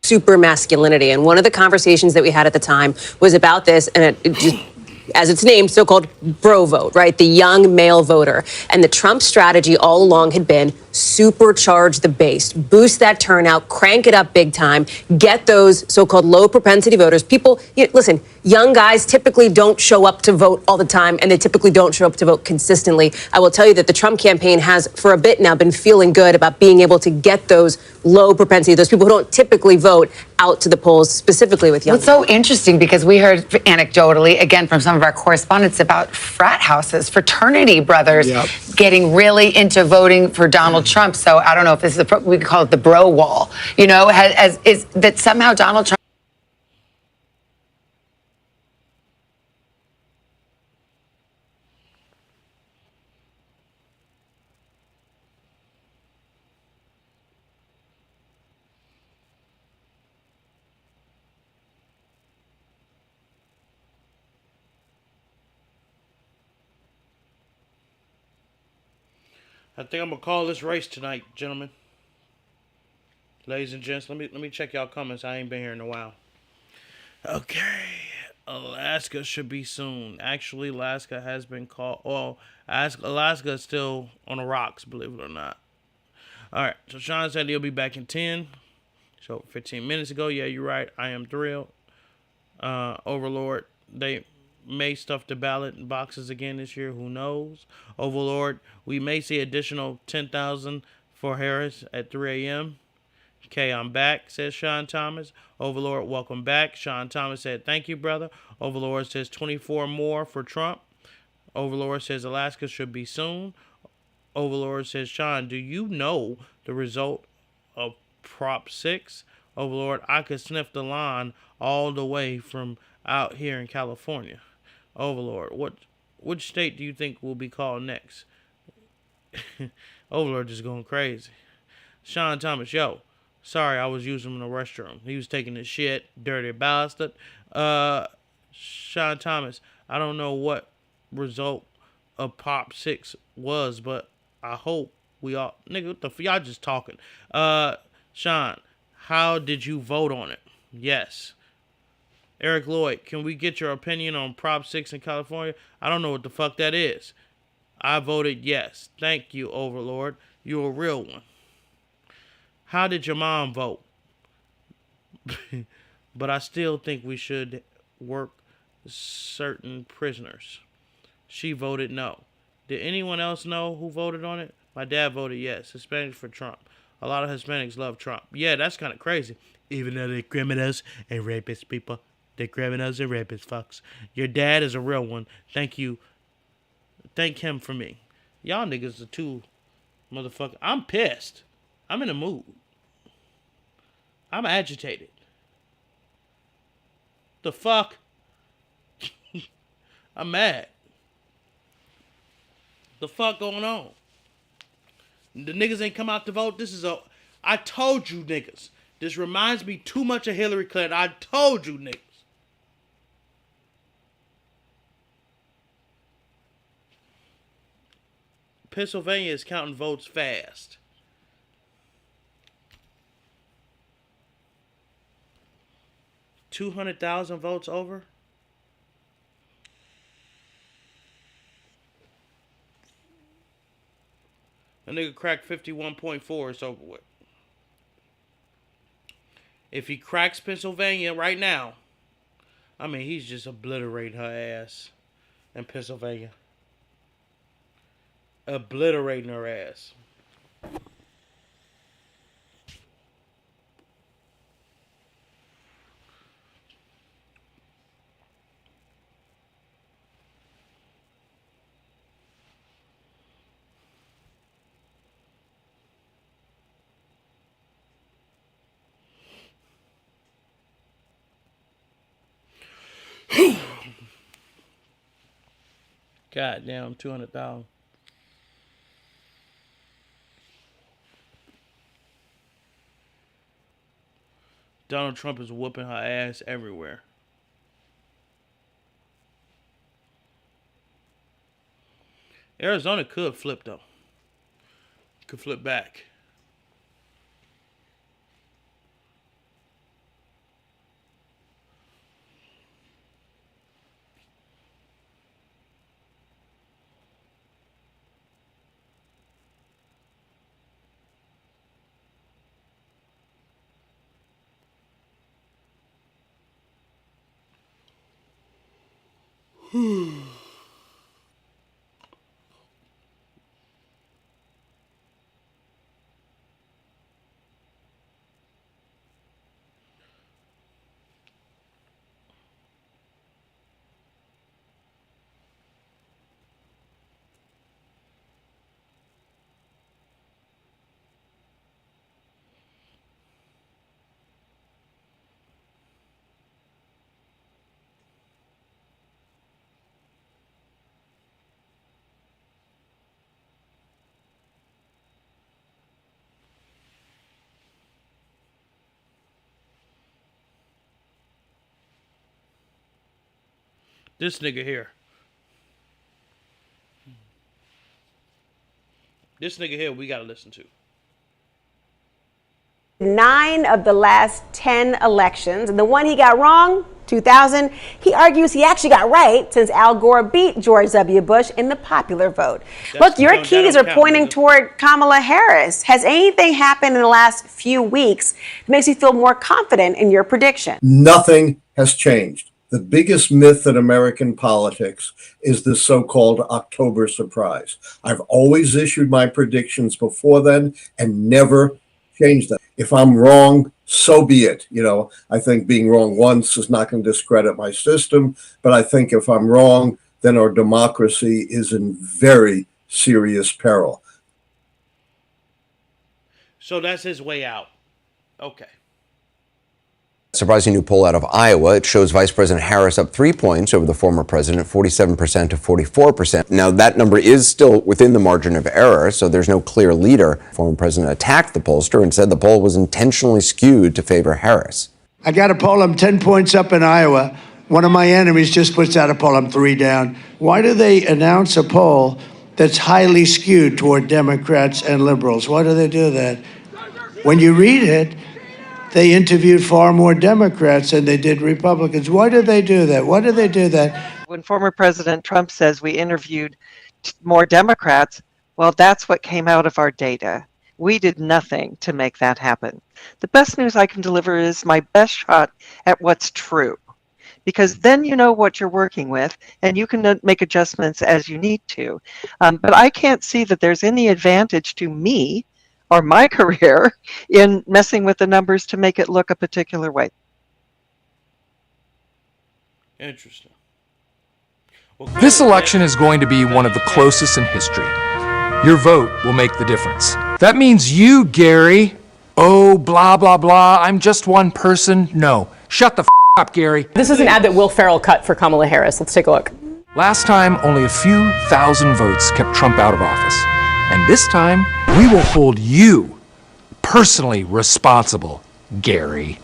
Super masculinity. And one of the conversations that we had at the time was about this, and it just, as it's named, so-called bro vote, right? The young male voter. And the Trump strategy all along had been supercharge the base, boost that turnout, crank it up big time, get those so-called low propensity voters. People, listen, young guys typically don't show up to vote all the time, and they typically don't show up to vote consistently. I will tell you that the Trump campaign has, for a bit now, been feeling good about being able to get those low propensity, those people who don't typically vote, out to the polls, specifically with young Well, it's so interesting because we heard anecdotally, again, from some of our correspondents about frat houses, fraternity brothers getting really into voting for Donald Trump. So I don't know if this is, we could call it the bro wall, is that somehow Donald Trump. I think I'm gonna call this race tonight, gentlemen. Ladies and gents, let me check y'all comments. I ain't been here in a while. Okay. Alaska should be soon. Actually, Alaska has been called. Well, Alaska is still on the rocks, believe it or not. Alright, so Sean said he'll be back in 10. So 15 minutes ago, yeah, you're right. I am thrilled. Overlord, they may stuff the ballot boxes again this year. Who knows? Overlord, we may see additional 10,000 for Harris at 3 a.m. Okay, I'm back, says Sean Thomas. Overlord, welcome back. Sean Thomas said, thank you, brother. Overlord says 24 more for Trump. Overlord says Alaska should be soon. Overlord says, Sean, do you know the result of Prop 6? Overlord, I could sniff the line all the way from out here in California. Overlord, which state do you think will be called next? Overlord just going crazy. Sean Thomas, yo, sorry I was using him in the restroom. He was taking his shit, dirty bastard. Sean Thomas, I don't know what result of Prop 6 was, but I hope we all... Nigga, what the f... Y'all just talking. Sean, how did you vote on it? Yes. Eric Lloyd, can we get your opinion on Prop 6 in California? I don't know what the fuck that is. I voted yes. Thank you, Overlord. You're a real one. How did your mom vote? But I still think we should work certain prisoners. She voted no. Did anyone else know who voted on it? My dad voted yes. Hispanics for Trump. A lot of Hispanics love Trump. Yeah, that's kind of crazy. Even though they're criminals and rapist people. They're criminals and rapist fucks. Your dad is a real one. Thank you. Thank him for me. Y'all niggas are too motherfucker. I'm pissed. I'm in a mood. I'm agitated. The fuck? I'm mad. The fuck going on? The niggas ain't come out to vote. This is a... I told you niggas. This reminds me too much of Hillary Clinton. I told you niggas. Pennsylvania is counting votes fast. $200,000 votes over? A nigga cracked 51.4, it's over with. If he cracks Pennsylvania right now, I mean, he's just obliterating her ass in Pennsylvania. Obliterating her ass. God damn, 200,000. Donald Trump is whooping her ass everywhere. Arizona could flip, though. Could flip back. This nigga here. This nigga here we gotta listen to. 9 of the last 10 elections, and the one he got wrong, 2000, he argues he actually got right since Al Gore beat George W. Bush in the popular vote. Look, your keys are pointing toward Kamala Harris. Has anything happened in the last few weeks that makes you feel more confident in your prediction? Nothing has changed. The biggest myth in American politics is the so-called October surprise. I've always issued my predictions before then and never changed them. If I'm wrong, so be it. You know, I think being wrong once is not going to discredit my system, but I think if I'm wrong, then our democracy is in very serious peril. So that's his way out. Okay. Surprising new poll out of Iowa. It shows Vice President Harris up 3 points over the former president, 47% to 44%. Now, that number is still within the margin of error, so there's no clear leader. Former president attacked the pollster and said the poll was intentionally skewed to favor Harris. I got a poll. I'm 10 points up in Iowa. One of my enemies just puts out a poll. I'm 3 down. Why do they announce a poll that's highly skewed toward Democrats and liberals? Why do they do that? When you read it, they interviewed far more Democrats than they did Republicans. Why do they do that? Why do they do that? When former President Trump says we interviewed more Democrats, well, that's what came out of our data. We did nothing to make that happen. The best news I can deliver is my best shot at what's true, because then you know what you're working with and you can make adjustments as you need to. But I can't see that there's any advantage to me or my career in messing with the numbers to make it look a particular way. Interesting. This election is going to be one of the closest in history. Your vote will make the difference. That means you, Gary. Oh, blah, blah, blah. I'm just one person. No. Shut the up, Gary. This is an ad that Will Ferrell cut for Kamala Harris. Let's take a look. Last time, only a few thousand votes kept Trump out of office. And this time, we will hold you personally responsible, Gary.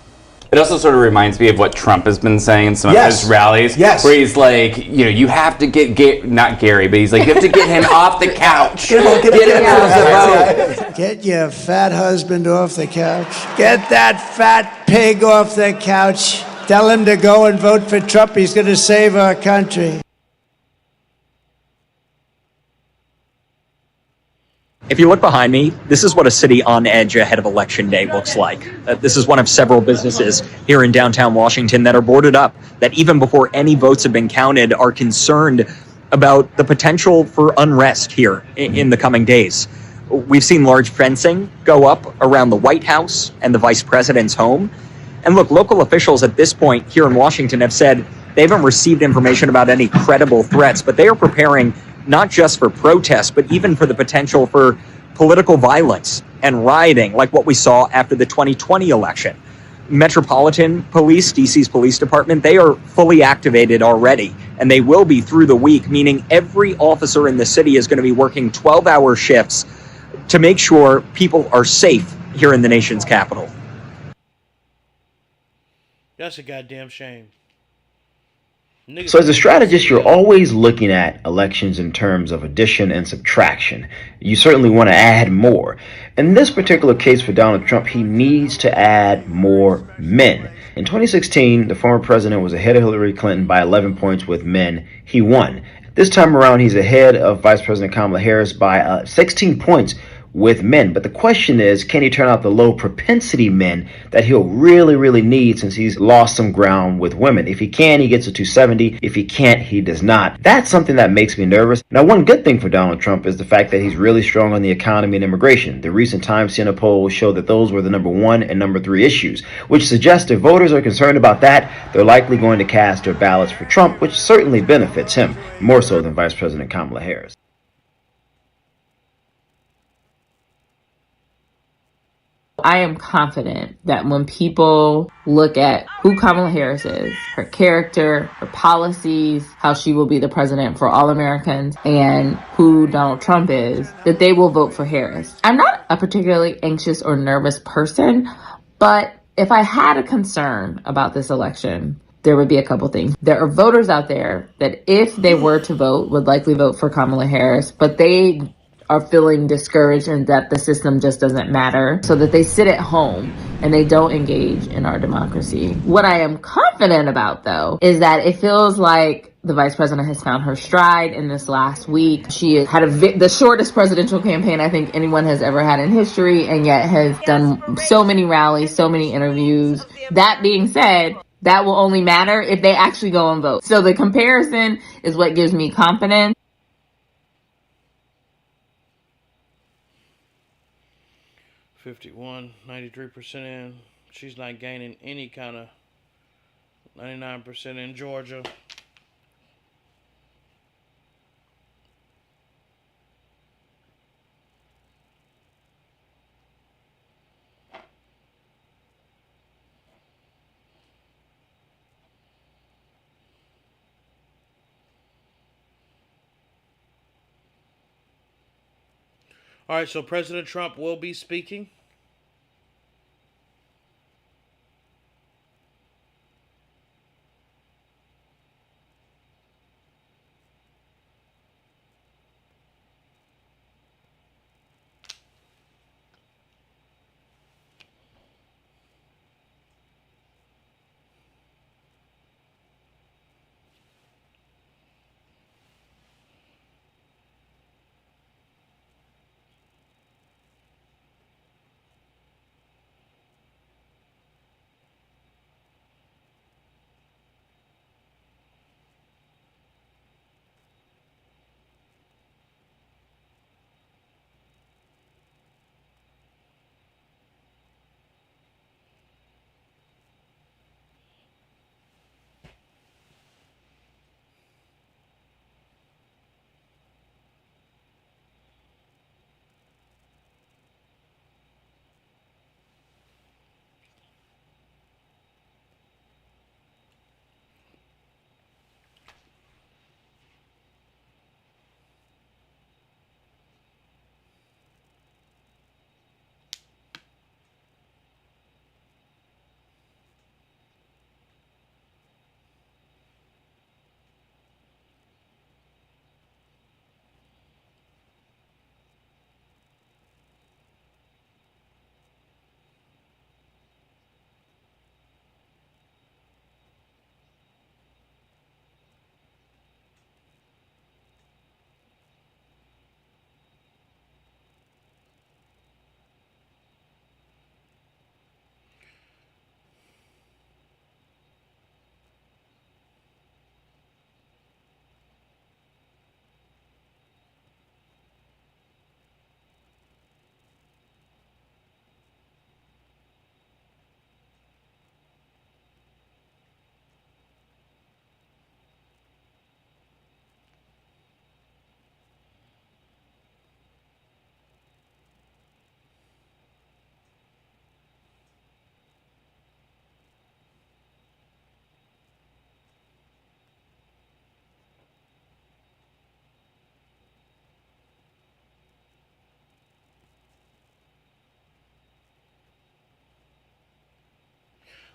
It also sort of reminds me of what Trump has been saying in some of his rallies. Yes. Where he's like, you know, you have to get not Gary, but he's like, you have to get him off the couch. Get him off the vote. Get your fat husband off the couch. Get that fat pig off the couch. Tell him to go and vote for Trump. He's going to save our country. If you look behind me, this is what a city on edge ahead of Election Day looks like. This is one of several businesses here in downtown Washington that are boarded up, that even before any votes have been counted are concerned about the potential for unrest here in the coming days. We've seen large fencing go up around the White House and the vice president's home. And look, local officials at this point here in Washington have said they haven't received information about any credible threats, but they are preparing not just for protests, but even for the potential for political violence and rioting, like what we saw after the 2020 election. Metropolitan Police, DC's police department, they are fully activated already, and they will be through the week, meaning every officer in the city is going to be working 12-hour shifts to make sure people are safe here in the nation's capital. That's a goddamn shame. So as a strategist, you're always looking at elections in terms of addition and subtraction. You certainly want to add more. In this particular case for Donald Trump, he needs to add more men. In 2016, the former president was ahead of Hillary Clinton by 11 points with men. He won. This time around, he's ahead of Vice President Kamala Harris by 16 points with men. But the question is, can he turn out the low propensity men that he'll really need, since he's lost some ground with women? If he can, he gets to 270. If he can't, he does not. That's something that makes me nervous. Now, one good thing for Donald Trump is the fact that he's really strong on the economy and immigration. The recent Times Siena polls show that those were the number 1 and number 3 issues, which suggests if voters are concerned about that, they're likely going to cast their ballots for Trump, which certainly benefits him, more so than Vice President Kamala Harris. I am confident that when people look at who Kamala Harris is, her character, her policies, how she will be the president for all Americans, and who Donald Trump is, that they will vote for Harris. I'm not a particularly anxious or nervous person, but if I had a concern about this election, there would be a couple things. There are voters out there that if they were to vote, would likely vote for Kamala Harris, but they are feeling discouraged and that the system just doesn't matter, so that they sit at home and they don't engage in our democracy. What I am confident about, though, is that it feels like the vice president has found her stride in this last week. She has had the shortest presidential campaign I think anyone has ever had in history, and yet has done so many rallies, so many interviews. That being said, that will only matter if they actually go and vote. So the comparison is what gives me confidence. 51, 93% in. She's not gaining any kind of 99% in Georgia. All right, so President Trump will be speaking.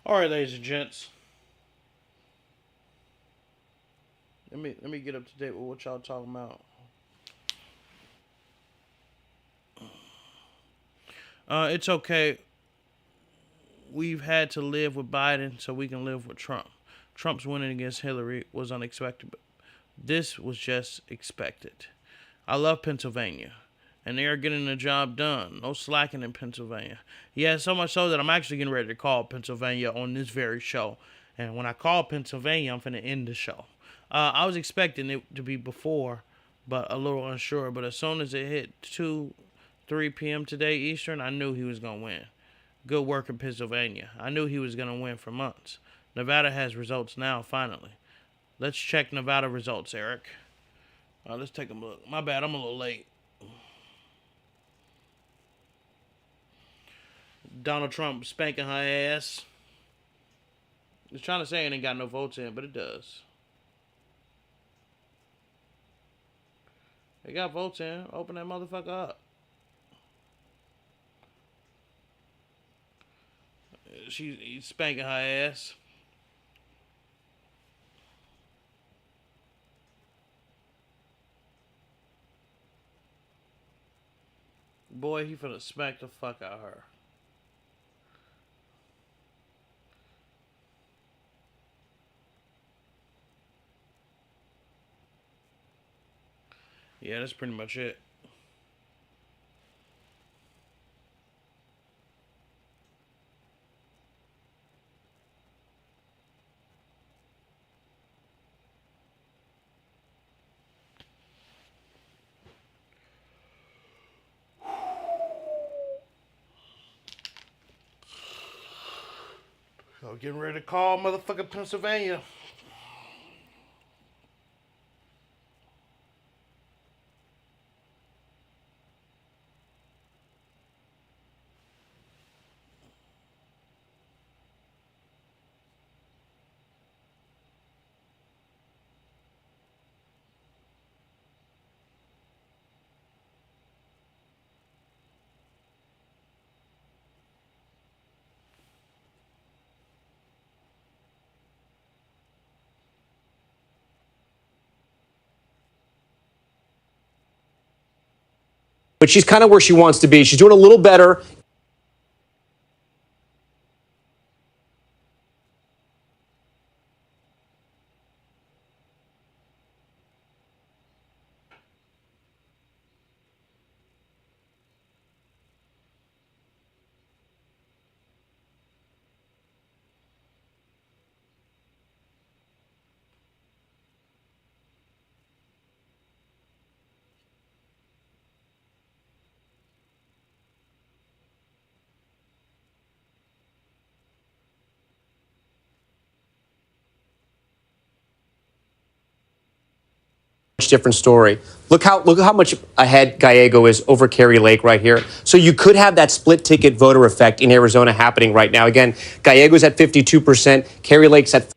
All right, ladies and gents. Let me get up to date with what y'all talking about. It's okay. We've had to live with Biden so we can live with Trump. Trump's winning against Hillary was unexpected, but this was just expected. I love Pennsylvania, and they are getting the job done. No slacking in Pennsylvania. Yeah, so much so that I'm actually getting ready to call Pennsylvania on this very show. And when I call Pennsylvania, I'm finna end the show. I was expecting it to be before, but a little unsure. But as soon as it hit 3 p.m. today Eastern, I knew he was going to win. Good work in Pennsylvania. I knew he was going to win for months. Nevada has results now, finally. Let's check Nevada results, Eric. Let's take a look. My bad, I'm a little late. Donald Trump spanking her ass. It's trying to say it ain't got no votes in, but it does. It got votes in. Open that motherfucker up. He's spanking her ass. Boy, he finna smack the fuck out of her. Yeah, that's pretty much it. So getting ready to call motherfucking Pennsylvania. But she's kind of where she wants to be. She's doing a little better. Different story. Look how much ahead Gallego is over Kerry Lake right here. So you could have that split ticket voter effect in Arizona happening right now. Again, Gallego's at 52%, Kerry Lake's at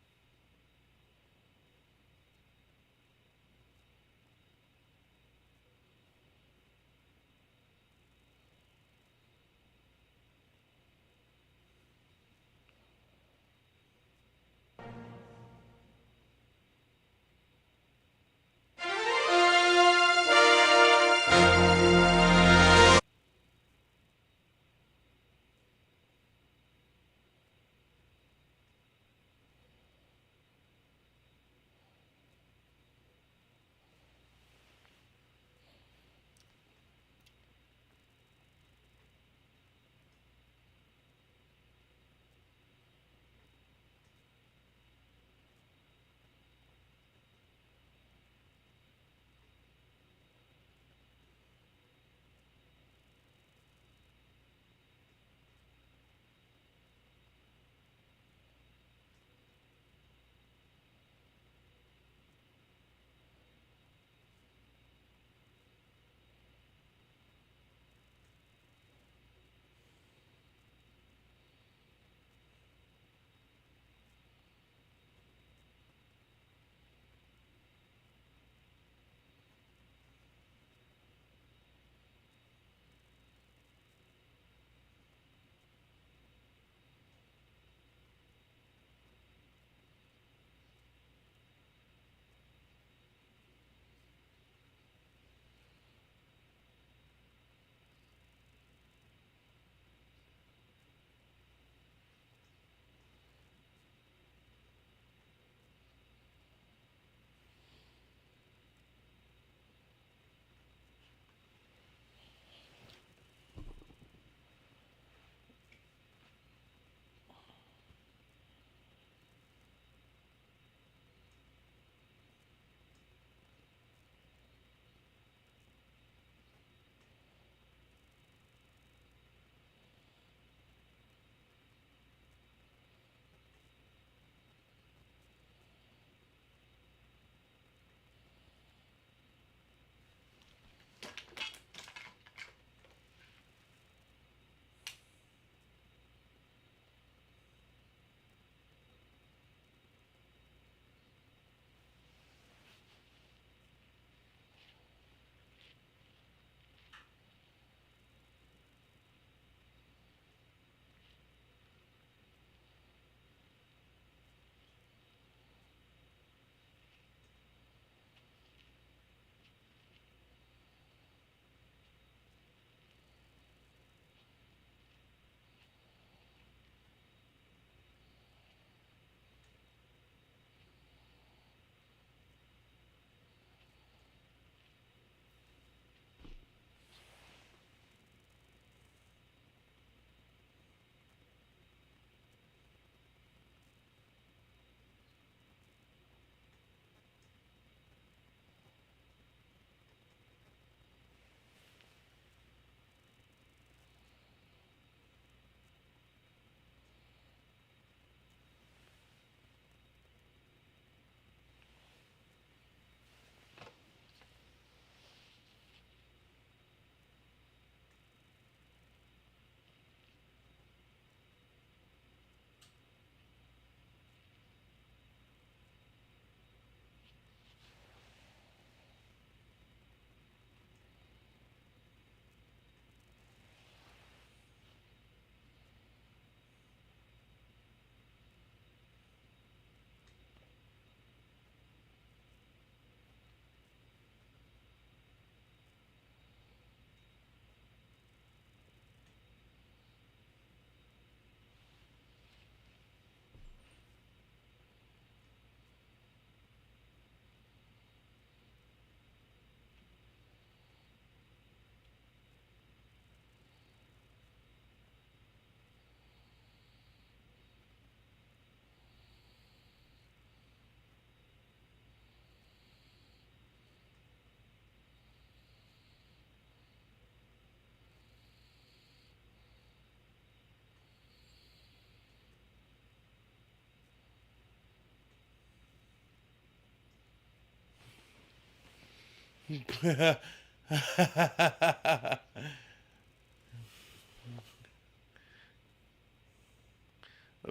Let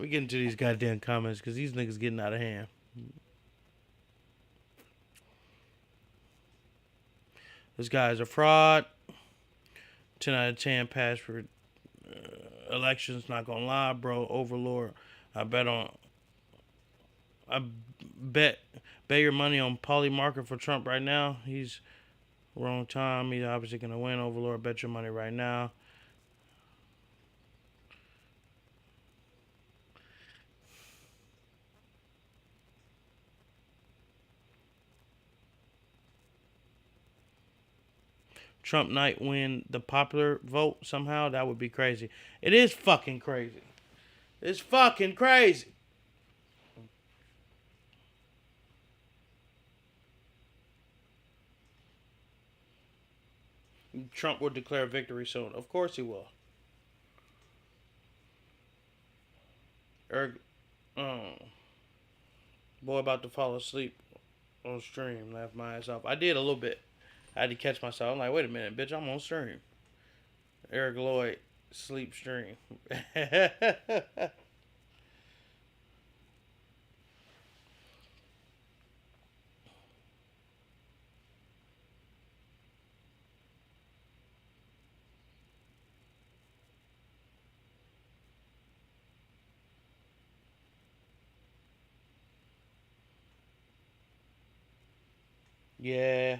me get into these goddamn comments because these niggas getting out of hand. This guy's a fraud. 10 out of 10 pass for elections. Not gonna lie, bro. Overlord. I bet your money on Polly Market for Trump right now. He's wrong time. He's obviously gonna win. Overlord. Bet your money right now. Trump might win the popular vote somehow. That would be crazy. It is fucking crazy. It's fucking crazy. Trump will declare victory soon. Of course he will. Boy about to fall asleep on stream. Laugh my ass off. I did a little bit. I had to catch myself. I'm like, wait a minute, bitch, I'm on stream. Eric Lloyd, sleep stream. Yeah.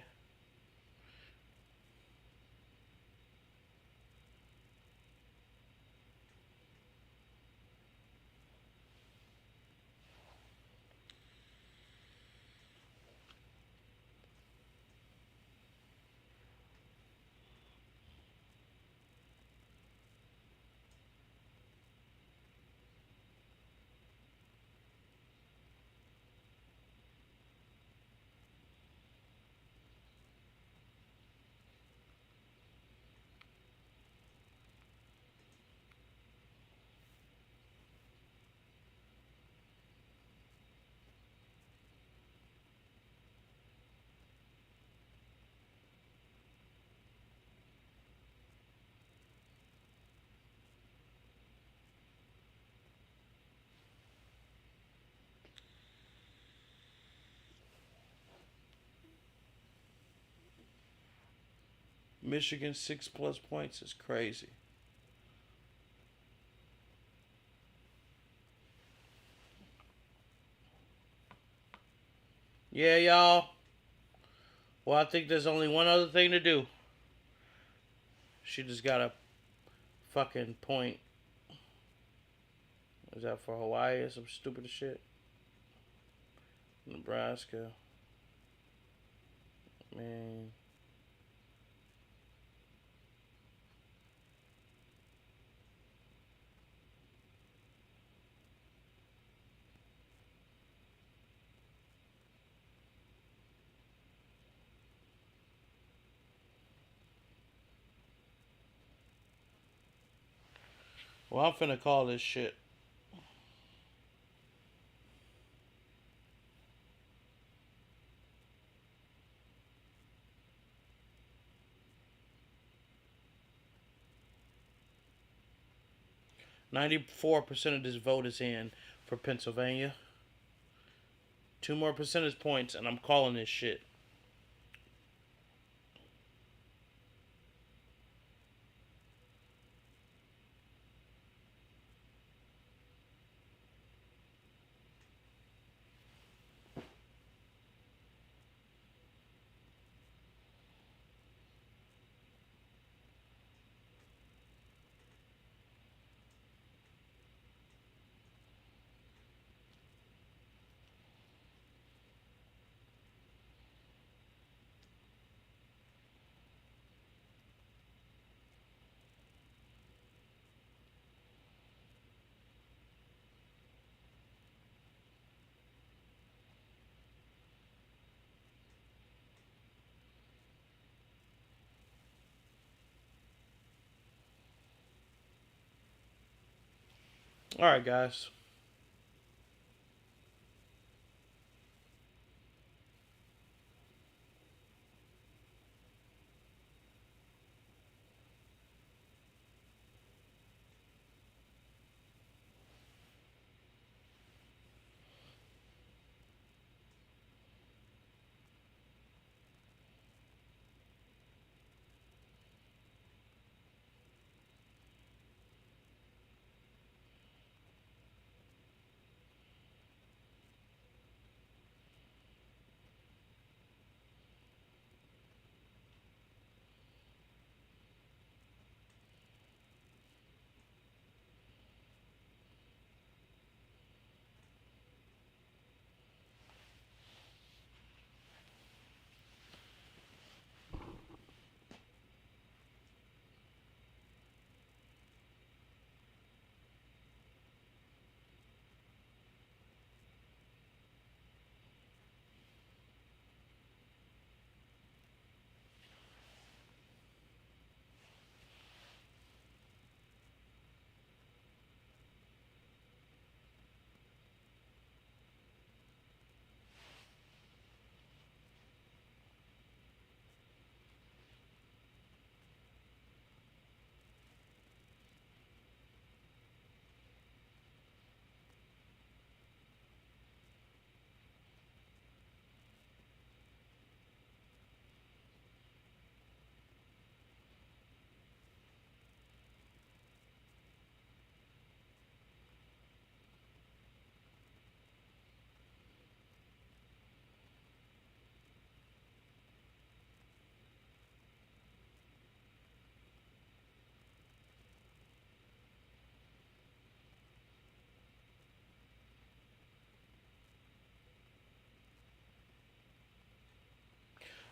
Michigan 6+ points is crazy. Yeah, y'all. Well, I think there's only one other thing to do. She just got a fucking point. Is that for Hawaii or some stupid shit? Nebraska. Man. Well, I'm finna call this shit. %94 of this vote is in for Pennsylvania. 2 more percentage points, and I'm calling this shit. Alright, guys.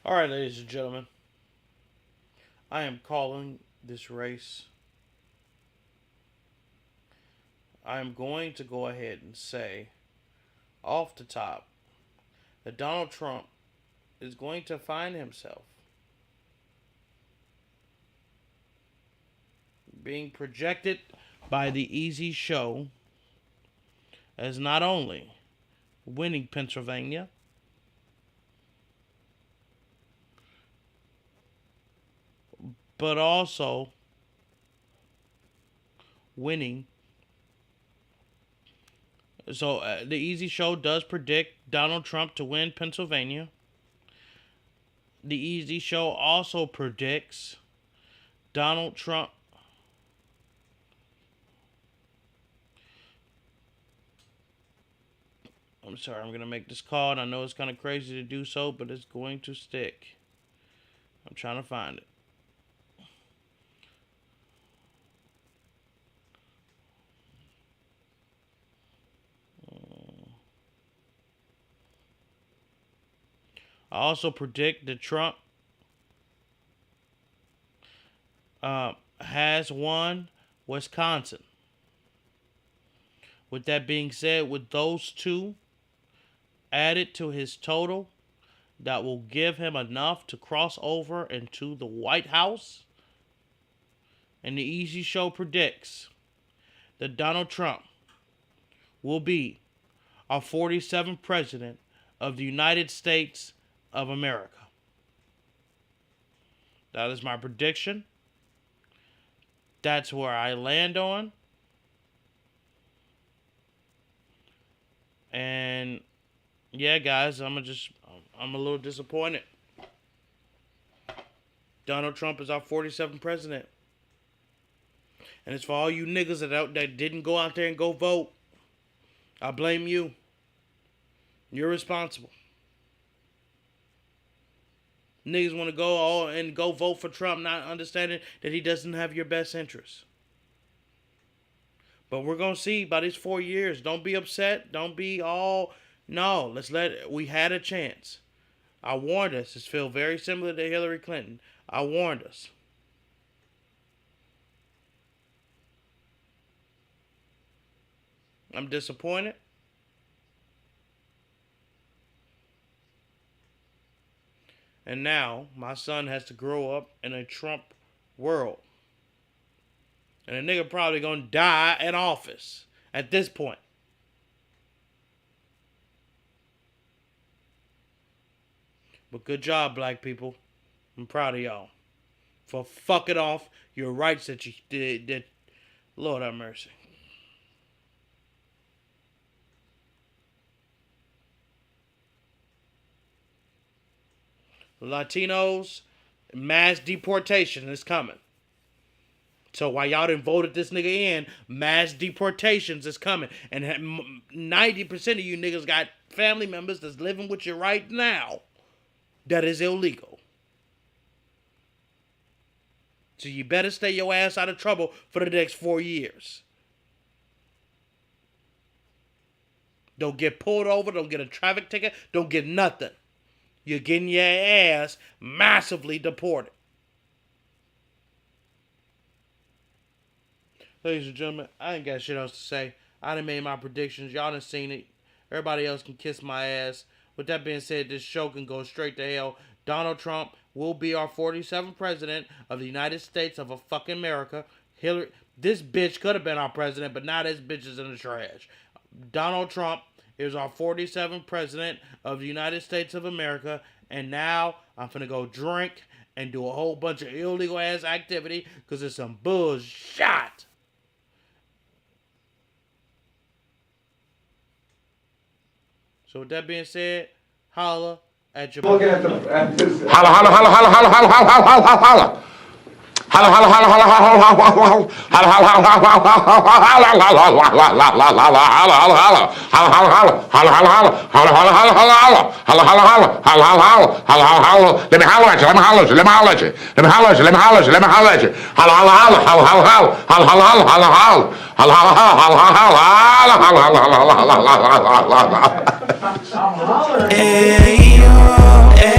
All right, ladies and gentlemen. I am calling this race. I am going to go ahead and say, off the top, that Donald Trump is going to find himself being projected by the Eazzy show as not only winning Pennsylvania, but also winning. So the Eazzy show does predict Donald Trump to win Pennsylvania. The Eazzy show also predicts Donald Trump I'm sorry, I'm going to make this call, and I know it's kind of crazy to do so, but it's going to stick. I'm trying to find it. I also predict that Trump has won Wisconsin. With that being said, with those two added to his total, that will give him enough to cross over into the White House. And the Eazzy show predicts that Donald Trump will be our 47th president of the United States of America. That is my prediction. That's where I land on. And yeah, guys, I'm a little disappointed. Donald Trump is our 47th president. And it's for all you niggas that didn't go out there and go vote. I blame you. You're responsible. Niggas want to go vote for Trump, not understanding that he doesn't have your best interests. But we're going to see by these 4 years. Don't be upset. Don't be all... No, we had a chance. I warned us. This feels very similar to Hillary Clinton. I warned us. I'm disappointed. And now, my son has to grow up in a Trump world. And a nigga probably gonna die in office at this point. But good job, black people. I'm proud of y'all. For fucking off your rights that you did. Lord have mercy. Latinos, mass deportation is coming. So while y'all done voted this nigga in, mass deportations is coming. And 90% of you niggas got family members that's living with you right now that is illegal. So you better stay your ass out of trouble for the next 4 years. Don't get pulled over, don't get a traffic ticket, don't get nothing. You're getting your ass massively deported. Ladies and gentlemen, I ain't got shit else to say. I done made my predictions. Y'all done seen it. Everybody else can kiss my ass. With that being said, this show can go straight to hell. Donald Trump will be our 47th president of the United States of a fucking America. This bitch could have been our president, but now this bitch is in the trash. Donald Trump is our 47th president of the United States of America. And now I'm finna go drink and do a whole bunch of illegal ass activity because it's some bullshit. So with that being said, holla at your... Looking at this. Holla, holla, holla, holla, holla, holla, holla, holla, holla, holla. Holla, holla, holla, holla, holla, holla, holla, holla. Holla, holla, holla, holla, holla, holla, holla. Let me holler at you. Let me holler at you. Let me holler at you. Let me holler at you. Let me holler at you. Let me holler at you. Holla, holla, holla, holla, holla, holla, holla, holla, holla, holla. Holla, holla, holla, holla, holla, holla, holla, holla, holla, holla, holla, holla. Hey, yo, hey.